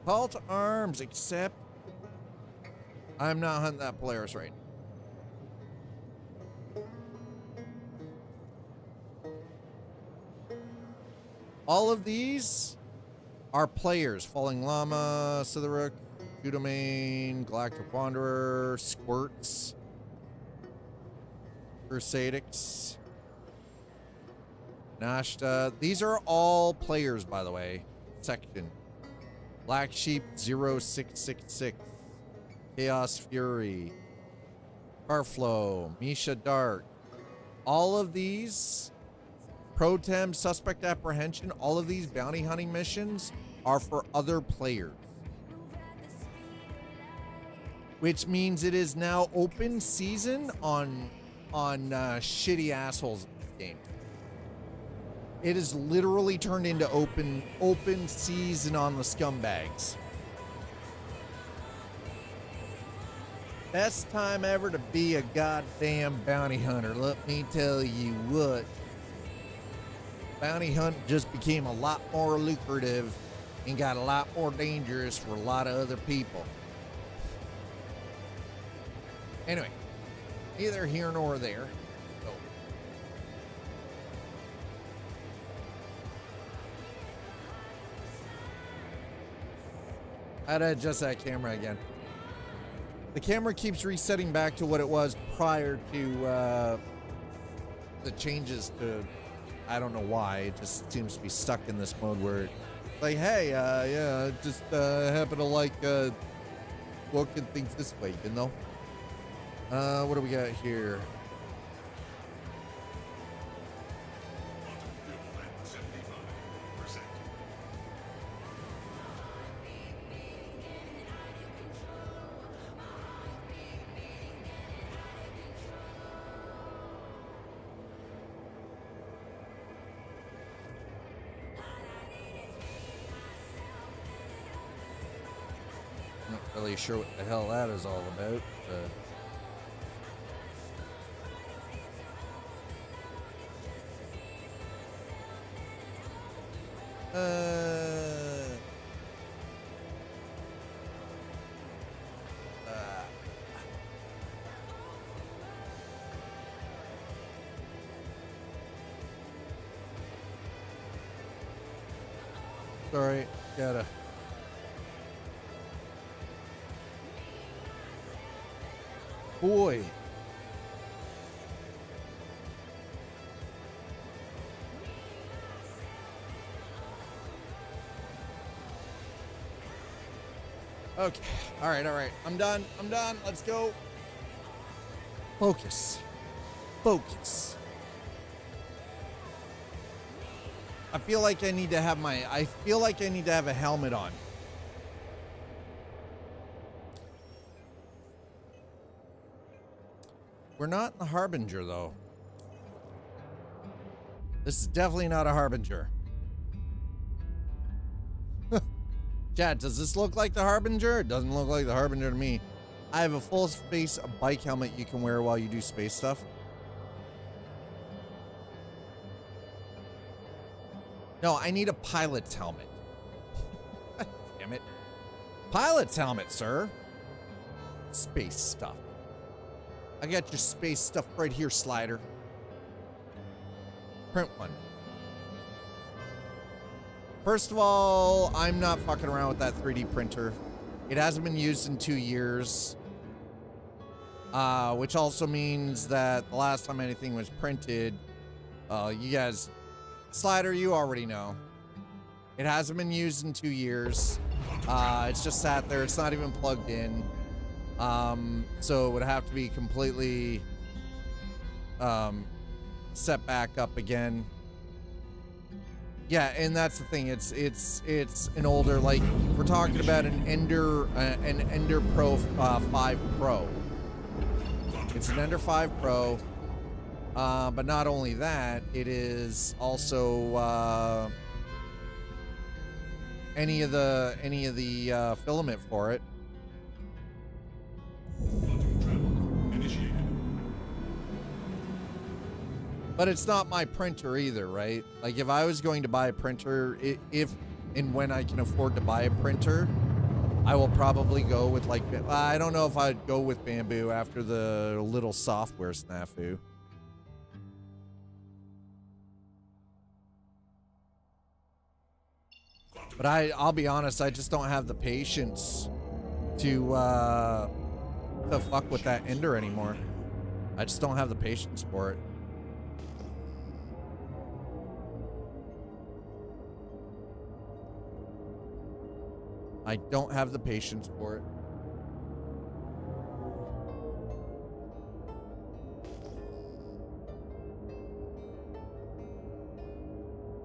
Call to arms, except I'm not hunting that Polaris right now. All of these are players. Falling Llama, Sitheruk, Domain, Galactic Wanderer, Squirts, Crusadix, Nashta. These are all players, by the way. Section. Black Sheep 0666. Chaos Fury. Carflow. Misha Dark. All of these, Pro-Tem, Suspect Apprehension, all of these bounty hunting missions are for other players. Which means it is now open season on shitty assholes in this game. It is literally turned into open season on the scumbags. Best time ever to be a goddamn bounty hunter, let me tell you what. Bounty hunt just became a lot more lucrative and got a lot more dangerous for a lot of other people. Anyway, neither here nor there. So. I had to adjust that camera again. The camera keeps resetting back to what it was prior to the changes to, I don't know why, it just seems to be stuck in this mode where it's like, hey, yeah, I just happen to like looking things this way, you know? What do we got here? Not really sure what the hell that is all about. Sorry, gotta. Boy. Okay. All right. All right. I'm done. I'm done. Let's go. Focus. Focus. I feel like I need to have a helmet on. We're not in the Harbinger, though. This is definitely not a Harbinger. Chat, does this look like the Harbinger? It doesn't look like the Harbinger to me. I have a full face bike helmet you can wear while you do space stuff. No, I need a pilot's helmet. Damn it. Pilot's helmet, sir. Space stuff. I got your space stuff right here, Slider. Print one. First of all, I'm not fucking around with that 3D printer. It hasn't been used in 2 years. Which also means that the last time anything was printed, you guys, Slider, you already know. It hasn't been used in 2 years. It's just sat there. It's not even plugged in. So it would have to be completely set back up again. Yeah, and that's the thing. It's an older, like, we're talking about an Ender Pro 5 Pro. It's an Ender 5 Pro. But not only that, it is also any of the filament for it. But it's not my printer either, right? Like, if I was going to buy a printer, if and when I can afford to buy a printer, I will probably go with, like, I don't know if I'd go with Bamboo after the little software snafu. But I'll be honest, I just don't have the patience to fuck with that Ender anymore. I just don't have the patience for it. I don't have the patience for it.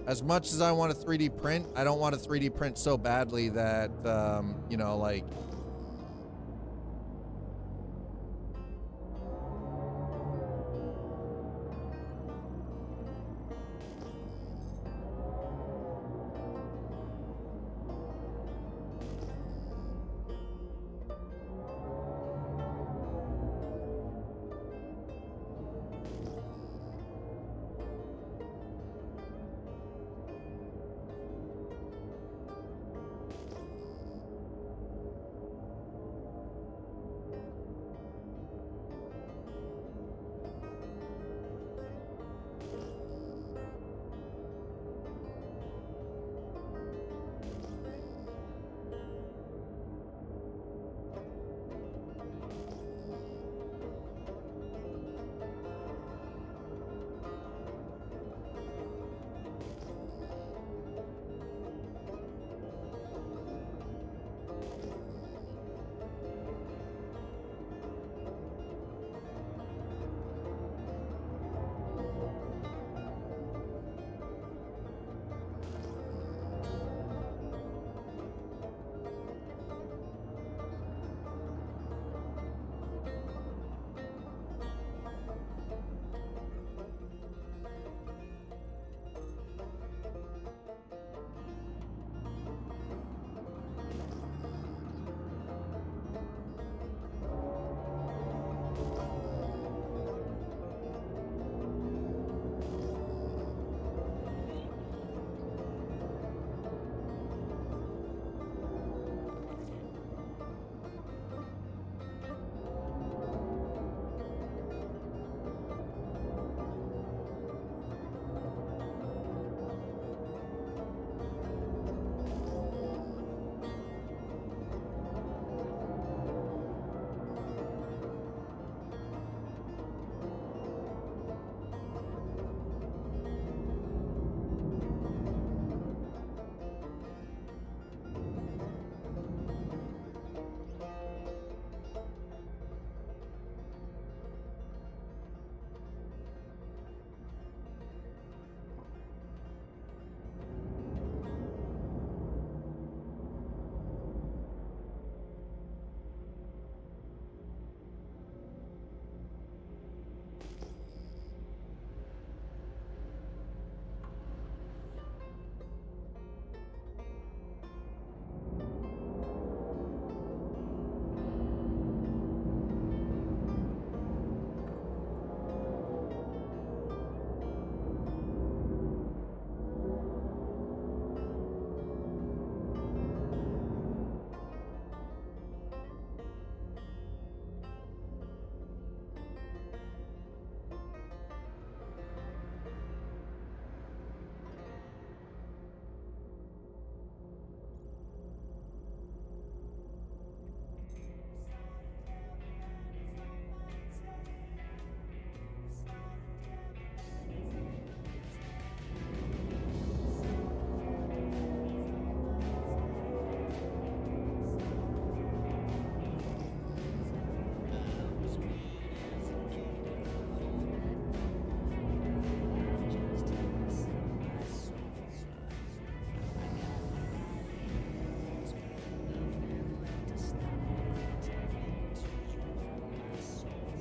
As much as I want a 3D print, I don't want a 3D print so badly that, you know, like...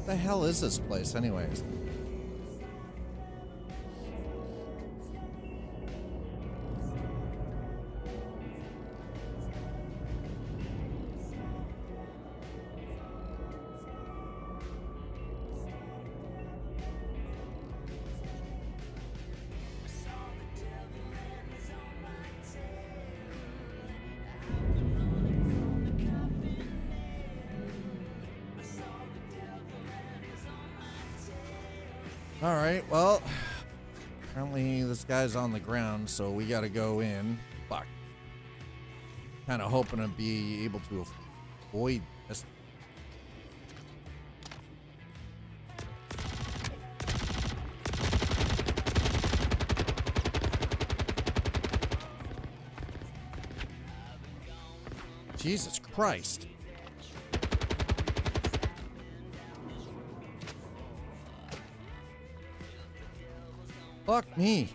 The hell is this place, anyways? All right, well, apparently this guy's on the ground, so we got to go in. Fuck. Kind of hoping to be able to avoid this. Jesus Christ. Fuck me.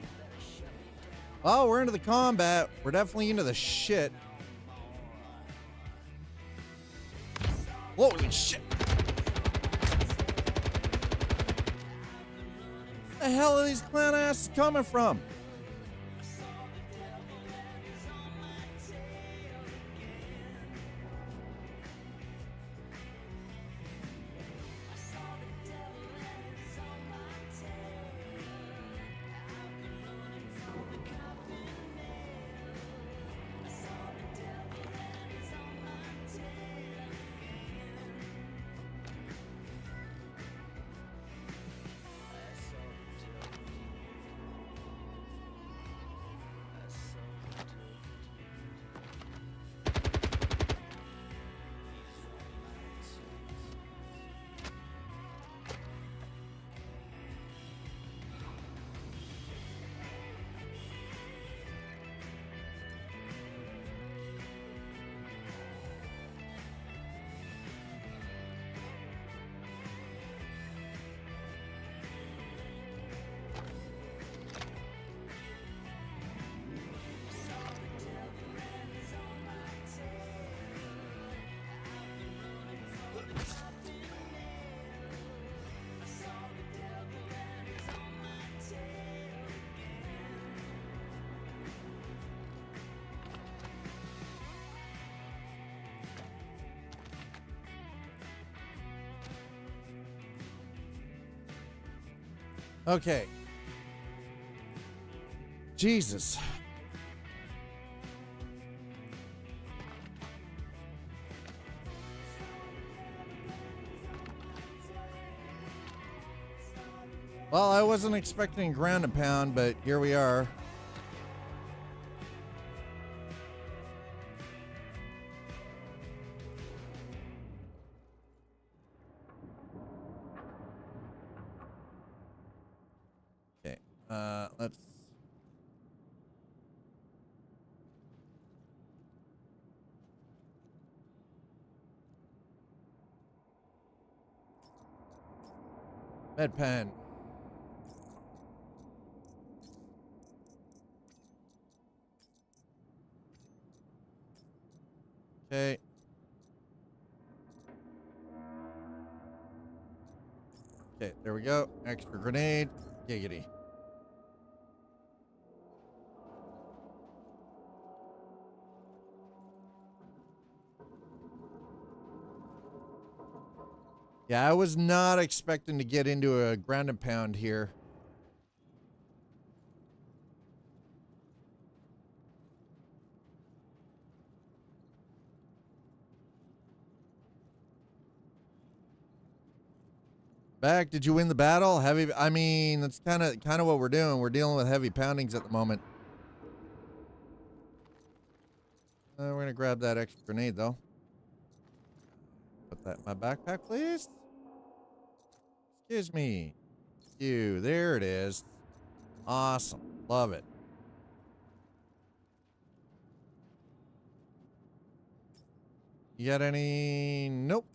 Oh, we're into the combat. We're definitely into the shit. Holy shit. Where the hell are these clown asses coming from? Okay. Jesus. Well, I wasn't expecting ground and pound, but here we are. Okay, let's... Bedpan. Okay. Okay, there we go. Extra grenade. Giggity. Yeah, I was not expecting to get into a ground and pound here. Back, did you win the battle? Heavy, I mean, that's kind of what we're doing. We're dealing with heavy poundings at the moment. We're gonna grab that extra grenade though. Put that in my backpack, please. Excuse me. You, there it is. Awesome, love it. You got any? Nope.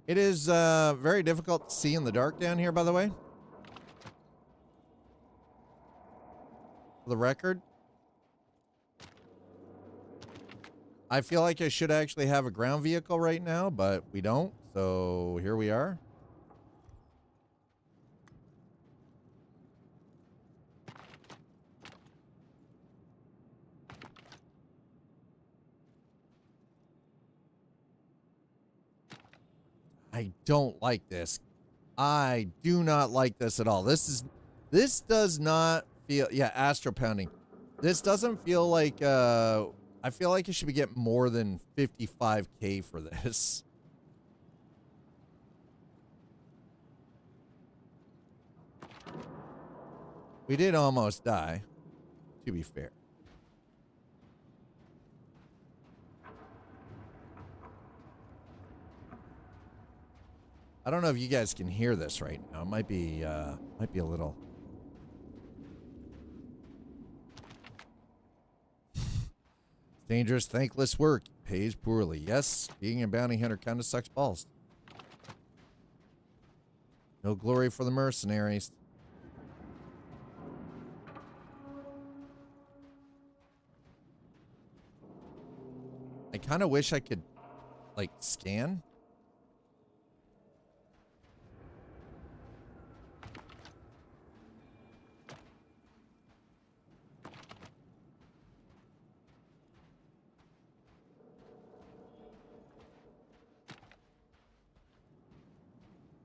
It is very difficult to see in the dark down here, by the way. For the record. I feel like I should actually have a ground vehicle right now, but we don't. So here we are. I don't like this. I do not like this at all. This does not feel, yeah, astro pounding. This doesn't feel like, I feel like it should be getting more than 55K for this. We did almost die, to be fair. I don't know if you guys can hear this right now. It might be a little. Dangerous, thankless work. Pays poorly. Yes, being a bounty hunter kind of sucks balls. No glory for the mercenaries. I kind of wish I could, like, scan.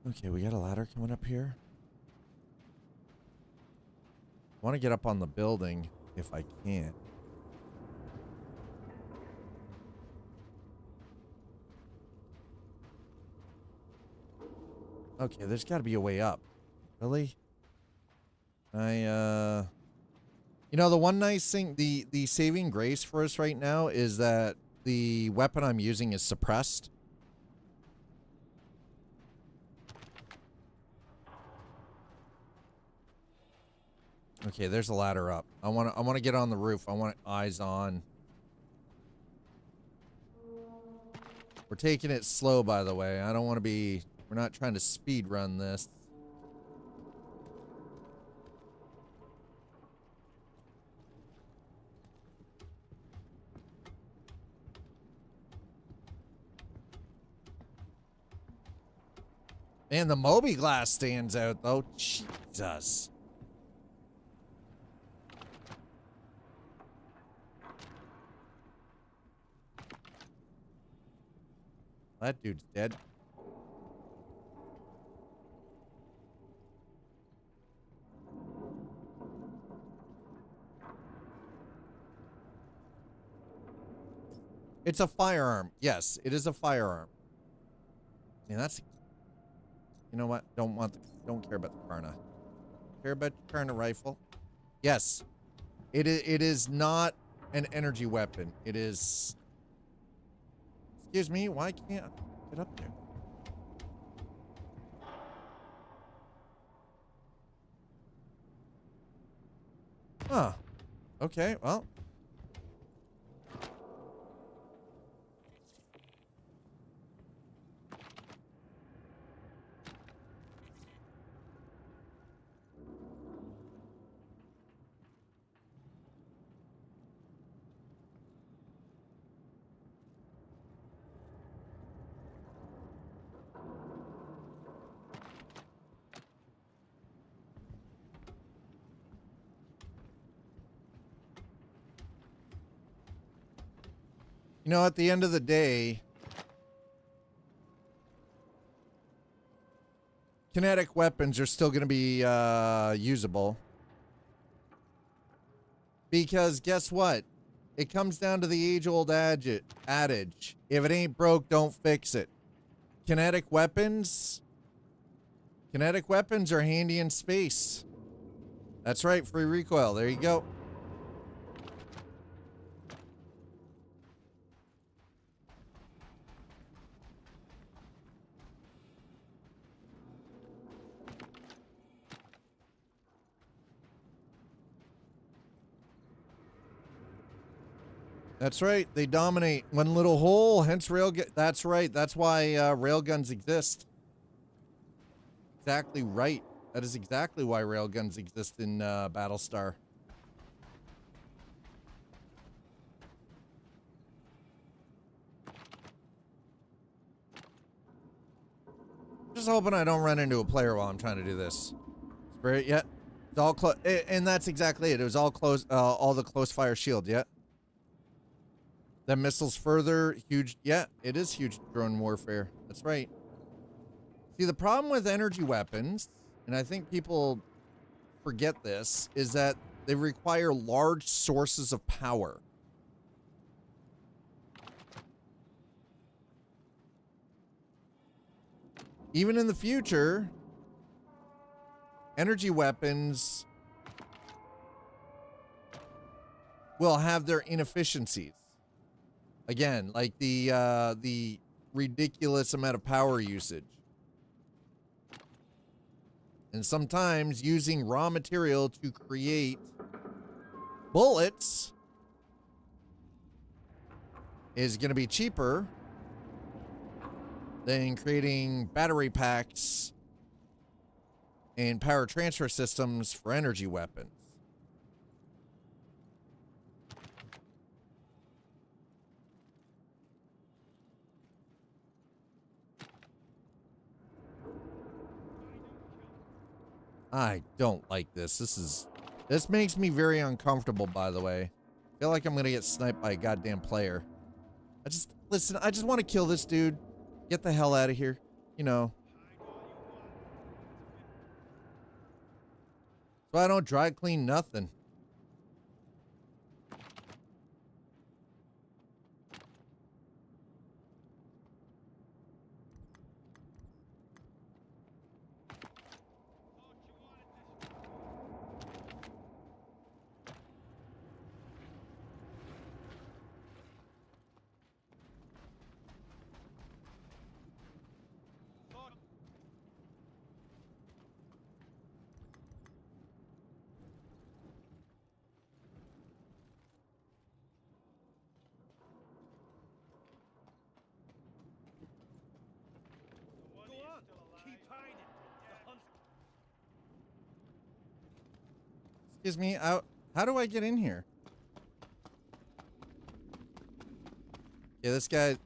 Okay, we got a ladder coming up here. I want to get up on the building if I can. Okay, there's got to be a way up. Really? You know, the one nice thing, the saving grace for us right now is that the weapon I'm using is suppressed. Okay, there's a ladder up. I want to get on the roof. I want eyes on. We're taking it slow, by the way. I don't want to be, we're not trying to speed run this. Man, the Moby glass stands out, though. Jesus. That dude's dead. It's a firearm. Yes, it is a firearm. Yeah, that's... You know what? Don't care about the Karna. Care about the Karna rifle? Yes. It is not an energy weapon. It is... Excuse me, why can't I get up there? Huh. Okay, well. You know, at the end of the day, kinetic weapons are still going to be usable. Because guess what? It comes down to the age-old adage. If it ain't broke, don't fix it. Kinetic weapons are handy in space. That's right, free recoil. There you go. That's right. They dominate one little hole. Hence railgun. That's right. That's why railguns exist. Exactly right. That is exactly why railguns exist in Battlestar. Just hoping I don't run into a player while I'm trying to do this. Spirit, yeah. It's all close, and that's exactly it. It was all close, all the close fire shield, yeah. The missiles further, huge, yeah, it is huge drone warfare. That's right. See, the problem with energy weapons, and I think people forget this, is that they require large sources of power. Even in the future, energy weapons will have their inefficiencies. Again, like the ridiculous amount of power usage. And sometimes using raw material to create bullets is going to be cheaper than creating battery packs and power transfer systems for energy weapons. I don't like this. This makes me very uncomfortable, by the way. I feel like I'm gonna get sniped by a goddamn player. Listen, I just want to kill this dude. Get the hell out of here. You know. So I don't dry clean nothing. Excuse me, how do I get in here? Yeah, this guy.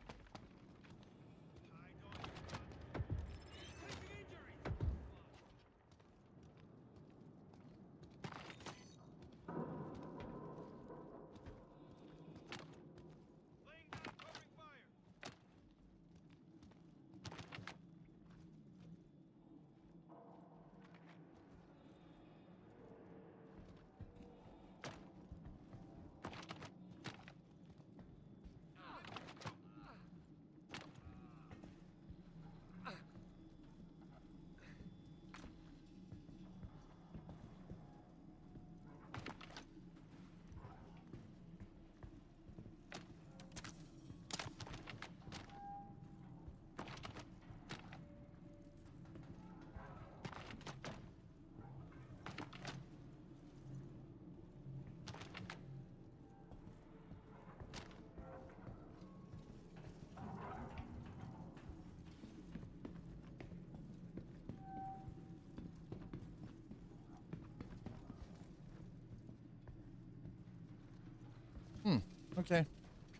Okay.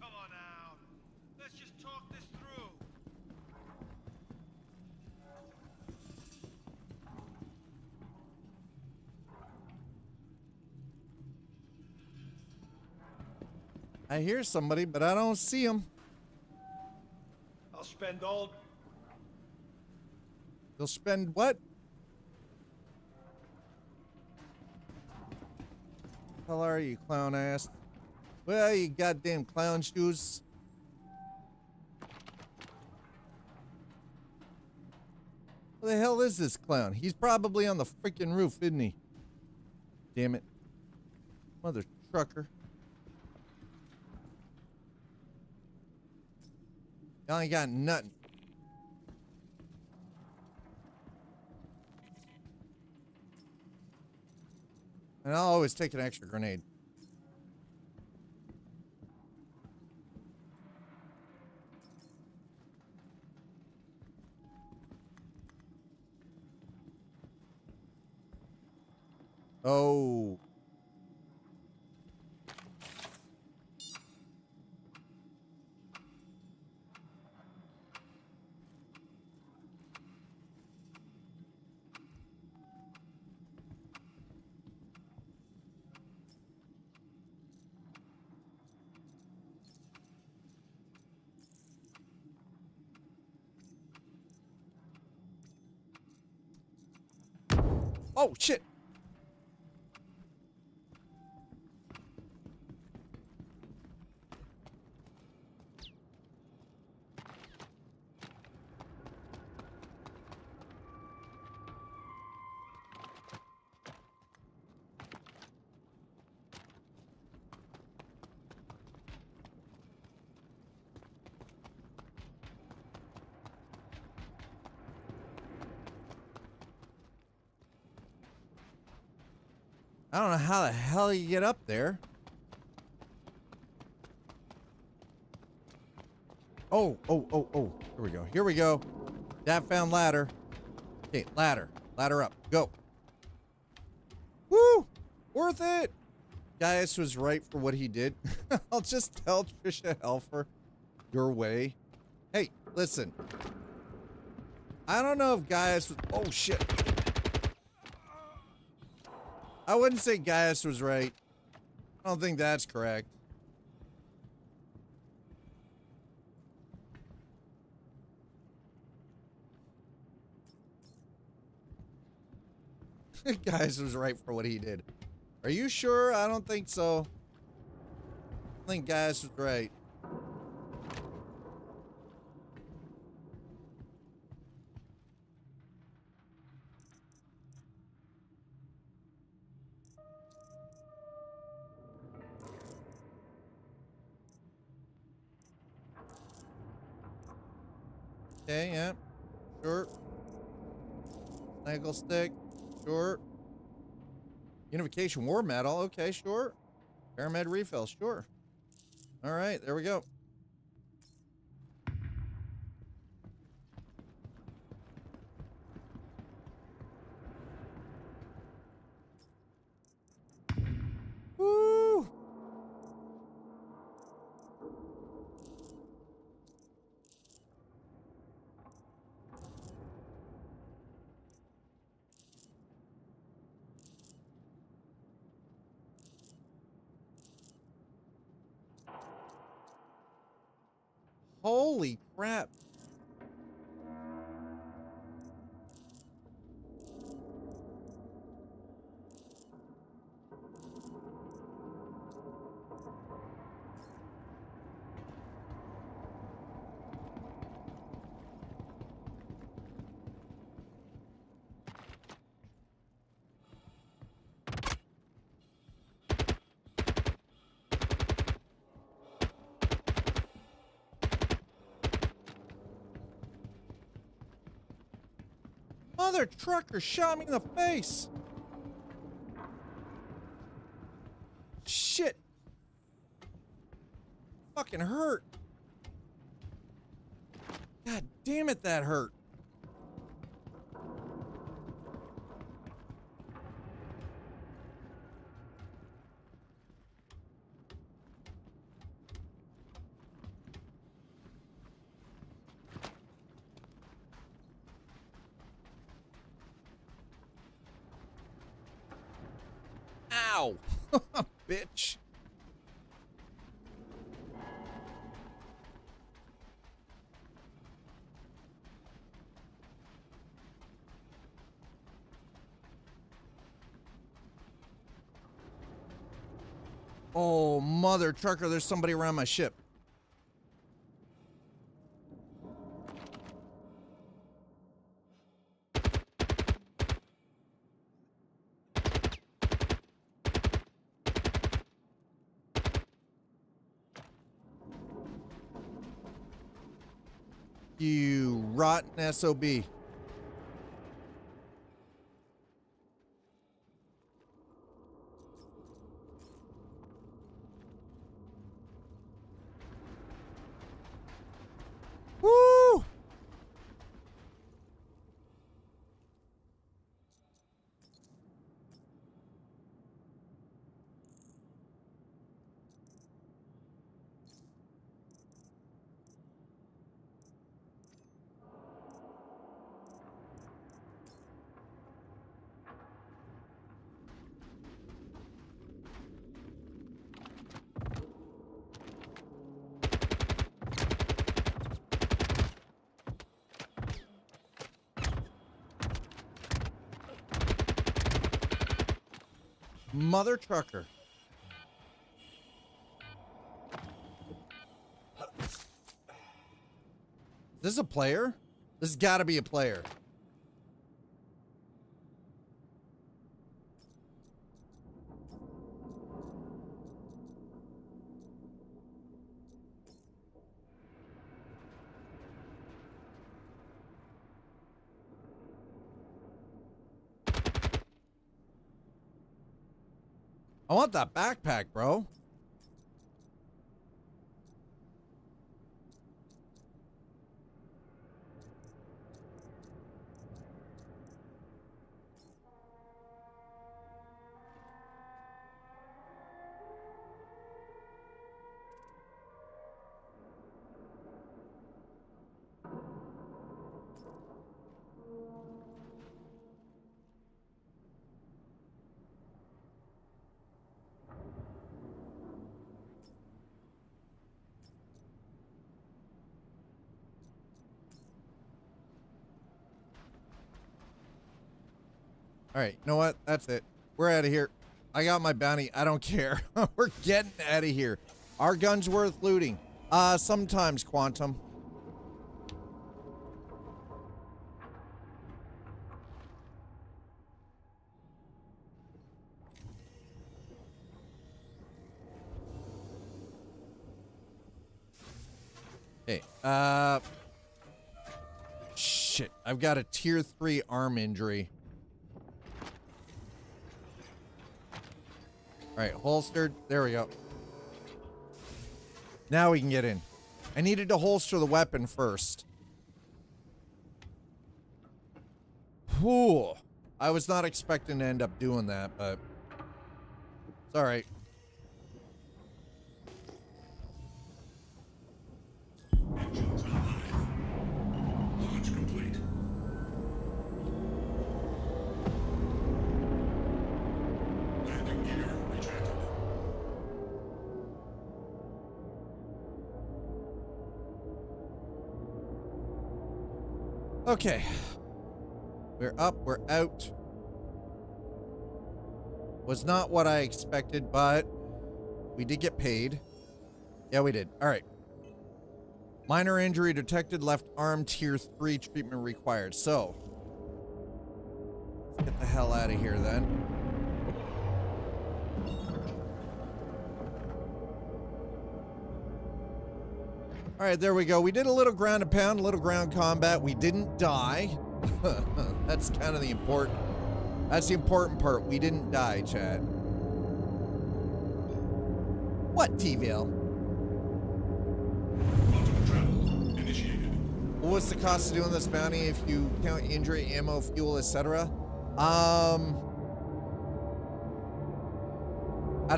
Come on now. Let's just talk this through. I hear somebody, but I don't see him. I'll spend all... You'll spend what? Hell are you, clown ass? Well, you goddamn clown shoes. Who the hell is this clown? He's probably on the freaking roof, isn't he? Damn it. Mother trucker. Y'all ain't got nothing. And I'll always take an extra grenade. Oh. Oh, shit. I don't know how the hell you get up there. Oh. Here we go. Here we go. Dad found ladder. Okay, ladder. Ladder up. Go. Woo! Worth it! Gaius was right for what he did. I'll just tell Trisha Helfer your way. Hey, listen. I don't know if Gaius was... Oh, shit. I wouldn't say Gaius was right. I don't think that's correct. Gaius was right for what he did. Are you sure? I don't think so. I think Gaius was right. Okay, yeah. Sure. Snaggle stick. Sure. Unification war medal. Okay, sure. Paramed refill. Sure. All right, there we go. Woo! Holy crap. Mother trucker shot me in the face. Shit. Fucking hurt. God damn it, that hurt. Ow! Bitch. Oh, mother trucker, there's somebody around my ship. You rotten SOB. Woo! Mother trucker. Is this a player? This has got to be a player. I want that backpack, bro. All right, you know what? That's it. We're out of here. I got my bounty. I don't care. We're getting out of here. Our gun's worth looting. Sometimes, Quantum. Okay, shit. I've got a tier 3 arm injury. All right, holstered. There we go. Now we can get in. I needed to holster the weapon first. Whew. I was not expecting to end up doing that, but it's all right. Engines online. Launch complete. Landing gear rejected. Okay. We're up, we're out. Was not what I expected, but we did get paid. Yeah, we did. All right. Minor injury detected, left arm, tier 3, treatment required. So, let's get the hell out of here then. All right, there we go. We did a little ground and pound, a little ground combat. We didn't die. That's kind of the important. That's the important part. We didn't die, Chad. What, T-Ville? Quantum travel initiated. What was the cost of doing this bounty if you count injury, ammo, fuel, etc.? Out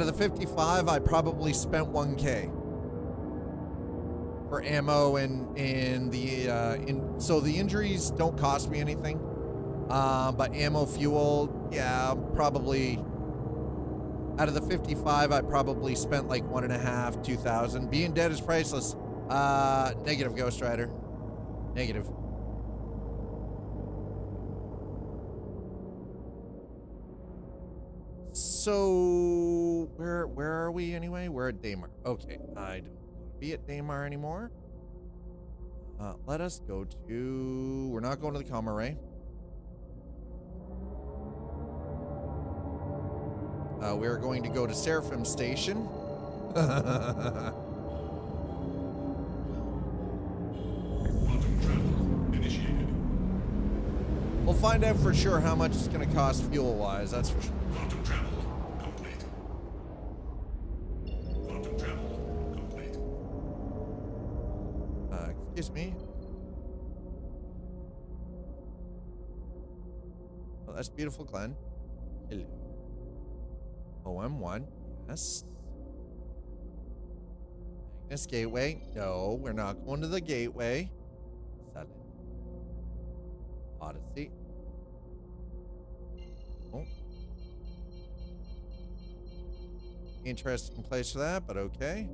of the 55, I probably spent 1K for ammo and so the injuries don't cost me anything. But ammo, fuel, yeah, probably out of the 55, I probably spent like 1.5, 2,000. Being dead is priceless. Negative, Ghost Rider. Negative. So where are we anyway? We're at Daymar. Okay, I don't want to be at Daymar anymore. Let us go to. We're not going to the Comma Ray. We're going to go to Seraphim Station. Quantum travel initiated. We'll find out for sure how much it's going to cost fuel-wise. That's for sure. Quantum travel complete. Quantum travel complete. Excuse me. Oh, that's beautiful, Glenn. Hello. OM1. Yes. Magnus Gateway. No, we're not going to the Gateway. Silent. Odyssey. Oh. Interesting place for that, but okay.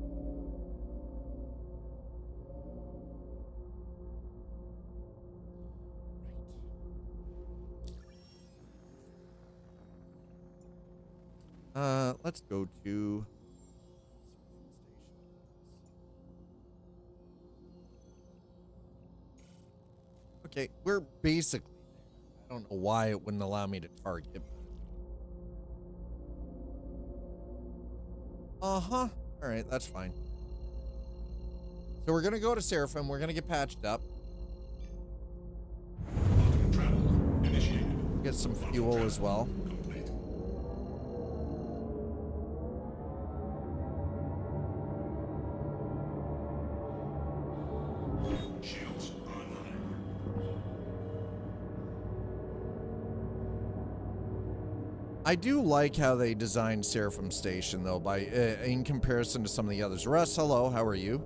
Let's go to okay, we're basically there. I don't know why it wouldn't allow me to target. Uh-huh. All right, that's fine. So we're gonna go to Seraphim. We're gonna get patched up. Get some fuel as well. I do like how they designed Seraphim Station, though, by in comparison to some of the others. Russ, hello, how are you?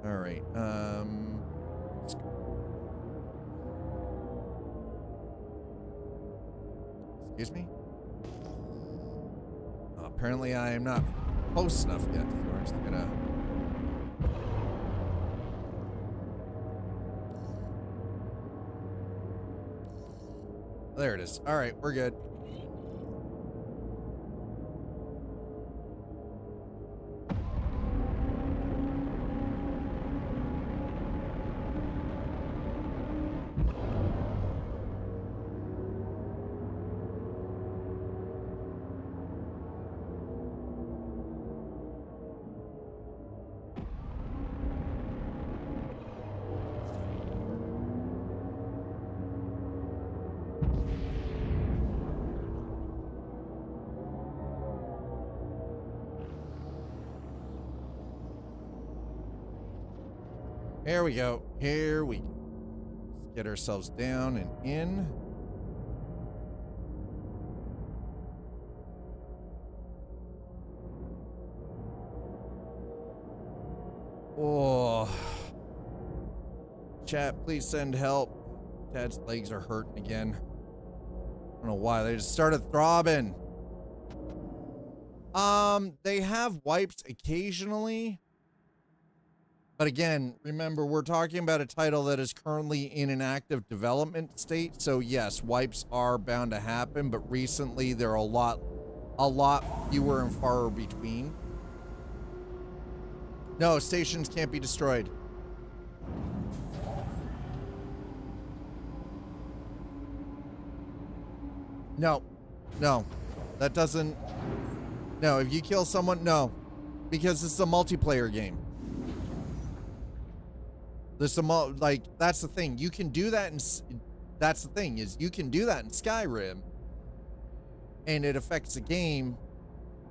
All right. Excuse me? Apparently I am not close enough yet, so we're just gonna... There it is. All right, we're good. Here we go. Here we go. Let's get ourselves down and in. Oh. Chat, please send help. Dad's legs are hurting again. I don't know why. They just started throbbing. They have wipes occasionally. But again, remember, we're talking about a title that is currently in an active development state. So yes, wipes are bound to happen, but recently there are a lot fewer and far between. No, stations can't be destroyed. No, that doesn't, no, if you kill someone, no, because this is a multiplayer game. There's some, like, that's the thing. You can do that, and that's the thing, is you can do that in Skyrim, and it affects the game,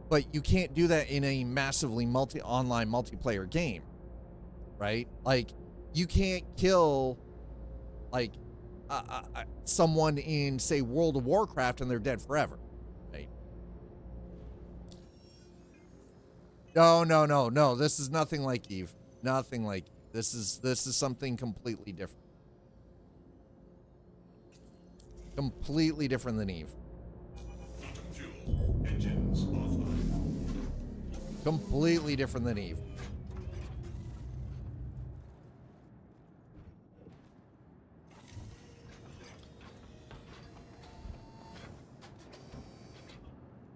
but you can't do that in a massively online multiplayer game, right? Like, you can't kill, like, someone in, say, World of Warcraft, and they're dead forever, right? No. This is nothing like Eve. Nothing like Eve. This is something completely different. Completely different than Eve. Engines offline. Completely different than Eve.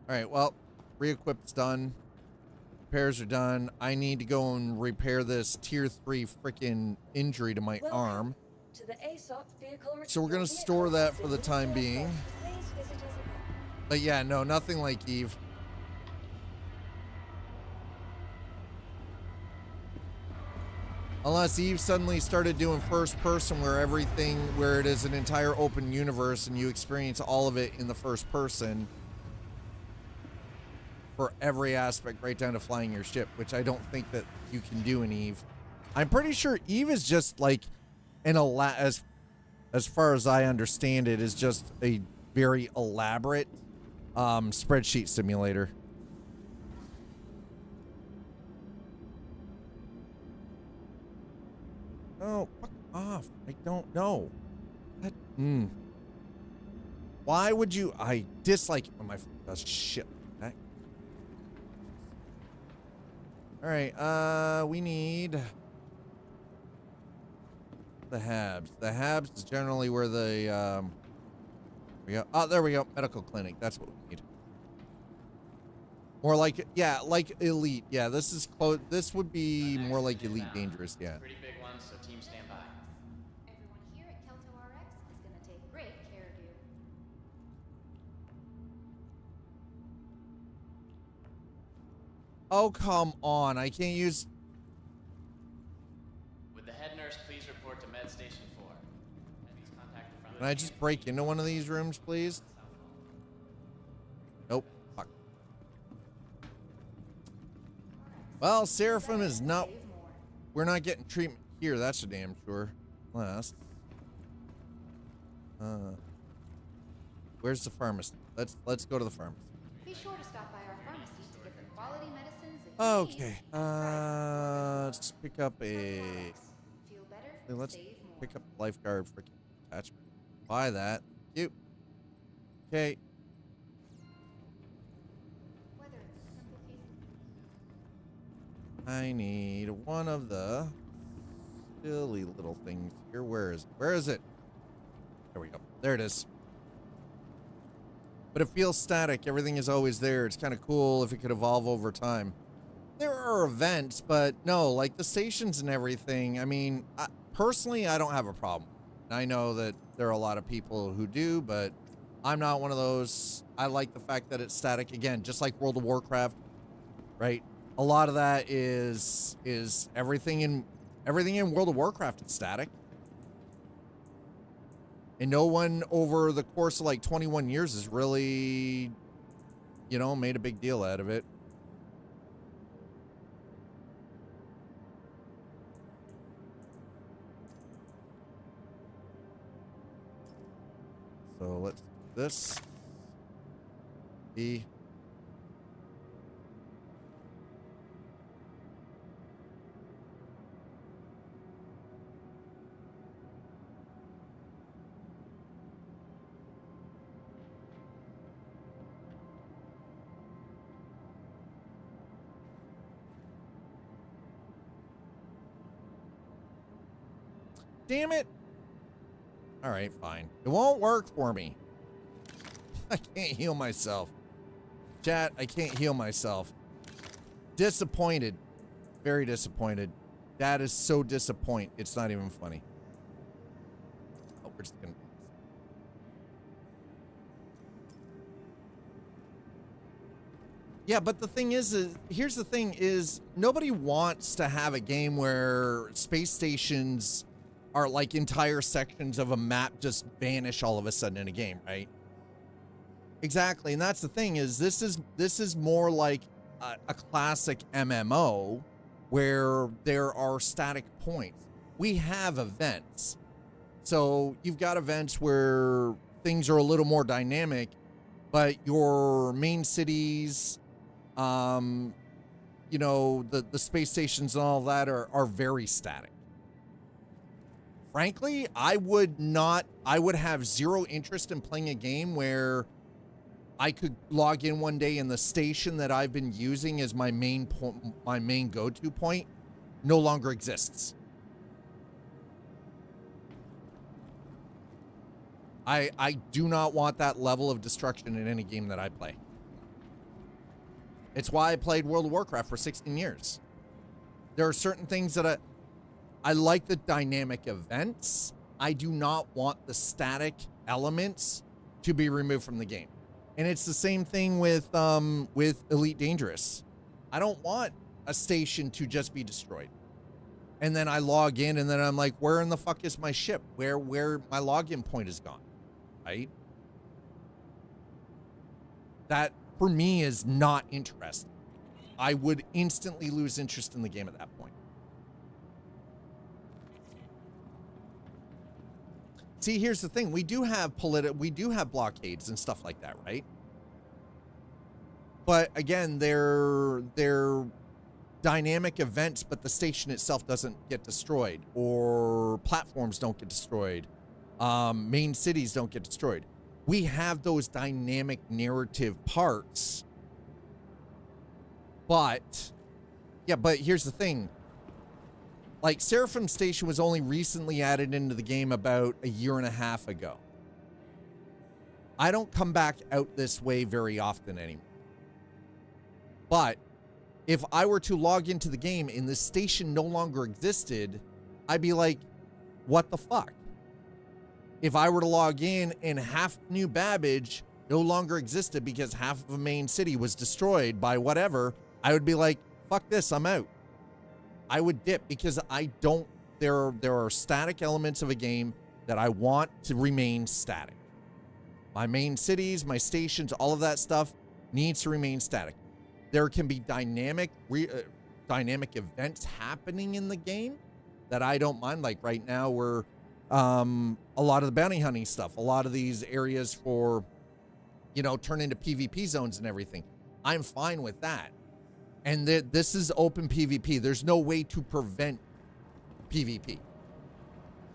All right, well, re-equip's done. Repairs are done. I need to go and repair this tier 3 freaking injury to my arm. To the ASOP vehicle. So we're going to store that for the time being. Please visit us again. But yeah, no, nothing like Eve. Unless Eve suddenly started doing first person where it is an entire open universe and you experience all of it in the first person. For every aspect, right down to flying your ship, which I don't think that you can do in Eve. I'm pretty sure Eve is just like as far as I understand it, is just a very elaborate spreadsheet simulator. Oh, fuck off! I don't know. That, Why would you? I dislike it when my phone does shit like that. All right, we need the Habs. The Habs is generally where the we go. Oh, there we go. Medical clinic. That's what we need. More like, yeah, like elite. Yeah, this is close. This would be more like elite dangerous. Yeah. Pretty big one, so team stand by. Everyone here at Kelto RX is going to take great care of you. Oh, come on. I can't use. Would the head nurse please report to Med Station 4? Enemies contact the front. Can I just break into one of these rooms, please? Nope. Fuck. Well, Seraphim is not. We're not getting treatment here. That's for damn sure. Last. Where's the pharmacy? Let's go to the pharmacy. Be sure to stop by our pharmacy to get the quality medicines that you Okay. need. Let's pick up a. Feel better? Let's Save more. pick up a lifeguard freaking attachment. Buy that. You. Okay. Whether it's a simple case I need one of the silly little things here. Where is it? Where is it? There we go. There it is. But it feels static. Everything is always there. It's kind of cool if it could evolve over time. There are events, but no, like the stations and everything. I mean, personally, I don't have a problem. I know that there are a lot of people who do, but I'm not one of those. I like the fact that it's static. Again, just like World of Warcraft, right? A lot of that is everything in World of Warcraft is static. And no one over the course of like 21 years has really, you know, made a big deal out of it. So let's do this. E. Damn it. All right, fine. It won't work for me. I can't heal myself. Chat, I can't heal myself. Disappointed. Very disappointed. That is so disappointing. It's not even funny. Oh, we're just gonna... Yeah, but the thing is here's the thing is nobody wants to have a game where space stations are like entire sections of a map just vanish all of a sudden in a game, right? Exactly, and that's the thing is this is more like a classic MMO where there are static points. We have events. So you've got events where things are a little more dynamic, but your main cities, you know, the space stations and all that are very static. Frankly, I would have zero interest in playing a game where I could log in one day and the station that I've been using as my main go-to point no longer exists. I do not want that level of destruction in any game that I play. It's why I played World of Warcraft for 16 years. There are certain things that I like the dynamic events. I do not want the static elements to be removed from the game. And it's the same thing with Elite Dangerous. I don't want a station to just be destroyed. And then I log in and then I'm like, where in the fuck is my ship? Where my login point is gone, right? That for me is not interesting. I would instantly lose interest in the game at that point. See, here's the thing. We do have blockades and stuff like that, right? But again, they're dynamic events, but the station itself doesn't get destroyed, or platforms don't get destroyed. Main cities don't get destroyed. We have those dynamic narrative parts. But here's the thing. Like, Seraphim Station was only recently added into the game about a year and a half ago. I don't come back out this way very often anymore. But if I were to log into the game and this station no longer existed, I'd be like, what the fuck? If I were to log in and half New Babbage no longer existed because half of a main city was destroyed by whatever, I would be like, fuck this, I'm out. I would dip because there are static elements of a game that I want to remain static. My main cities, my stations, all of that stuff needs to remain static. There can be dynamic events happening in the game that I don't mind. Like right now, we're a lot of the bounty hunting stuff, a lot of these areas for, turn into PvP zones and everything. I'm fine with that. And this is open PvP. There's no way to prevent PvP.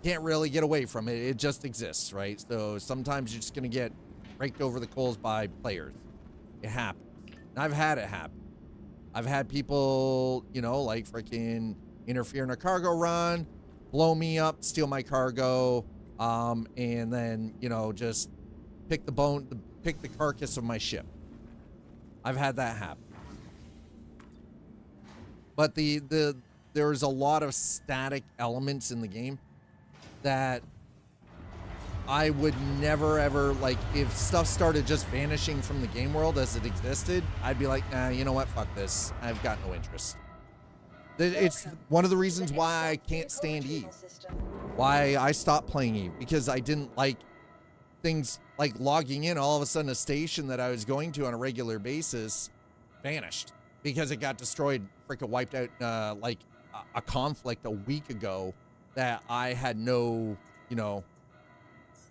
Can't really get away from it. It just exists, right? So sometimes you're just going to get raked over the coals by players. It happens. And I've had it happen. I've had people, like freaking interfere in a cargo run, blow me up, steal my cargo, and then, just pick the carcass of my ship. I've had that happen. But there's a lot of static elements in the game that I would never ever, like, if stuff started just vanishing from the game world as it existed, I'd be like, nah, you know what, fuck this. I've got no interest. It's one of the reasons why I can't stand Eve. Why I stopped playing Eve, because I didn't like things like logging in, all of a sudden a station that I was going to on a regular basis vanished because it got destroyed, freaking wiped out, like a conflict a week ago that I had no,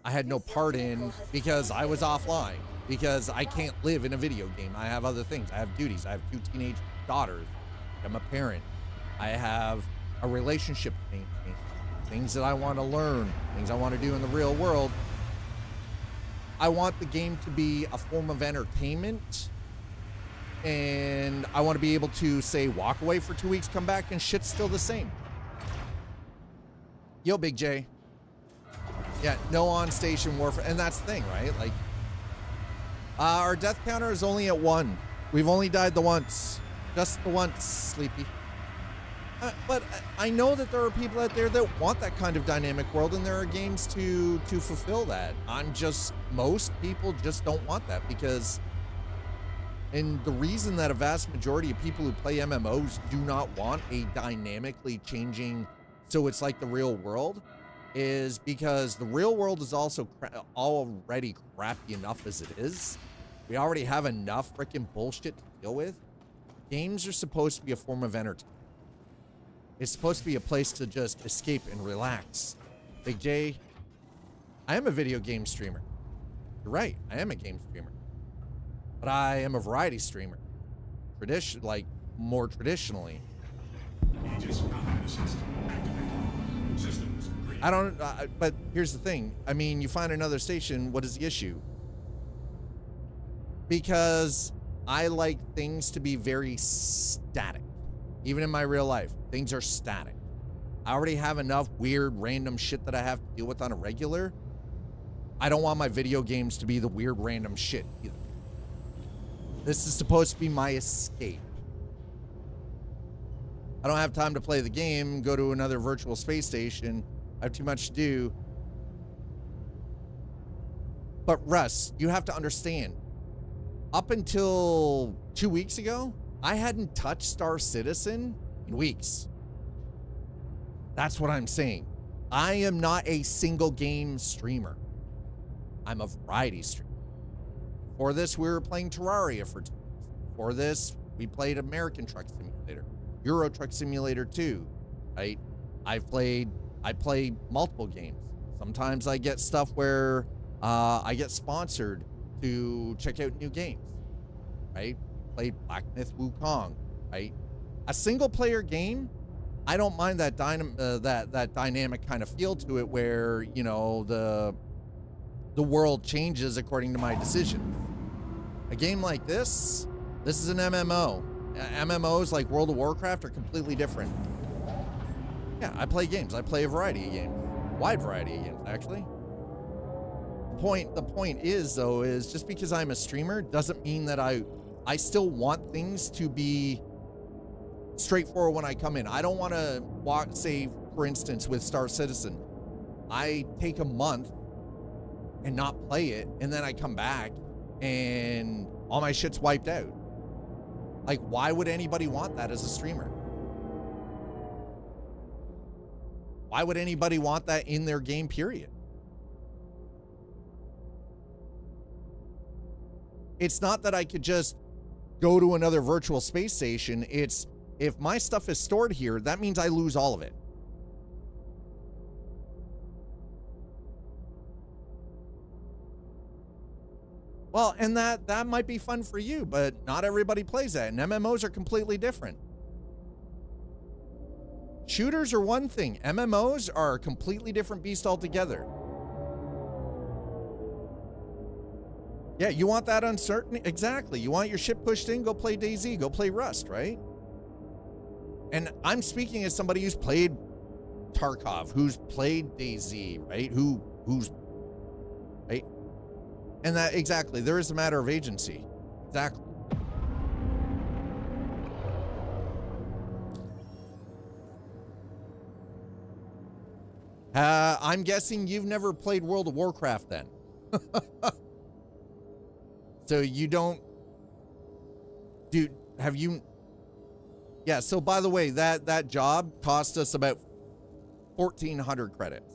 I had no part in because I was offline, because I can't live in a video game. I have other things. I have duties. I have 2 teenage daughters. I'm a parent. I have a relationship to maintain, things that I want to learn, things I want to do in the real world. I want the game to be a form of entertainment, and I want to be able to, say, walk away for 2 weeks, come back, and shit's still the same. Yo, Big J. Yeah, no on-station warfare, and that's the thing, right? Like, our death counter is only at 1. We've only died the once. Just the once, Sleepy. But I know that there are people out there that want that kind of dynamic world, and there are games to fulfill that. Most people just don't want that, because, and the reason that a vast majority of people who play MMOs do not want a dynamically changing, so it's like the real world, is because the real world is also already crappy enough as it is. We already have enough freaking bullshit to deal with. Games are supposed to be a form of entertainment. It's supposed to be a place to just escape and relax. Big J, I am a video game streamer. You're right, I am a game streamer. But I am a variety streamer. More traditionally. I don't, but here's the thing. I mean, you find another station, what is the issue? Because I like things to be very static. Even in my real life, things are static. I already have enough weird, random shit that I have to deal with on a regular. I don't want my video games to be the weird, random shit either. This is supposed to be my escape. I don't have time to play the game, go to another virtual space station. I have too much to do. But Russ, you have to understand, up until 2 weeks ago, I hadn't touched Star Citizen in weeks. That's what I'm saying. I am not a single game streamer. I'm a variety streamer. For this, we were playing Terraria for 2 weeks. For this, we played American Truck Simulator, Euro Truck Simulator 2, right? I play multiple games. Sometimes I get stuff where I get sponsored to check out new games, right? Played Black Myth Wukong, right? A single player game, I don't mind that that dynamic kind of feel to it, where the world changes according to my decisions. A game like this is an MMO. MMOs like World of Warcraft are completely different. Yeah, I play games. I play a variety of games, wide variety of games, actually. The point is, though, is just because I'm a streamer doesn't mean that I I still want things to be straightforward when I come in. I don't want to say, for instance, with Star Citizen, I take a month and not play it, and then I come back and all my shit's wiped out. Like, why would anybody want that as a streamer? Why would anybody want that in their game, period? It's not that I could just go to another virtual space station. It's, if my stuff is stored here, that means I lose all of it. Well, and that might be fun for you, but not everybody plays that, and MMOs are completely different. Shooters are one thing. MMOs are a completely different beast altogether. Yeah, you want that uncertainty? Exactly. You want your ship pushed in? Go play DayZ. Go play Rust, right? And I'm speaking as somebody who's played Tarkov, who's played DayZ, right? Who's right? And that, exactly, there is a matter of agency. Exactly. I'm guessing you've never played World of Warcraft then. So you don't, dude, have you? Yeah, so by the way, that job cost us about 1,400 credits.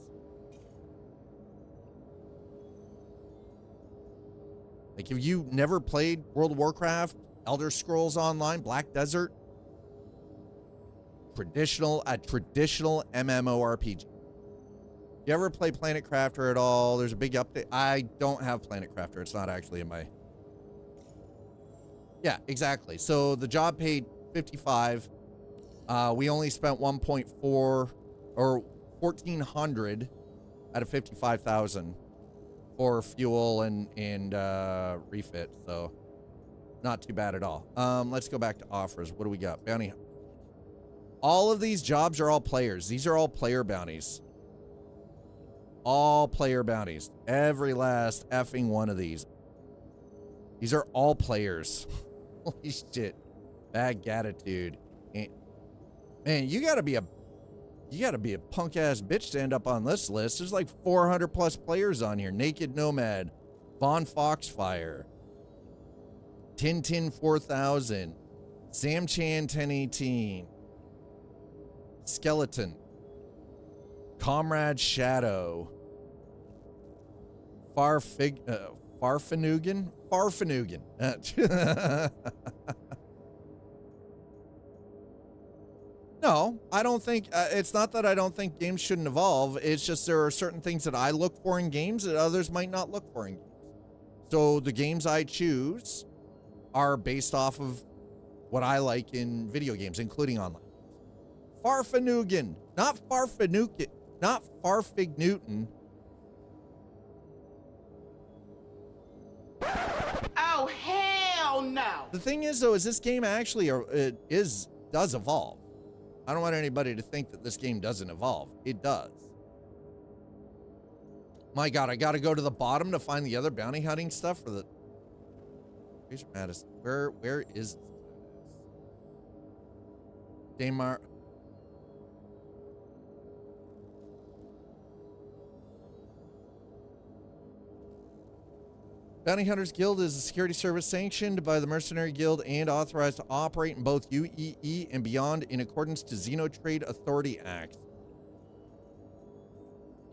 Like, if you never played World of Warcraft, Elder Scrolls Online, Black Desert, a traditional MMORPG. You ever play Planet Crafter at all? There's a big update. I don't have Planet Crafter. It's not actually in my... Yeah, exactly. So the job paid 55. We only spent 1.4 or 1,400 out of 55,000 for fuel and refit. So not too bad at all. Let's go back to offers. What do we got? Bounty. All of these jobs are all players. These are all player bounties. All player bounties. Every last effing one of these. These are all players. Holy shit. Bad attitude. Man, you gotta be a punk ass bitch to end up on this list. There's like 400 plus players on here. Naked Nomad, Von Foxfire, Tintin 4000, Sam Chan 1018, Skeleton, Comrade Shadow, Farfanugan. No, I don't think, it's not that I don't think games shouldn't evolve. It's just there are certain things that I look for in games that others might not look for in games. So the games I choose are based off of what I like in video games, including online. Farfanugan, not Farfanugan, not Farfig Newton. Oh, hell no! The thing is, though, is this game actually does evolve. I don't want anybody to think that this game doesn't evolve. It does. My God, I got to go to the bottom to find the other bounty hunting stuff for the... Where's Madison? Where is Damar? Bounty Hunters Guild is a security service sanctioned by the Mercenary Guild and authorized to operate in both UEE and beyond in accordance to Xenotrade Authority Act.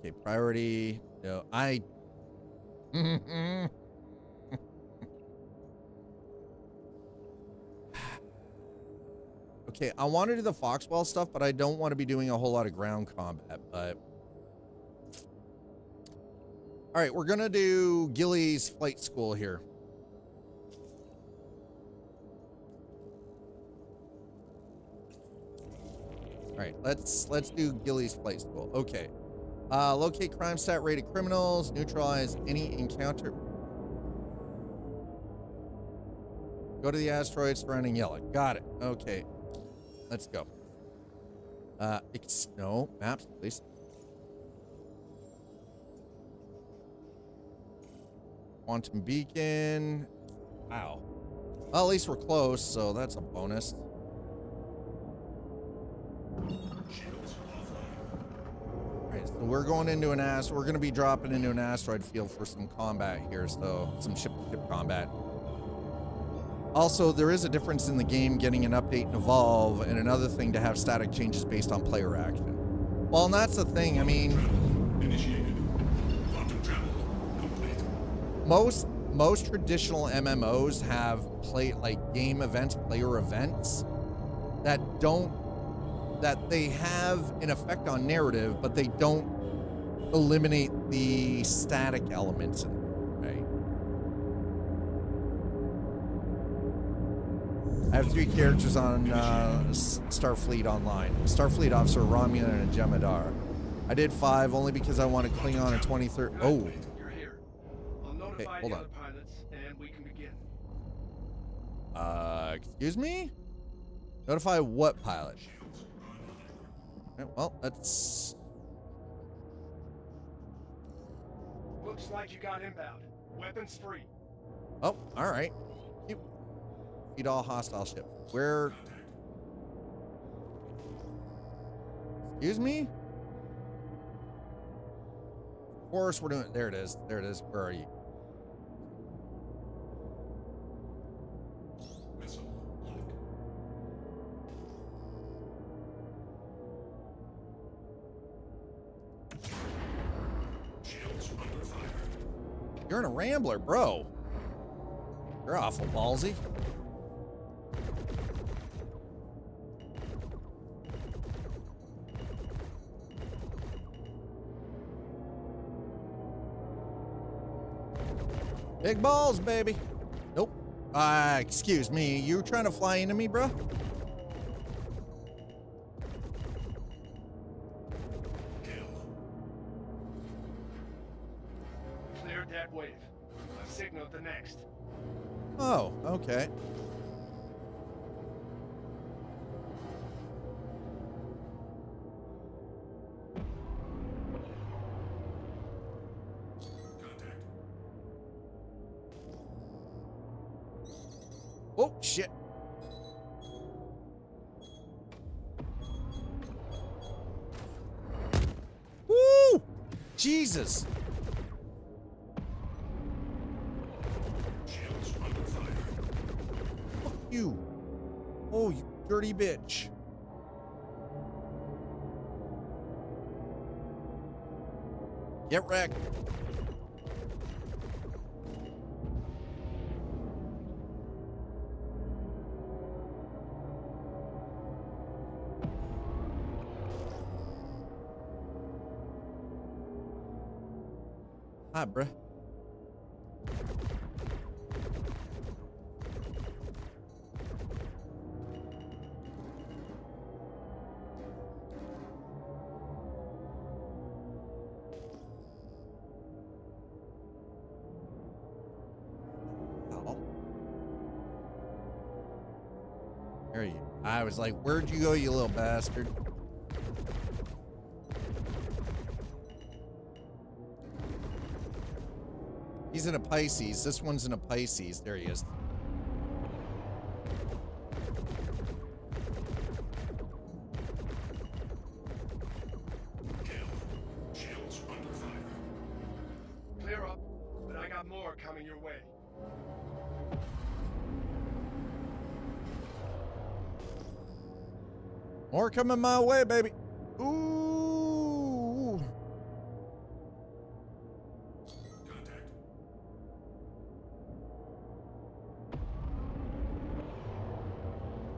Okay, priority. No, Okay, I want to do the Foxwell stuff, but I don't want to be doing a whole lot of ground combat, but... All right, we're going to do Gilly's flight school here. All right, let's do Gilly's flight school. Okay. Locate crime stat rated criminals, neutralize any encounter. Go to the asteroid surrounding Yellow. Got it. Okay. Let's go. No, maps, please. Quantum Beacon. Wow. Well, at least we're close, so that's a bonus. Alright, so we're going into an we're going to be dropping into an asteroid field for some combat here, so some ship-to-ship combat. Also, there is a difference in the game getting an update and evolve, and another thing to have static changes based on player action. Well, and that's the thing, I mean... Initiated. Quantum travel complete. Most traditional MMOs have game events, player events, that they have an effect on narrative, but they don't eliminate the static elements in it, right? I have 3 characters on Starfleet Online. Starfleet Officer, Romulan, and a Jemadar. I did 5 only because I want to Klingon in 2030. Oh. You're here. I'll notify Okay, hold the on. other pilots, and we can begin. Excuse me? Notify what pilot? Okay, well, that's... Looks like you got inbound. Weapons free. Oh, all right. Feed all hostile ships. Where? Excuse me? Of course we're doing... There it is. There it is. Where are you? Missile lock. Shields under fire. You're in a Rambler, bro. You're awful ballsy. Big balls, baby. Nope. Excuse me. You trying to fly into me, bro? Cleared that wave. I've signaled the next. Oh, okay. Oh, shit. Woo! Jesus. Shields under fire. Fuck you. Oh, you dirty bitch. Get wrecked. Hi, bruh. Oh. There you. I was like, where'd you go, you little bastard? He's in a Pisces. This one's in a Pisces. There he is. Shields under fire. Clear up, but I got more coming your way. More coming my way, baby. Ooh.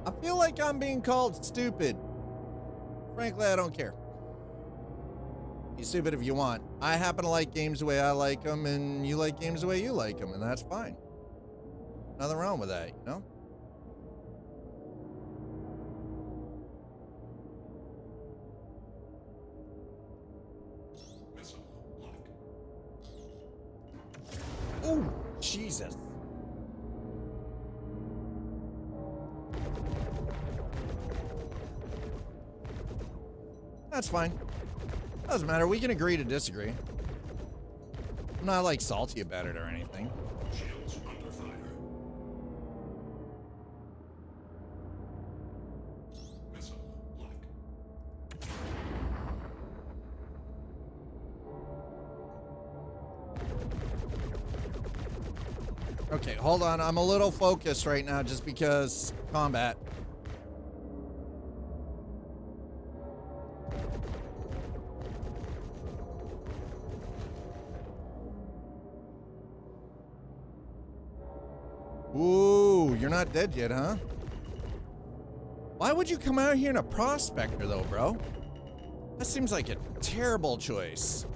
I feel like I'm being called stupid. Frankly, I don't care. Be stupid if you want. I happen to like games the way I like them, and you like games the way you like them, and that's fine. Nothing wrong with that, you know? Missile lock. Oh, Jesus. That's fine. Doesn't matter. We can agree to disagree. I'm not like salty about it or anything. Shields under fire. Okay, hold on. I'm a little focused right now just because combat. Ooh, you're not dead yet, huh? Why would you come out here in a prospector, though, bro? That seems like a terrible choice.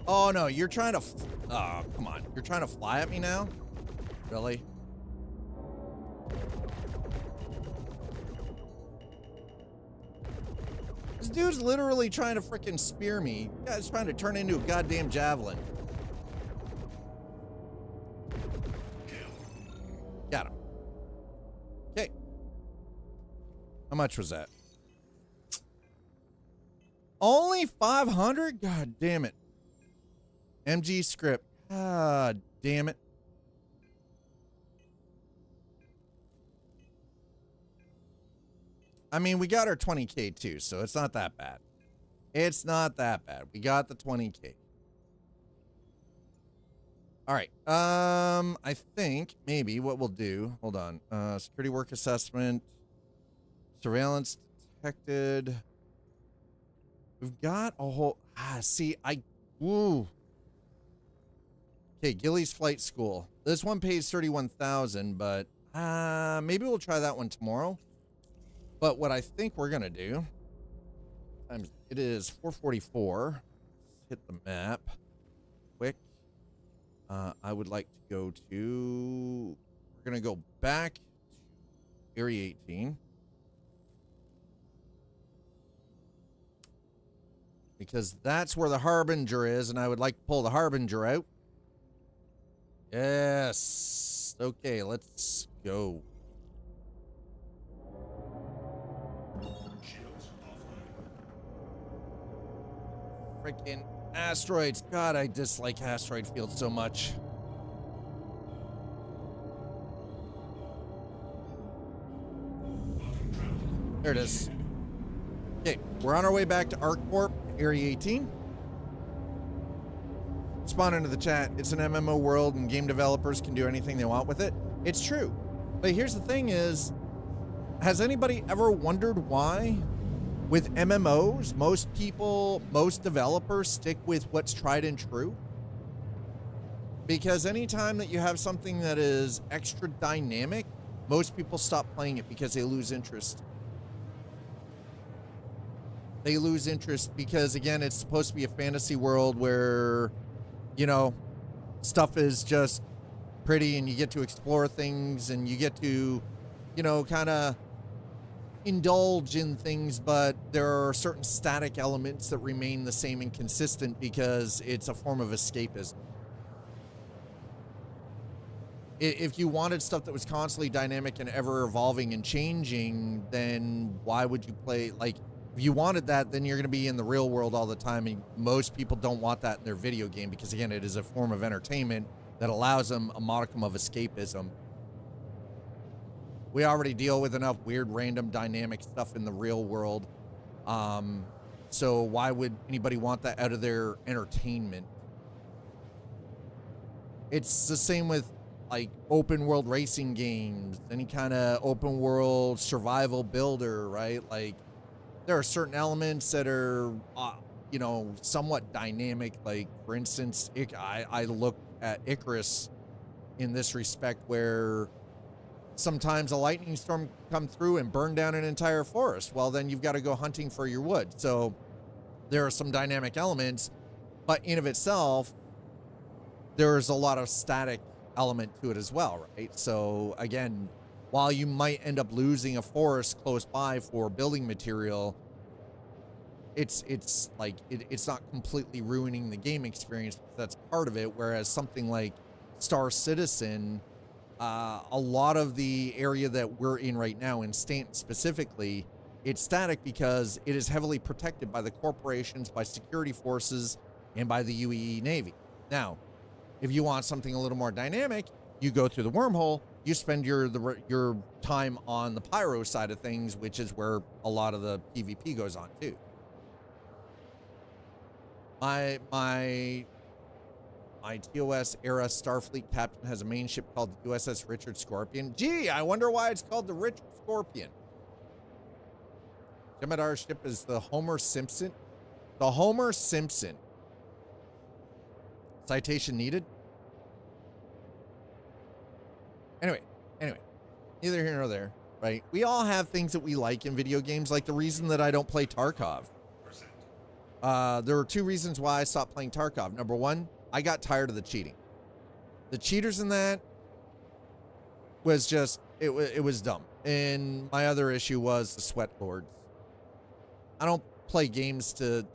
Oh, no, you're trying to... Oh, come on. You're trying to fly at me now? Really? This dude's literally trying to freaking spear me. Guy's trying to turn into a goddamn javelin. Got him. Okay. How much was that? Only 500? God damn it. MG script. God damn it. I mean, we got our 20K too, so it's not that bad. It's not that bad. We got the 20K. All right. I think maybe what we'll do, hold on. Security work assessment, surveillance detected. We've got a whole, ooh. Okay, Gilly's Flight School. This one pays 31,000, but maybe we'll try that one tomorrow. But what I think we're gonna do, it is 4:44. Hit the map, quick. I would like to go to. We're gonna go back to Area 18 because that's where the Harbinger is, and I would like to pull the Harbinger out. Yes. Okay, let's go. Freaking asteroids. God, I dislike asteroid fields so much. There it is. Okay, we're on our way back to ArcCorp, Area 18. Spawn into the chat. It's an MMO world and game developers can do anything they want with it. It's true. But here's the thing is, has anybody ever wondered why with MMOs, most developers stick with what's tried and true? Because anytime that you have something that is extra dynamic, most people stop playing it because they lose interest. They lose interest because, again, it's supposed to be a fantasy world where, you know, stuff is just pretty and you get to explore things and you get to, you know, kind of indulge in things, but there are certain static elements that remain the same and consistent because it's a form of escapism. If you wanted stuff that was constantly dynamic and ever evolving and changing, then why would you play? Like, if you wanted that, then you're going to be in the real world all the time, and most people don't want that in their video game because, again, it is a form of entertainment that allows them a modicum of escapism. We already deal with enough weird, random, dynamic stuff in the real world. So why would anybody want that out of their entertainment? It's the same with, like, open world racing games, any kind of open world survival builder, right? Like, there are certain elements that are, you know, somewhat dynamic. Like, for instance, I look at Icarus in this respect where sometimes a lightning storm come through and burn down an entire forest. Well, then you've got to go hunting for your wood. So there are some dynamic elements, but in of itself, there's a lot of static element to it as well, right? So again, while you might end up losing a forest close by for building material, it's not completely ruining the game experience. That's part of it. Whereas something like Star Citizen, a lot of the area that we're in right now, in Stanton specifically, it's static because it is heavily protected by the corporations, by security forces, and by the UEE Navy. Now, if you want something a little more dynamic, you go through the wormhole, you spend your time on the pyro side of things, which is where a lot of the PvP goes on too. My TOS era Starfleet captain has a main ship called the USS Richard Scorpion. Gee, I wonder why it's called the Richard Scorpion. Jem'Hadar's ship is the Homer Simpson. The Homer Simpson. Citation needed. Anyway, neither here nor there, right? We all have things that we like in video games, like the reason that I don't play Tarkov. There were two reasons why I stopped playing Tarkov. Number one, I got tired of the cheating. The cheaters in that was just, it was dumb. And my other issue was the sweat lords. I don't play games to,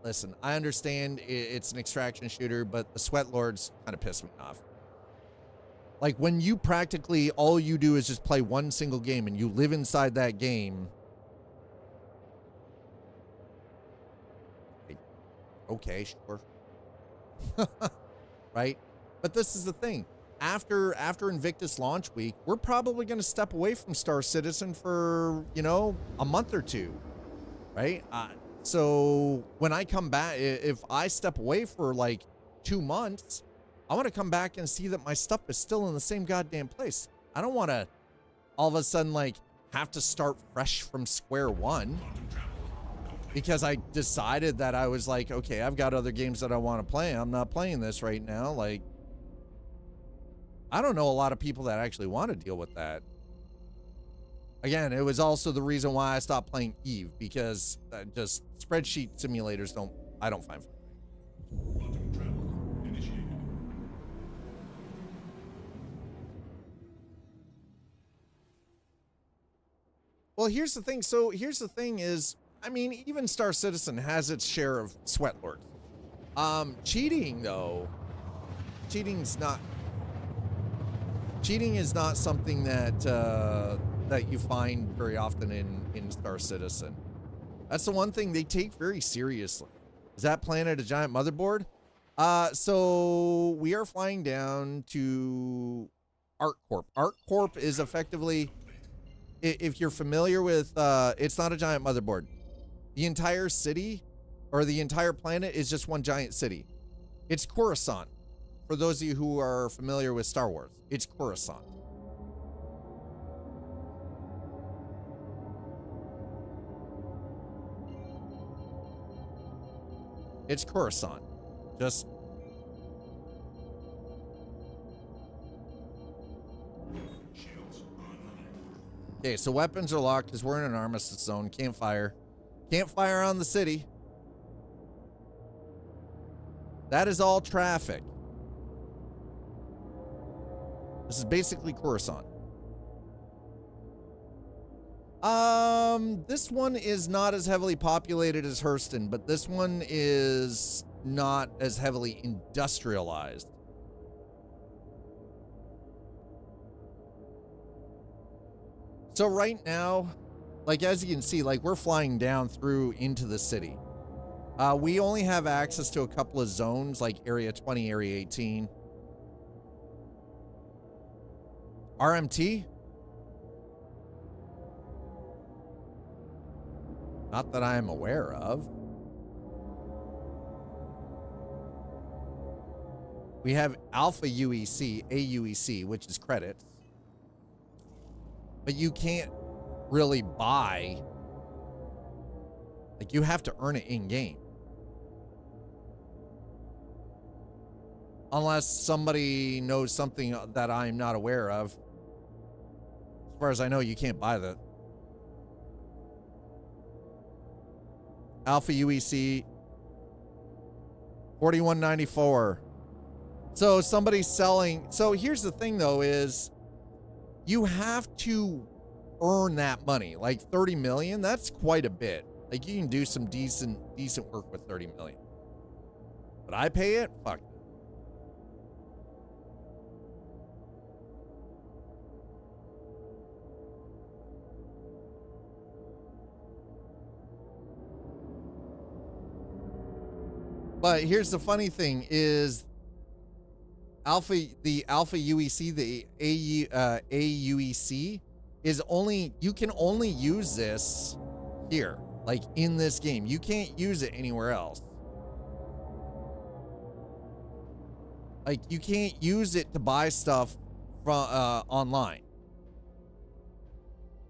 listen, I understand it's an extraction shooter, but the sweat lords kind of piss me off. Like when you practically, all you do is just play one single game and you live inside that game. Okay, sure. Right? But this is the thing. After Invictus launch week, we're probably going to step away from Star Citizen for, you know, a month or two. Right? So when I come back, if I step away for like 2 months, I want to come back and see that my stuff is still in the same goddamn place. I don't want to all of a sudden like have to start fresh from square one because I decided that I was like, okay, I've got other games that I want to play. I'm not playing this right now. Like, I don't know a lot of people that actually want to deal with that. Again, it was also the reason why I stopped playing Eve, because just spreadsheet simulators I don't find fun. Well, here's the thing. So here's the thing is, I mean, even Star Citizen has its share of sweat lords. Cheating though, cheating is not something that that you find very often in Star Citizen. That's the one thing they take very seriously. Is that planet a giant motherboard? So we are flying down to ArcCorp. ArcCorp is effectively, if you're familiar with, it's not a giant motherboard. The entire city or the entire planet is just one giant city. It's Coruscant. For those of you who are familiar with Star Wars, it's Coruscant. It's Coruscant. Just okay, so weapons are locked because we're in an armistice zone. Can't fire. Can't fire on the city. That is all traffic. This is basically Coruscant. This one is not as heavily populated as Hurston, but this one is not as heavily industrialized. So right now, like as you can see, like we're flying down through into the city. We only have access to a couple of zones like Area 20, Area 18. RMT? Not that I am aware of. We have Alpha UEC, AUEC, which is credits. But you can't really buy. Like, you have to earn it in-game. Unless somebody knows something that I'm not aware of. As far as I know, you can't buy that. Alpha UEC 4194. So somebody's selling. So here's the thing though, is you have to earn that money. Like 30 million, that's quite a bit. Like you can do some decent work with 30 million. But I pay it? Fuck. But here's the funny thing is the Alpha UEC, the AUEC is only, you can only use this here, like in this game. You can't use it anywhere else. Like, you can't use it to buy stuff from online.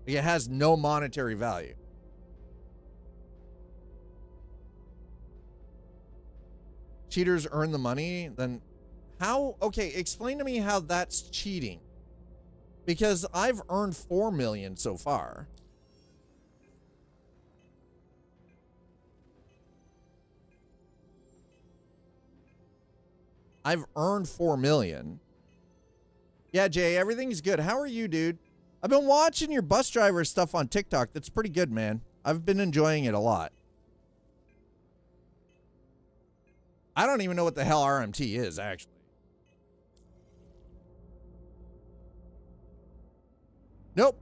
It has no monetary value. Cheaters earn the money, then how? Okay, explain to me how that's cheating. Because I've earned 4 million so far. I've earned 4 million. Yeah, Jay, everything's good. How are you, dude? I've been watching your bus driver stuff on TikTok. That's pretty good, man. I've been enjoying it a lot. I don't even know what the hell RMT is, actually. Nope.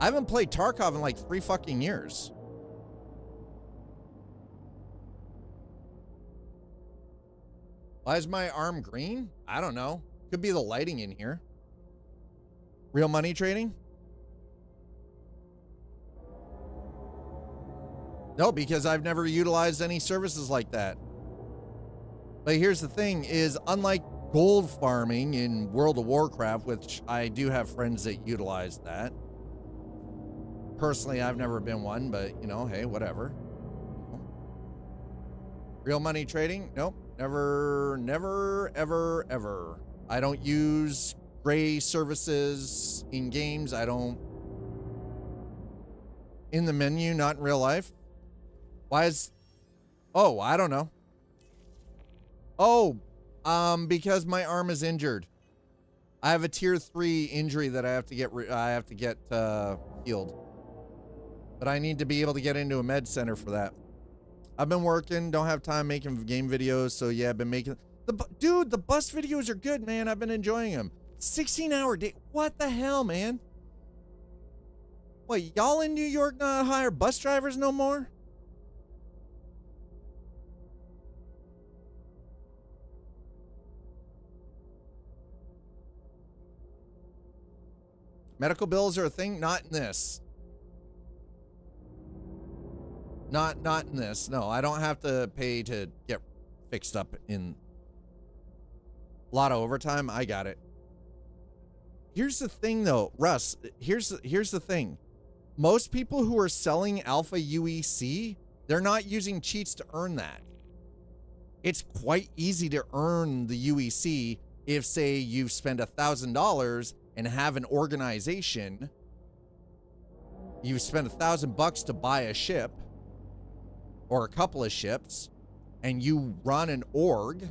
I haven't played Tarkov in like 3 fucking years. Why is my arm green? I don't know. Could be the lighting in here. Real money trading? No, because I've never utilized any services like that. But here's the thing is, unlike gold farming in World of Warcraft, which I do have friends that utilize that. Personally, I've never been one, but, you know, hey, whatever. Real money trading? Nope. Never, never, ever, ever. I don't use gray services in games. I don't. In the menu, not in real life. Why is. Oh, I don't know. Oh, because my arm is injured. I have a tier 3 injury that I have to get healed. But I need to be able to get into a med center for that. I've been working, don't have time making game videos, so yeah, I've been making dude, the bus videos are good, man. I've been enjoying them. 16-hour day. What the hell, man? What, y'all in New York not hire bus drivers no more? Medical bills are a thing? Not in this. Not in this. No, I don't have to pay to get fixed up in a lot of overtime. I got it. Here's the thing though, Russ, here's the thing. Most people who are selling Alpha UEC, they're not using cheats to earn that. It's quite easy to earn the UEC if, say, you've spent $1,000 and have an organization. You've spent $1,000 to buy a ship or a couple of ships, and you run an org.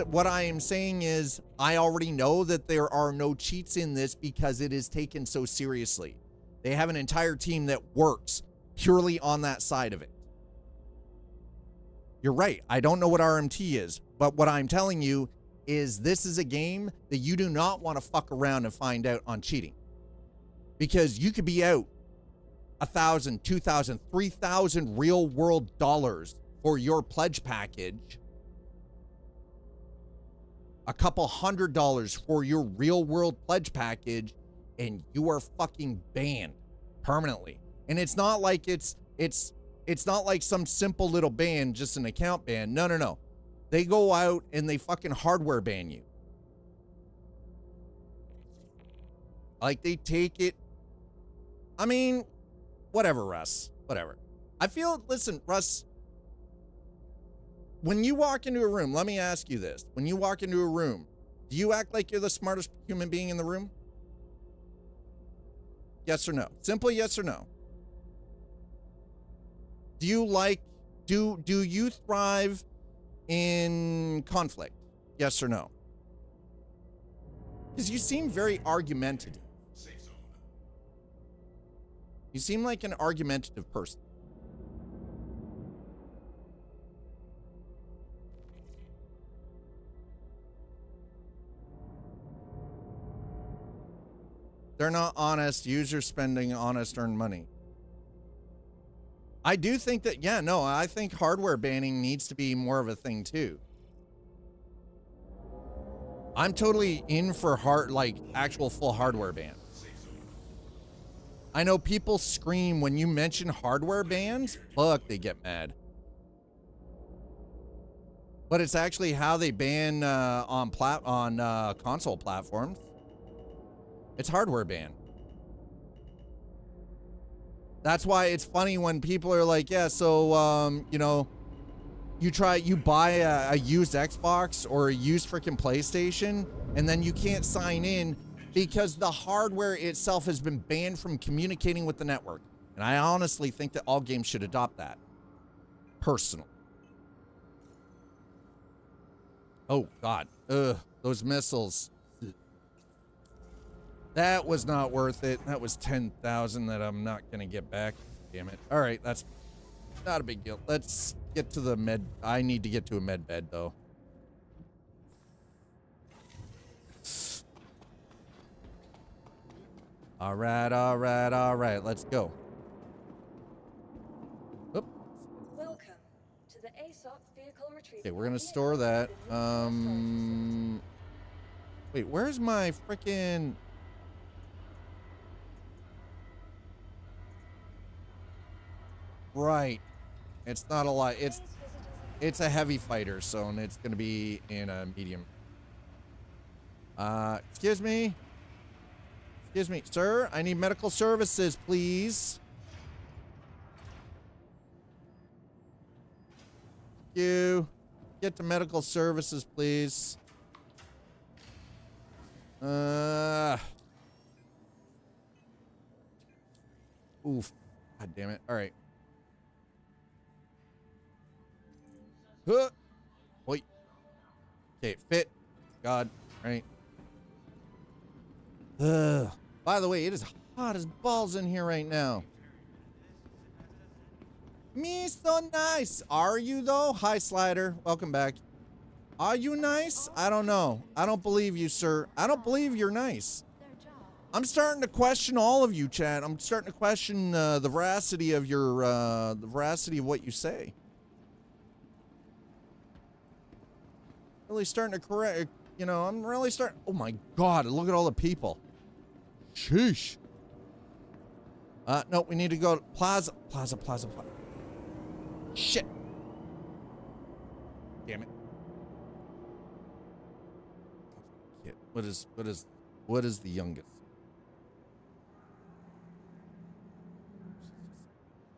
What I am saying is, I already know that there are no cheats in this because it is taken so seriously. They have an entire team that works purely on that side of it. You're right. I don't know what RMT is, but what I'm telling you is this is a game that you do not want to fuck around and find out on cheating. Because you could be out $1,000, $2,000, $3,000 real world dollars for your pledge package. A couple $100 for your real world pledge package, and you are fucking banned permanently. And it's not like it's not like some simple little ban, just an account ban. No. They go out and they fucking hardware ban you. Like, they take it. I mean, whatever, Russ. Whatever. I feel, listen, Russ, when you walk into a room, let me ask you this. When you walk into a room, do you act like you're the smartest human being in the room? Yes or no? Simple yes or no. Do you do you thrive in conflict? Yes or no? Because you seem very argumentative. You seem like an argumentative person. They're not honest. Users spending honest earned money. I do think that, yeah, no, I think hardware banning needs to be more of a thing too. I'm totally in for actual full hardware ban. I know people scream when you mention hardware bans. Fuck, they get mad. But it's actually how they ban on console platforms. It's hardware ban. That's why it's funny when people are like, yeah, so you know, you buy a used Xbox or a used freaking PlayStation, and then you can't sign in because the hardware itself has been banned from communicating with the network. And I honestly think that all games should adopt that. Personal. Oh, God. Ugh, those missiles. That was not worth it. That was 10,000 that I'm not going to get back. Damn it. All right, that's not a big deal. Let's get to the med. I need to get to a med bed, though. All right, all right, all right. Let's go. Oop. Welcome to the ASOP vehicle retrieval. Okay, we're going to store that. Wait, where's my freaking... Right. It's not a lot. It's a heavy fighter, so it's going to be in a medium. Excuse me. Excuse me, sir. I need medical services, please. Thank you. Get to medical services, please. Oof. God damn it. All right. Huh. Wait. Okay, fit. God. Right. By the way, it is hot as balls in here right now. Me so nice. Are you though? Hi, Slider. Welcome back. Are you nice? I don't know. I don't believe you, sir. I don't believe you're nice. I'm starting to question all of you, chat. I'm starting to question the veracity of your the veracity of what you say. Really starting to correct, you know, I'm really starting. Oh my God, look at all the people. Sheesh. No, we need to go to Plaza. Shit. Damn it. What is the youngest?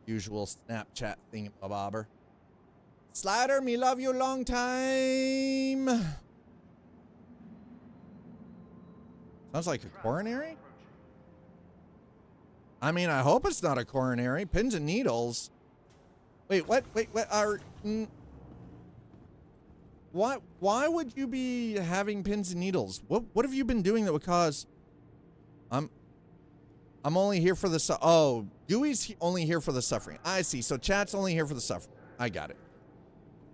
Usual Snapchat thing, bobber. Slider, me love you long time. Sounds like a coronary? I mean, I hope it's not a coronary. Pins and needles. Wait, what? Wait, what are... What? Why would you be having pins and needles? What have you been doing that would cause... I'm only here for the... Oh, Dewey's only here for the suffering. I see. So chat's only here for the suffering. I got it.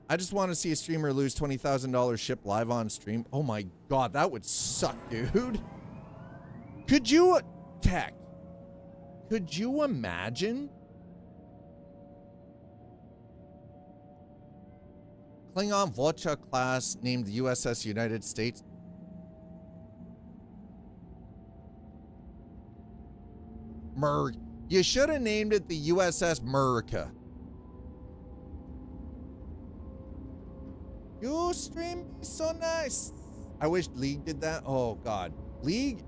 I just want to see a streamer lose $20,000 ship live on stream. Oh my God, that would suck, dude. Could you... Tech. Could you imagine? Klingon Volcha class named the USS United States. You should have named it the USS Murica. You stream so nice. I wish League did that. Oh God, League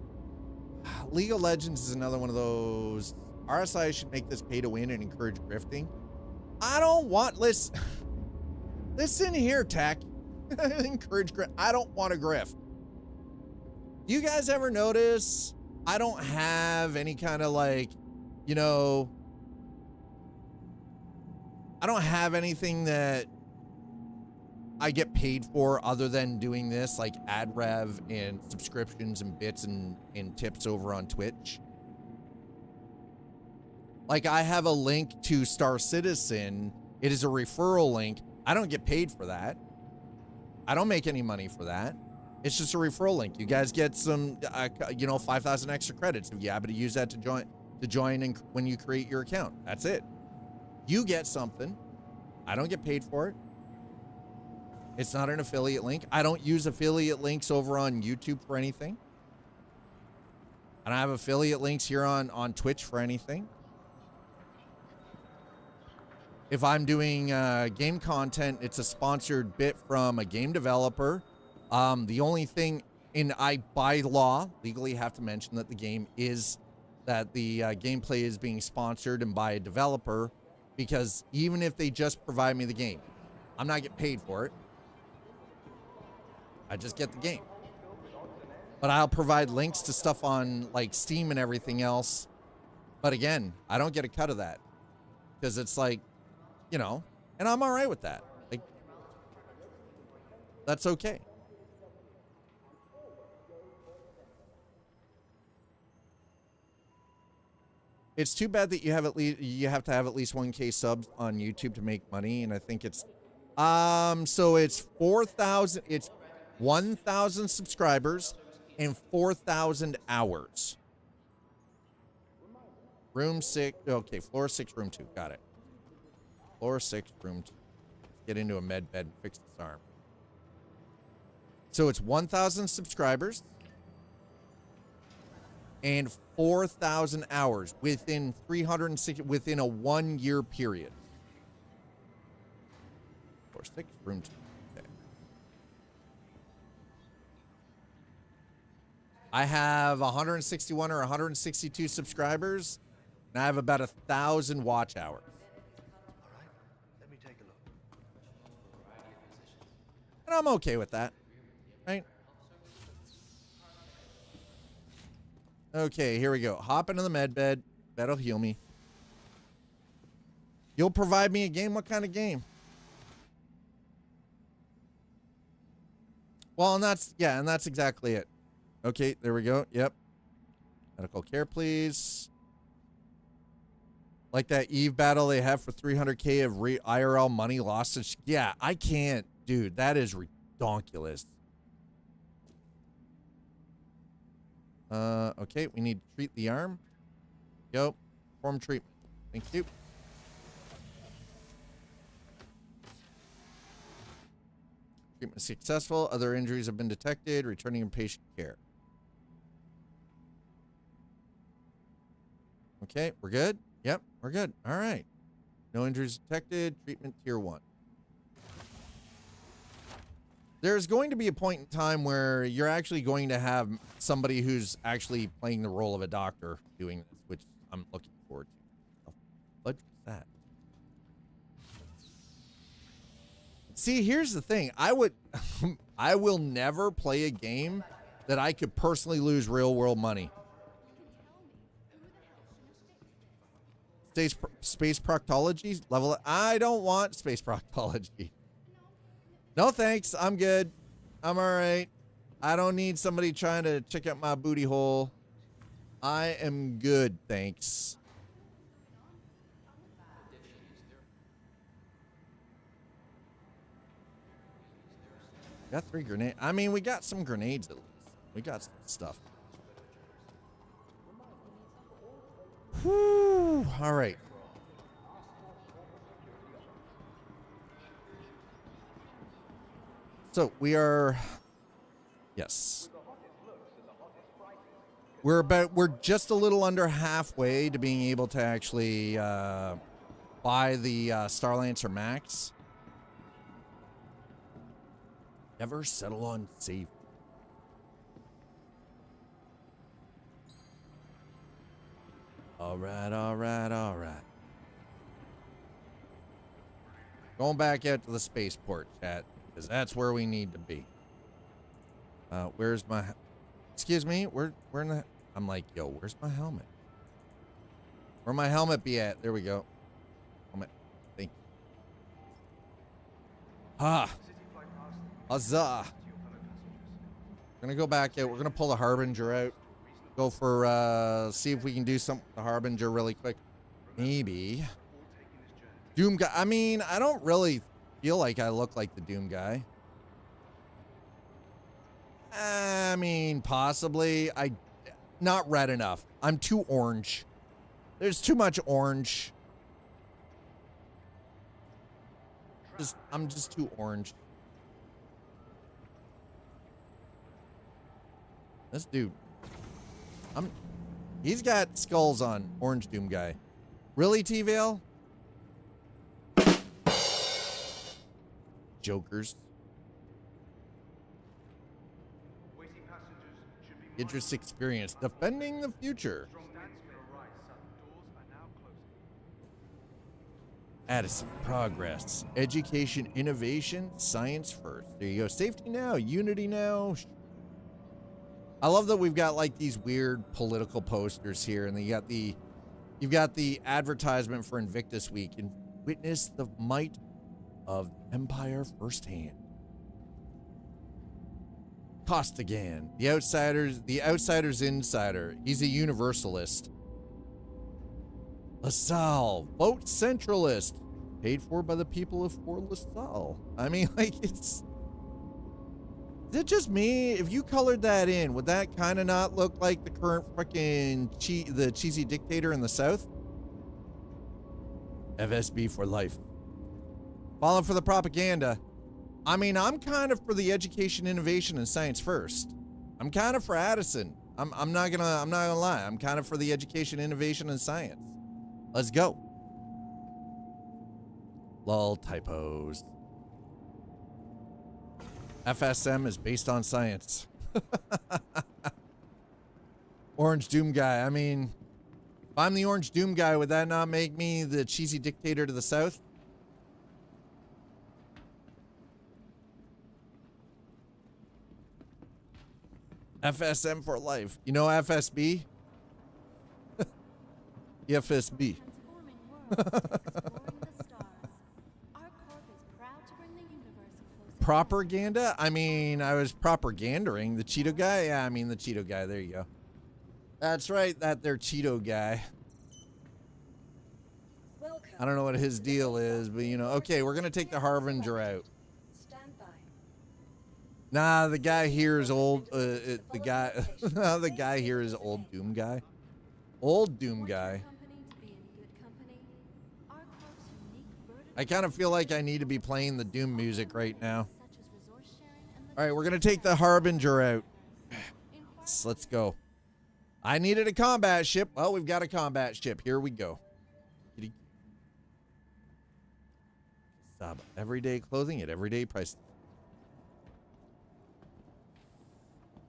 of Legends is another one of those. RSI should make this pay to win and encourage grifting. I don't want listen here, Tech. Encourage grift. I don't want to grift. Do you guys ever notice I don't have any kind of like, you know, I don't have anything that I get paid for other than doing this, like ad rev and subscriptions and bits and tips over on Twitch. Like I have a link to Star Citizen. It is a referral link. I don't get paid for that. I don't make any money for that. It's just a referral link. You guys get some, you know, 5,000 extra credits if you happen to use that to join and when you create your account. That's it. You get something. I don't get paid for it. It's not an affiliate link. I don't use affiliate links over on YouTube for anything. And I have affiliate links here on Twitch for anything. If I'm doing game content, it's a sponsored bit from a game developer. The only thing, I by law legally have to mention that the gameplay is being sponsored and by a developer, because even if they just provide me the game, I'm not getting paid for it. I just get the game. But I'll provide links to stuff on like Steam and everything else. But again, I don't get a cut of that because it's like, you know, and I'm all right with that. Like, that's okay. It's too bad that you have to have at least 1K subs on YouTube to make money, and I think it's so it's 4,000, it's 1,000 subscribers and 4,000 hours. Room 6, okay, floor 6, room 2, got it. Floor 6, room 2. Let's get into a med bed and fix this arm. So it's 1,000 subscribers and 4,000 hours within 360, within a 1 year period. Floor 6, room 2. Okay. I have 161 or 162 subscribers, and I have about 1,000 watch hours. Let me take a look. And I'm okay with that, right? Okay, here we go. Hop into the med bed. That'll heal me. You'll provide me a game? What kind of game? Well, and that's exactly it. Okay, there we go. Yep. Medical care, please. Like that Eve battle they have for 300K of IRL money lost. Yeah, I can't. Dude, that is redonkulous. Okay, we need to treat the arm. Go. Perform treatment. Thank you. Treatment successful. Other injuries have been detected. Returning in patient care. Okay, we're good? Yep, we're good. All right. No injuries detected. Treatment tier 1. There's going to be a point in time where you're actually going to have somebody who's actually playing the role of a doctor doing this, which I'm looking forward to. What is that? See, here's the thing. I will never play a game that I could personally lose real world money. Space proctology level. I don't want space proctology. No thanks. I'm good. I'm all right. I don't need somebody trying to check out my booty hole. I am good, thanks. Got 3 grenades. I mean, we got some grenades at least. We got some stuff. Whew. All right. So we are, yes. We're just a little under halfway to being able to actually buy the Starlancer Max. Never settle on safe. All right, all right, all right. Going back out to the spaceport, chat, because that's where we need to be. Where's my... Excuse me? Where in the... I'm like, yo, where's my helmet? Where my helmet be at? There we go. Helmet. Thank you. Ah. Huzzah. We're gonna go back out. We're gonna pull the Harbinger out. Go for, see if we can do something with the Harbinger really quick. Maybe. Doom guy. I mean, I don't really feel like I look like the Doom guy. I mean, possibly. Not red enough. I'm too orange. There's too much orange. I'm just too orange. This dude. He's got skulls on. Orange Doom guy. Really, T-Vale? Jokers. Waiting passengers should be Interest experience. Defending the future. doors are now closing. Addison, progress. Education, innovation, science first. There you go. Safety now. Unity now. I love that we've got like these weird political posters here, and then you've got the advertisement for Invictus Week, and witness the might of Empire firsthand. Costigan, the outsider's insider. He's a universalist. LaSalle, vote centralist. Paid for by the people of Fort LaSalle. I mean, like, is it just me? If you colored that in, would that kind of not look like the current freaking the cheesy dictator in the South? FSB for life. Falling for the propaganda. I mean, I'm kind of for the education, innovation, and science first. I'm kind of for Addison. I'm not gonna lie. I'm kind of for the education, innovation, and science. Let's go. Lol, typos. FSM is based on science. Orange Doom guy. I mean, if I'm the Orange Doom guy, would that not make me the cheesy dictator to the South? FSM for life. You know FSB? FSB. Propaganda? I mean, I was propagandering the Cheeto guy. Yeah, I mean the Cheeto guy. There you go. That's right, that there Cheeto guy. I don't know what his deal is, but you know. Okay, we're gonna take the Harbinger out. Nah, the guy here is old. The guy here is old Doom guy. Old Doom guy. I kind of feel like I need to be playing the Doom music right now. All right, we're gonna take the Harbinger out. Let's go. I needed a combat ship. Well, we've got a combat ship. Here we go. Everyday clothing at everyday prices.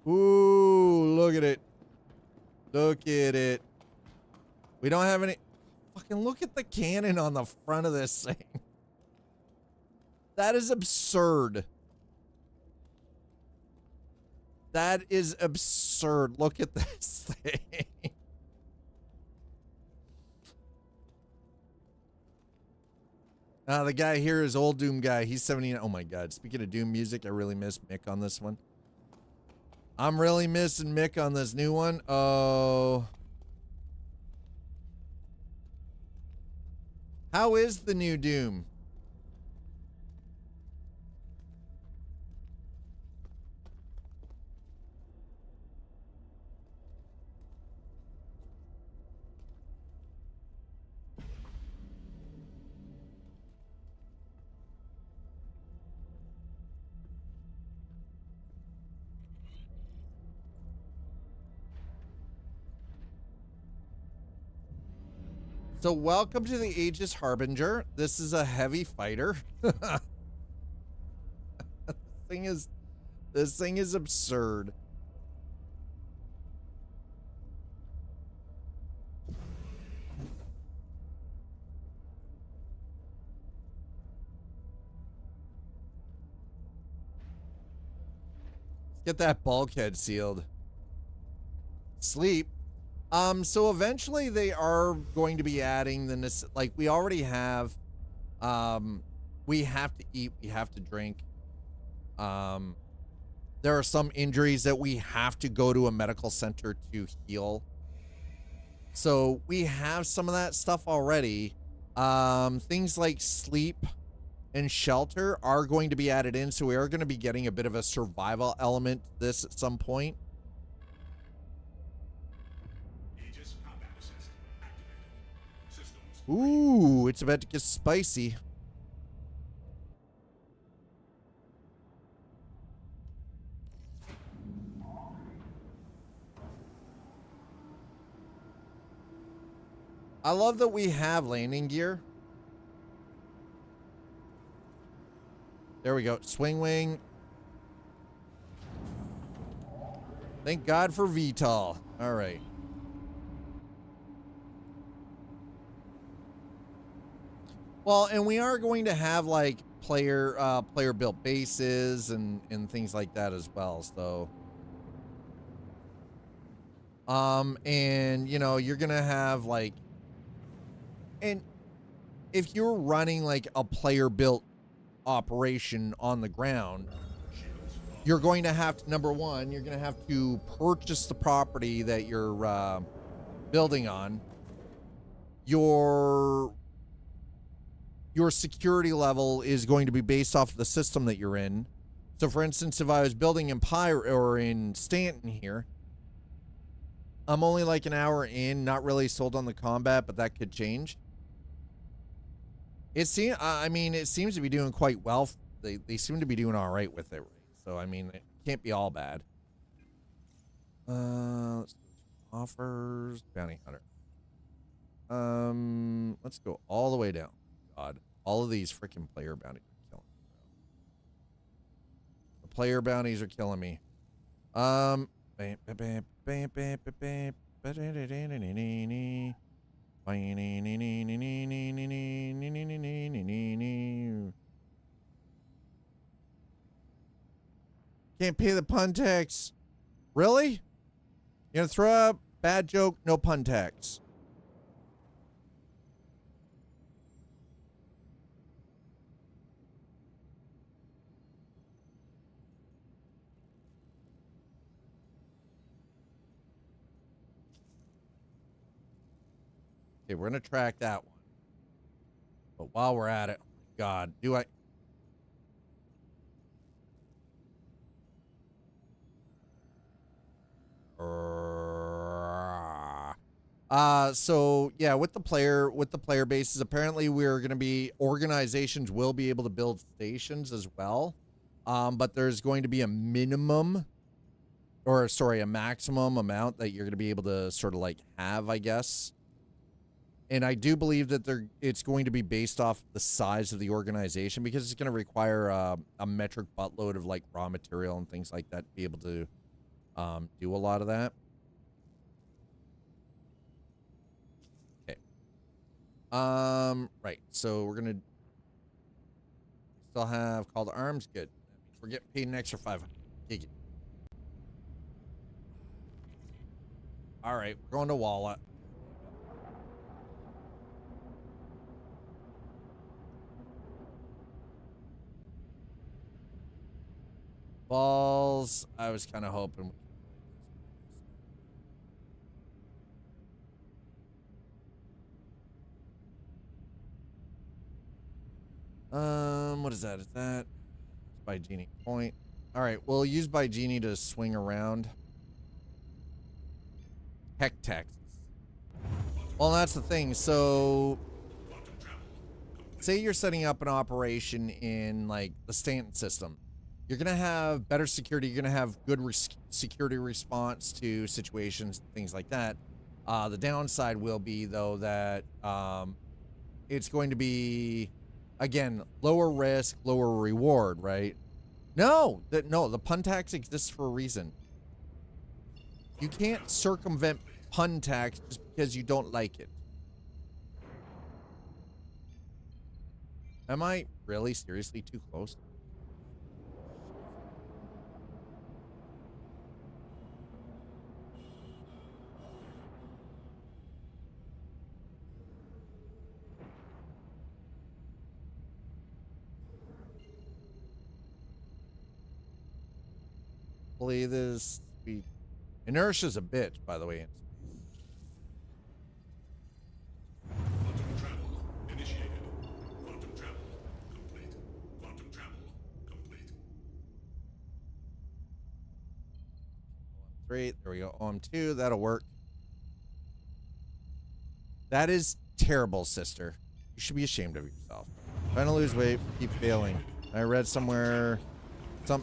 Ooh, look at it. Look at it. We don't have any. Fucking look at the cannon on the front of this thing. That is absurd. That is absurd. Look at this thing. The guy here is old Doom guy. He's 79. Oh my God. Speaking of Doom music, I really miss Mick on this one. I'm really missing Mick on this new one. Oh. How is the new Doom? So welcome to the Aegis Harbinger. This is a heavy fighter. This thing is absurd. Let's get that bulkhead sealed. Sleep. So eventually they are going to be adding the, like we already have, we have to eat, we have to drink. There are some injuries that we have to go to a medical center to heal. So we have some of that stuff already. Things like sleep and shelter are going to be added in. So we are going to be getting a bit of a survival element to this at some point. Ooh, it's about to get spicy. I love that we have landing gear. There we go. Swing wing. Thank God for VTOL. All right. Well, and we are going to have like player built bases and things like that as well. So, and you know, you're gonna have like, and if you're running like a player built operation on the ground, you're going to have to, number one, you're going to have to purchase the property that you're building on. Your security level is going to be based off of the system that you're in. So for instance, if I was building in or in Stanton here, I'm only like an hour in, not really sold on the combat, but that could change. It seems, I mean, it seems to be doing quite well. They seem to be doing all right with it. Right? So, I mean, it can't be all bad. Let's go to offers, bounty hunter. Let's go all the way down. God, all of these freaking player bounties are killing me. The player bounties are killing me. Can't pay the pun tax. Really? You gonna throw up? Bad joke, no pun tax. Okay, we're gonna track that one. But while we're at it, oh my God, do I? So yeah, with the player bases, apparently we're going to be, organizations will be able to build stations as well. But there's going to be a minimum, or sorry, a maximum amount that you're going to be able to sort of like have, I guess. And I do believe that it's going to be based off the size of the organization, because it's going to require a metric buttload of like raw material and things like that to be able to do a lot of that. Okay. Right. So we're gonna still have call to arms. Good. That means we're getting paid an extra 500. Take it. All right, we're going to Walla. Balls. I was kind of hoping. What is that? Is that by Genie Point? All right, we'll use by Genie to swing around. Heck, taxes. Well, that's the thing. So, say you're setting up an operation in like the Stanton system. You're going to have better security. You're going to have good security response to situations, things like that. The downside will be, though, that it's going to be, again, lower risk, lower reward, right? No, the pun tax exists for a reason. You can't circumvent pun tax just because you don't like it. Am I really seriously too close? Hopefully this speed. Inertia's a bitch, by the way. Quantum travel initiated. Quantum travel complete. Quantum travel complete. 3, there we go. OM2, that'll work. That is terrible, sister. You should be ashamed of yourself. Trying to lose weight, keep failing. I read somewhere,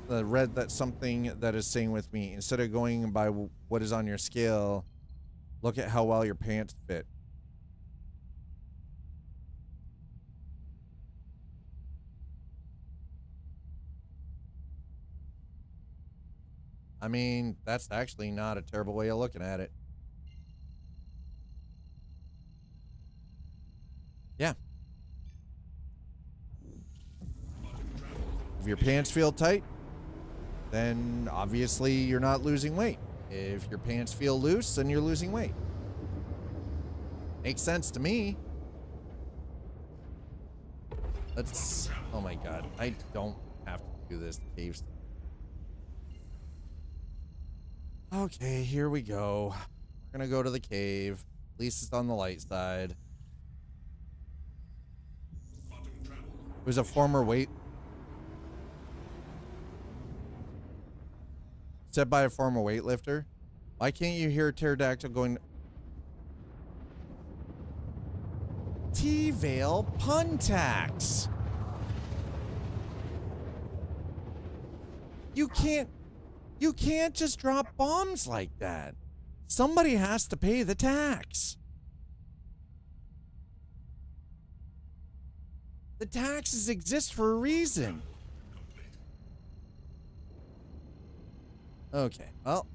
read that something that is saying with me, instead of going by what is on your scale, look at how well your pants fit. I mean, that's actually not a terrible way of looking at it. Yeah. If your pants feel tight, then obviously you're not losing weight. If your pants feel loose, then you're losing weight. Makes sense to me. Let's, oh my God, I don't have to do this cave stuff. Okay, here we go. We're gonna go to the cave. At least it's on the light side. It was a former weight. Said by a former weightlifter. Why can't you hear a pterodactyl going? T-Vale Puntax. You can't just drop bombs like that. Somebody has to pay the tax. The taxes exist for a reason. Okay, well,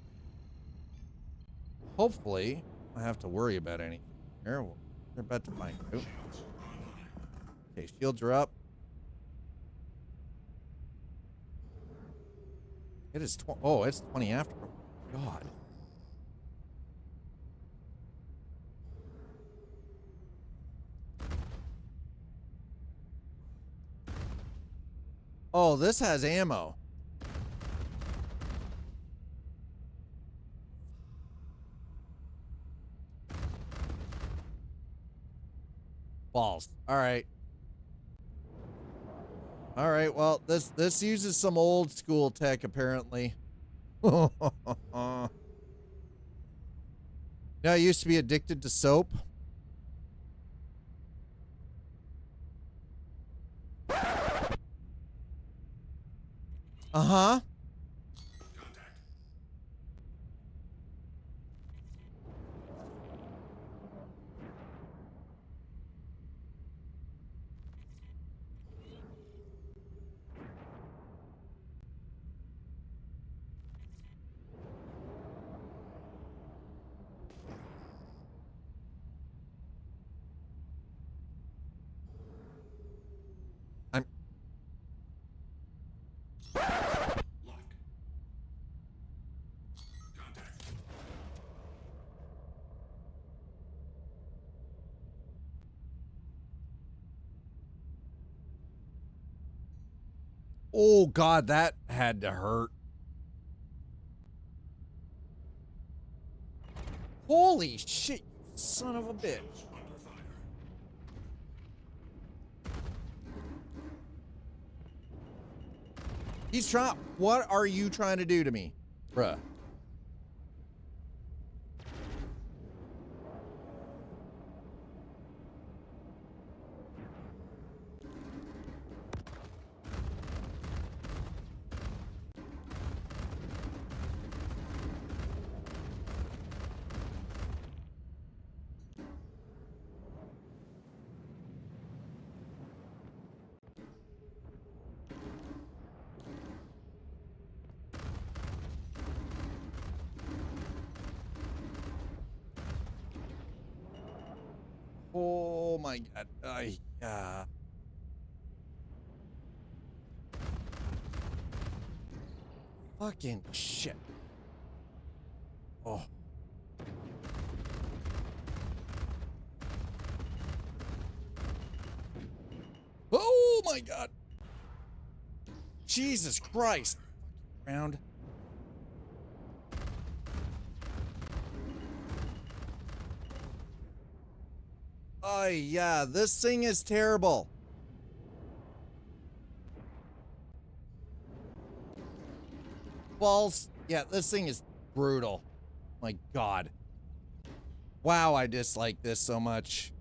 hopefully I don't have to worry about anything here. They're about to find out. Okay, shields are up. It is oh, it's 20 after. God. Oh, this has ammo. Balls. All right. All right. Well, this uses some old school tech apparently. Now, I used to be addicted to soap. Uh-huh. Oh, God, that had to hurt. Holy shit, you son of a bitch. He's trying. What are you trying to do to me, bruh? Oh my God. Fucking shit. Oh. Oh my God. Jesus Christ. Round. Oh yeah, this thing is terrible. Balls. Yeah, this thing is brutal. My God. Wow, I dislike this so much.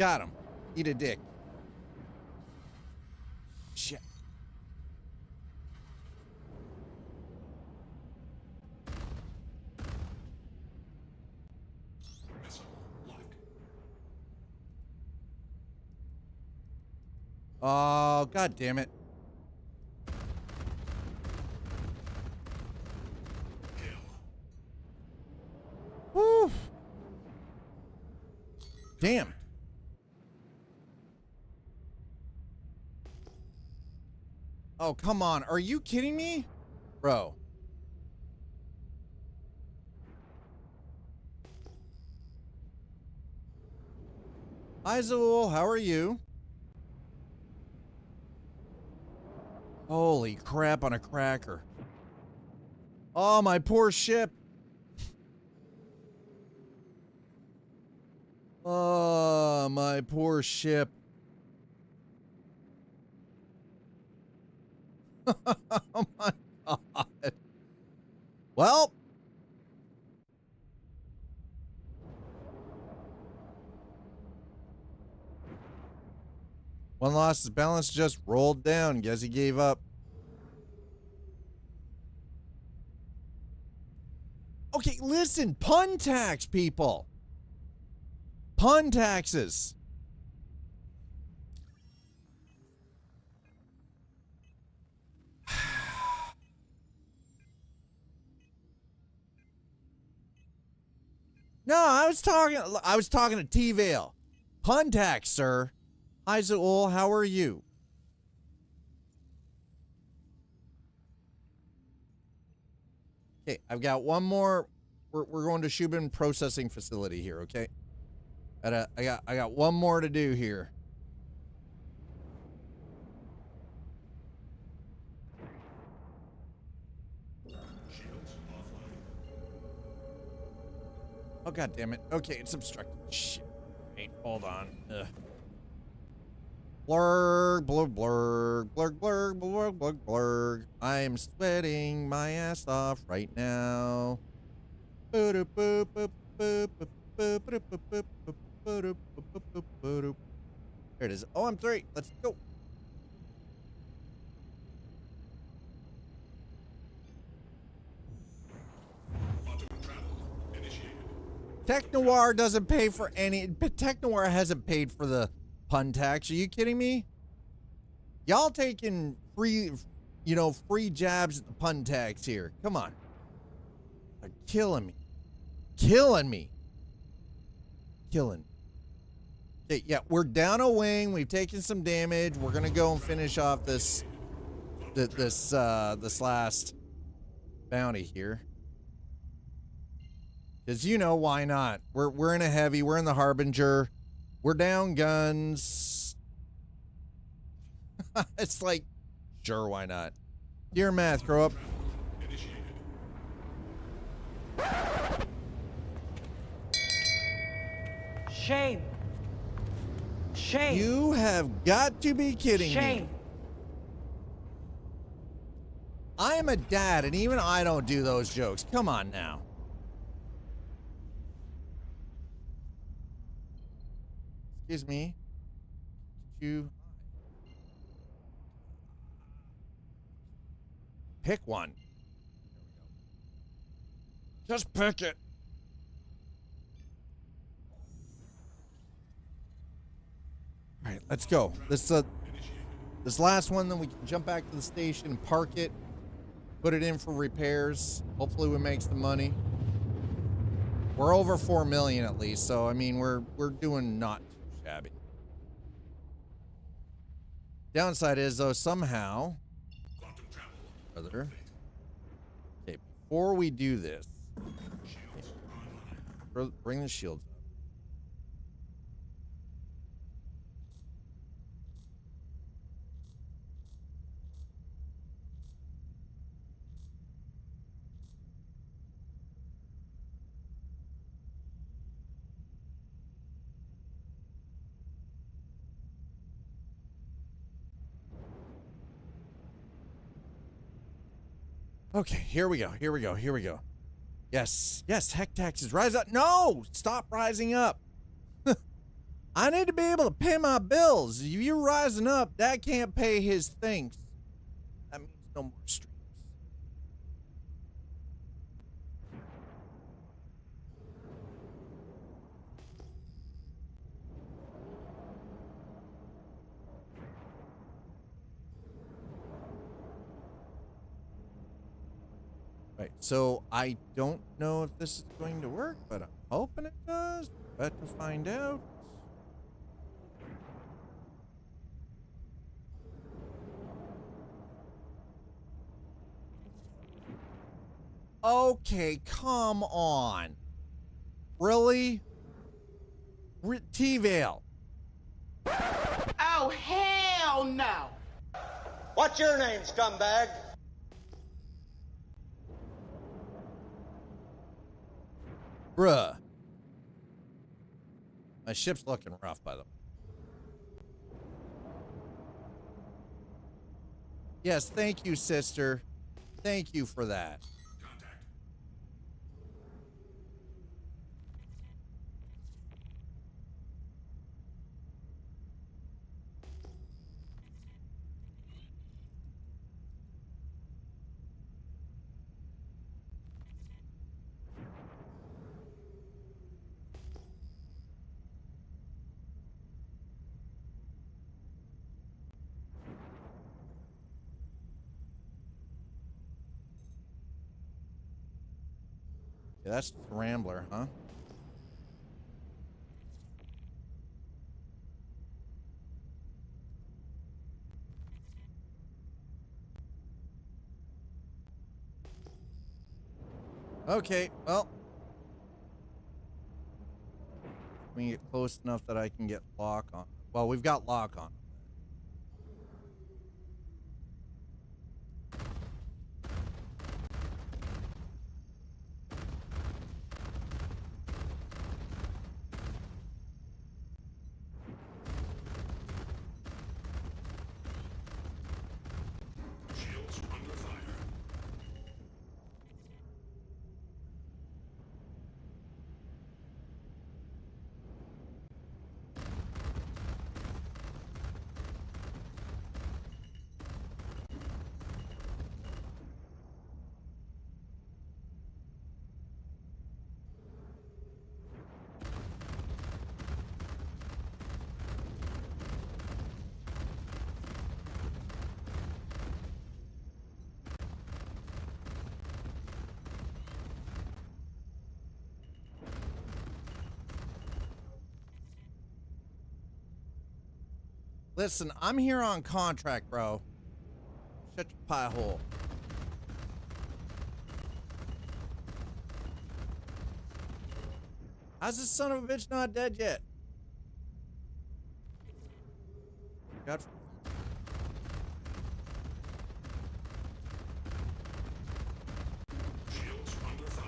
Got him. Eat a dick. Shit. Missile lock. Oh, god damn it. Woo. Damn. Oh, come on. Are you kidding me? Bro. Hi, Zool. How are you? Holy crap on a cracker. Oh, my poor ship. Oh, my poor ship. Oh my god. Well. One loss, his balance just rolled down. Guess he gave up. Okay, listen. Pun tax, people. Pun taxes. No, I was talking to T-Vale. Pun tax, sir. Hi, Zool. How are you? Okay, I've got one more. We're going to Shubin processing facility here, okay? I got one more to do here. Oh god damn it. Okay, it's obstructed. Shit. Wait, hold on. Ugh. Blurg, blurg, blurg, blurg, blurg, blurg, blurg, blurg. I'm sweating my ass off right now. There it is. Oh, I'm 3. Let's go. Tech Noir doesn't pay for any. Tech Noir hasn't paid for the pun tax. Are you kidding me? Y'all taking free, you know, free jabs at the pun tax here. Come on. They're killing me. Killing me. Killing me. Okay, yeah, we're down a wing. We've taken some damage. We're gonna go and finish off this last bounty here. Because, you know, why not? We're in a heavy. We're in the Harbinger. We're down guns. It's like, sure, why not? Dear math, grow up. Shame. Shame. You have got to be kidding Shame. me. I am a dad, and even I don't do those jokes. Come on now. Excuse me. Did you pick one? Just pick it. All right, let's go. This last one, then we can jump back to the station, park it, put it in for repairs. Hopefully, we make some money. We're over 4 million at least, so I mean, we're doing not too shabby. Downside is though somehow, okay, before we do this, bring the shields up. Okay, here we go. Here we go. Here we go. Yes. Yes, heck taxes rise up. No! Stop rising up. I need to be able to pay my bills. If you're rising up, Dad can't pay his things. That means no more streams. Right, so I don't know if this is going to work, but I'm hoping it does. Bet to find out. Okay, come on. Really? T-Vale. Oh, hell no! What's your name, scumbag? Bruh. My ship's looking rough, by the way. Yes, thank you, sister. Thank you for that. Yeah, that's the Rambler, huh? Okay, well. We can get close enough that I can get lock on. Well, we've got lock on. Shields under fire. Listen, I'm here on contract, bro. Shut your pie hole. How's this son of a bitch not dead yet? God. Shields under fire.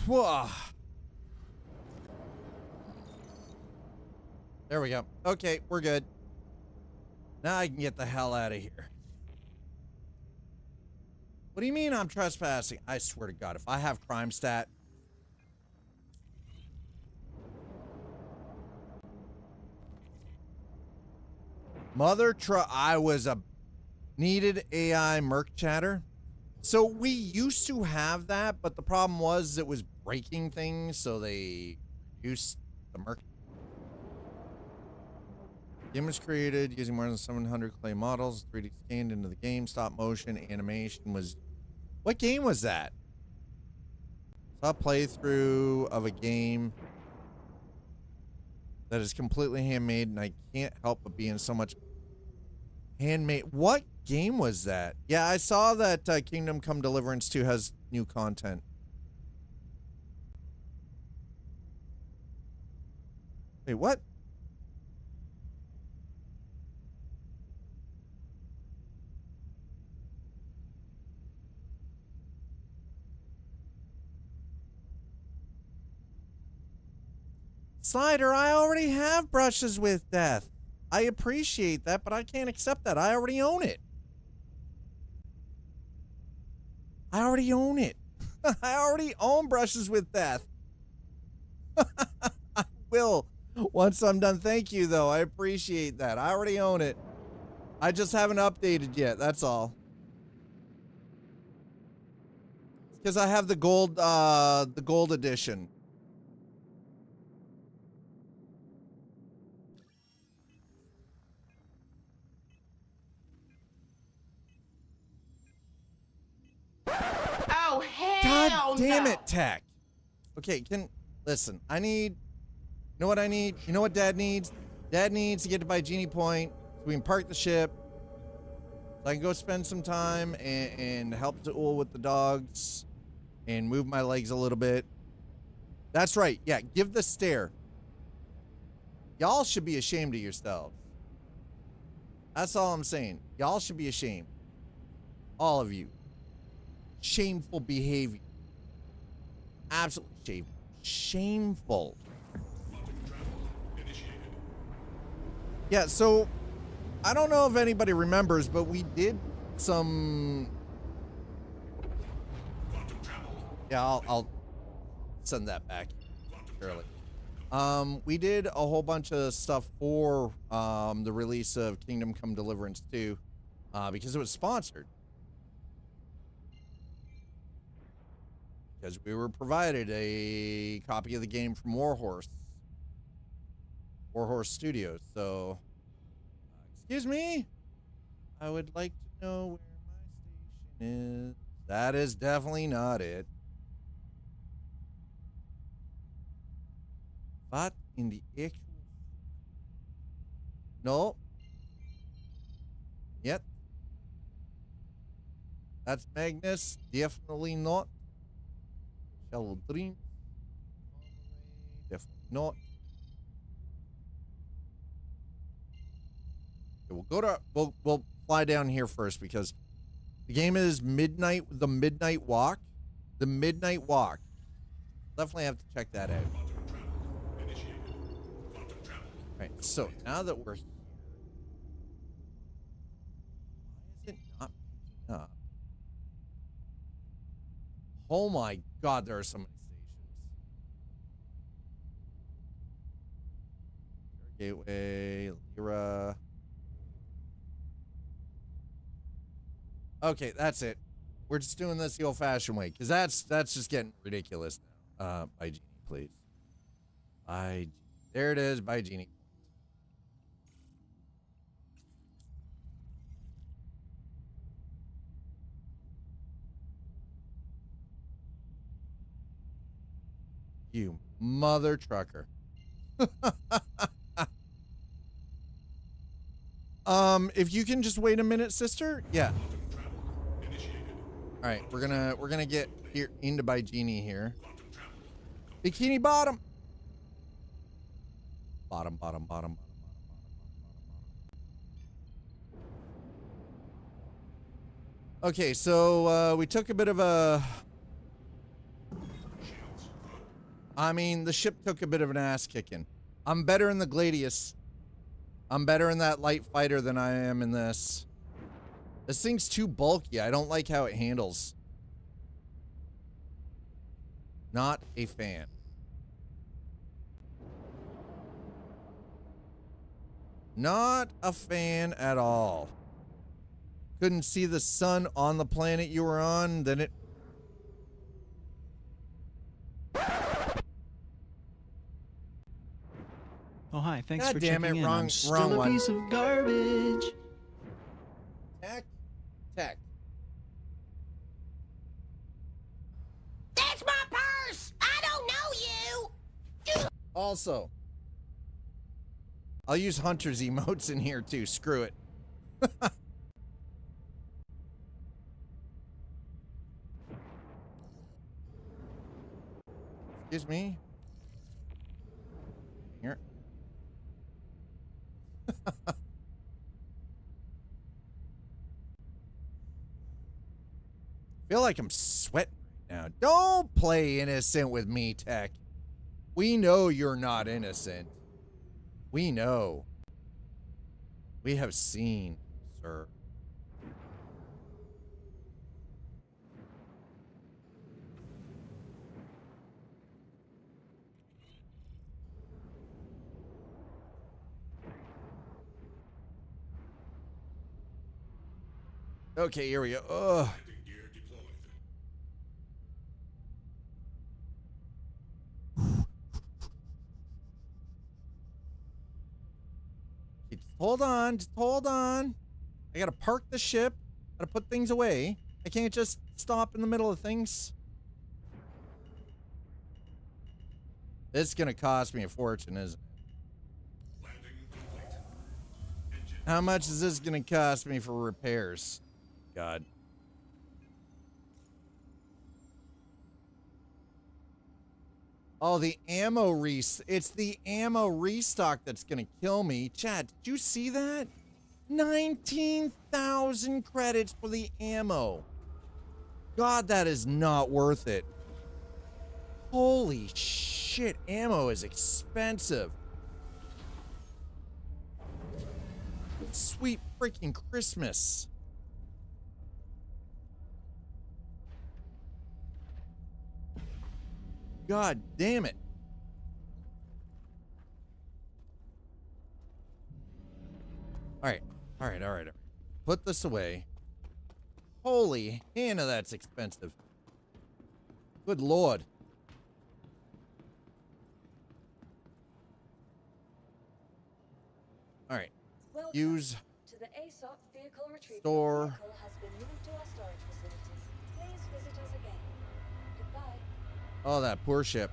Whoa. There we go. Okay, we're good. Now I can get the hell out of here. What do you mean I'm trespassing? I swear to God, if I have crime stat. I was a needed AI merc chatter. So we used to have that, but the problem was it was breaking things, so they reduced the merc. Game was created using more than 700 clay models, 3D scanned into the game, stop motion, animation was... What game was that? Saw a playthrough of a game that is completely handmade, and I can't help but be in so much handmade. What game was that? Yeah, I saw that Kingdom Come Deliverance 2 has new content. Wait, what? Slider, I already have brushes with death. I appreciate that, but I can't accept that. I already own it. I already own it. I already own brushes with death. I will once I'm done. Thank you, though. I appreciate that. I already own it. I just haven't updated yet. That's all. Because I have the gold edition. Oh, hell God damn no. it, Tech. Okay, listen, I need, you know what I need? You know what Dad needs? Dad needs to get to Baijini Point so we can park the ship. So I can go spend some time and help Zool with the dogs and move my legs a little bit. That's right. Yeah, give the stare. Y'all should be ashamed of yourselves. That's all I'm saying. Y'all should be ashamed. All of you. Shameful behavior. Absolutely shameful. Shameful. Yeah, so I don't know if anybody remembers, but we did some. Yeah, I'll send that back early. We did a whole bunch of stuff for the release of Kingdom Come Deliverance 2 because it was sponsored. Because we were provided a copy of the game from Warhorse Studios. So, excuse me, I would like to know where my station is. That is definitely not it. What in the actual? No. Yet. That's Magnus. Definitely not. Shallow Dream. Definitely not. Okay, we'll go to we'll fly down here first because the game is Midnight. The Midnight Walk. The Midnight Walk. Definitely have to check that out. Right. So now that we're here, why is it not picking up? Oh my God, there are so many stations. Gateway, Lyra. Okay, that's it. We're just doing this the old-fashioned way, because that's just getting ridiculous now. By Genie, please. There it is, by Genie. You mother trucker. If you can just wait a minute, sister. Yeah. All right, we're gonna get here into Baijini here. Bikini Bottom. Bottom. Okay, so we took a bit of a. I mean, the ship took a bit of an ass kicking. I'm better in the Gladius. I'm better in that light fighter than I am in this. This thing's too bulky. I don't like how it handles. Not a fan. Not a fan at all. Couldn't see the sun on the planet you were on, then it... Oh, hi. Thanks God for damn checking it, in. wrong I'm still a one. piece of garbage. Tech. That's my purse. I don't know you. Also, I'll use Hunter's emotes in here too. Screw it. Excuse me. Here. Feel like I'm sweating right now. Don't play innocent with me, Tech. We know you're not innocent. We know. We have seen, sir. Okay, here we go. Ugh. Just hold on. Just hold on. I gotta park the ship. Gotta put things away. I can't just stop in the middle of things. This is gonna cost me a fortune, isn't it? How much is this gonna cost me for repairs? God. Oh, the ammo it's the ammo restock that's gonna kill me. Chad, did you see that? 19,000 credits for the ammo. God, that is not worth it. Holy shit, ammo is expensive. Sweet freaking Christmas. God damn it. All right. Put this away. Holy Hannah, that's expensive. Good Lord. All right. Welcome Use to the ASOP vehicle retrieval. store. Vehicle has been moved to our storage facilities. Please visit us again. Goodbye. Oh, that poor ship.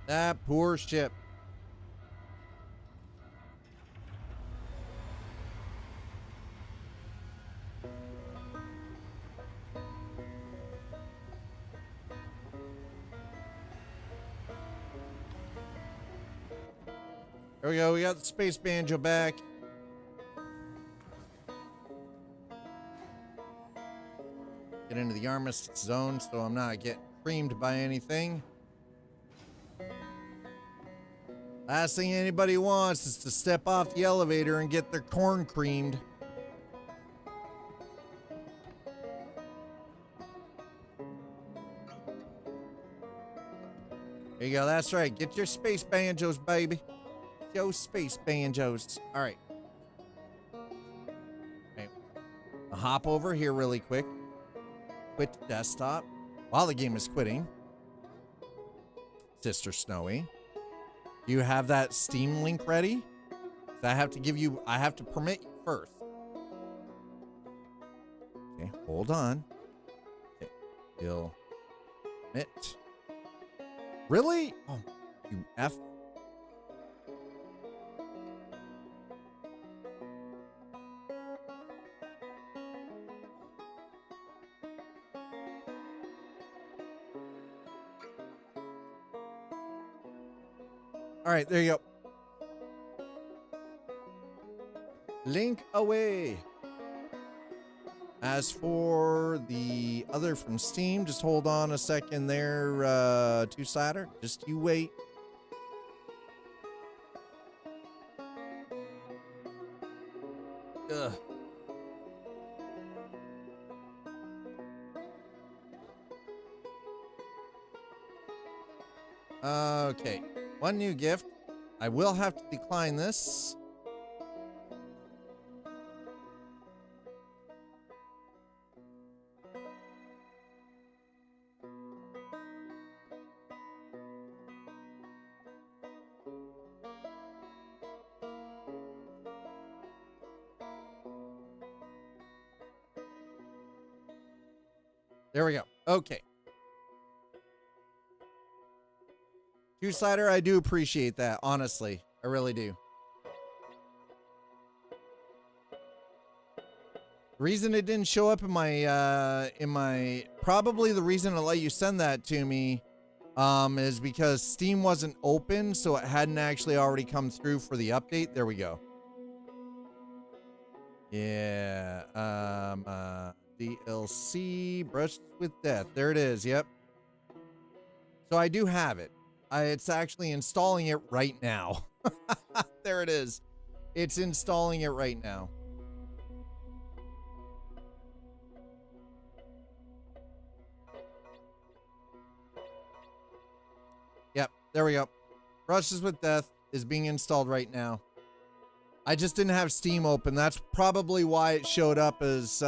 That poor ship. There we go. We got the space banjo back. Get into the armistice zone so I'm not getting creamed by anything. Last thing anybody wants is to step off the elevator and get their corn creamed. There you go. That's right. Get your space banjos, baby. Yo, space banjos. All right. Okay. I'll hop over here really quick. Quit desktop while the game is quitting. Sister Snowy, do you have that Steam link ready? I have to permit you first. Okay, hold on. Okay, you'll permit. Really? Oh, you F. All right, there you go. Link away. As for the other from Steam, just hold on a second there, two-sider. Just you wait. Ugh. Okay. One new gift. I will have to decline this. There we go. Okay. Two-sider, I do appreciate that, honestly. I really do. The reason it didn't show up in my probably the reason it let you send that to me is because Steam wasn't open, so it hadn't actually already come through for the update. There we go. Yeah. DLC Brushed with Death. There it is. Yep. So I do have it. It's actually installing it right now. There it is. It's installing it right now. Yep, there we go. Brushes with Death is being installed right now. I just didn't have Steam open. That's probably why it showed up as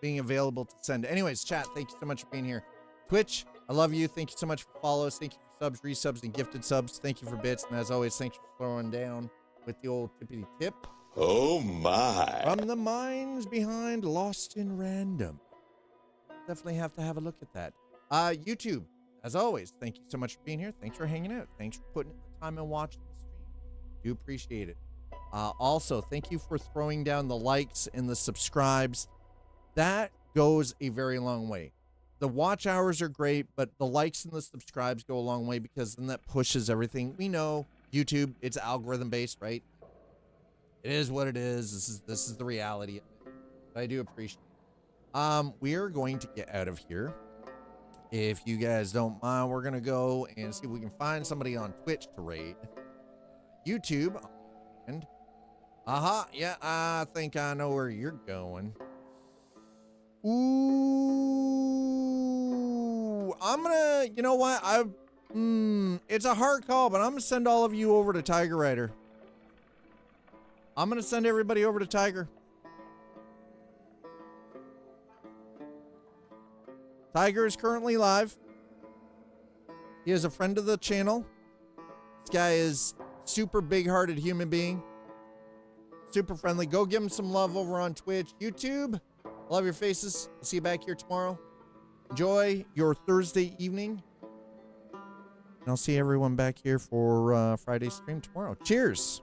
being available to send. Anyways, chat, thank you so much for being here. Twitch, I love you. Thank you so much for follows. Thank you for subs, resubs, and gifted subs. Thank you for bits. And as always, thanks for throwing down with the old tippity tip. Oh my. From the minds behind Lost in Random. Definitely have to have a look at that. YouTube, as always, thank you so much for being here. Thanks for hanging out. Thanks for putting in the time and watching the stream. Do appreciate it. Also, thank you for throwing down the likes and the subscribes. That goes a very long way. The watch hours are great, but the likes and the subscribes go a long way because then that pushes everything. We know YouTube, it's algorithm based, right? It is what it is. This is the reality of it. But I do appreciate it. We are going to get out of here. If you guys don't mind, we're going to go and see if we can find somebody on Twitch to raid. YouTube. And yeah, I think I know where you're going. Ooh, I'm gonna, you know what? It's a hard call, but I'm gonna send all of you over to Tiger Rider. I'm gonna send everybody over to Tiger. Tiger is currently live. He is a friend of the channel. This guy is super big-hearted human being. Super friendly. Go give him some love over on Twitch. YouTube, love your faces. I'll see you back here tomorrow. Enjoy your Thursday evening. And I'll see everyone back here for Friday's stream tomorrow. Cheers.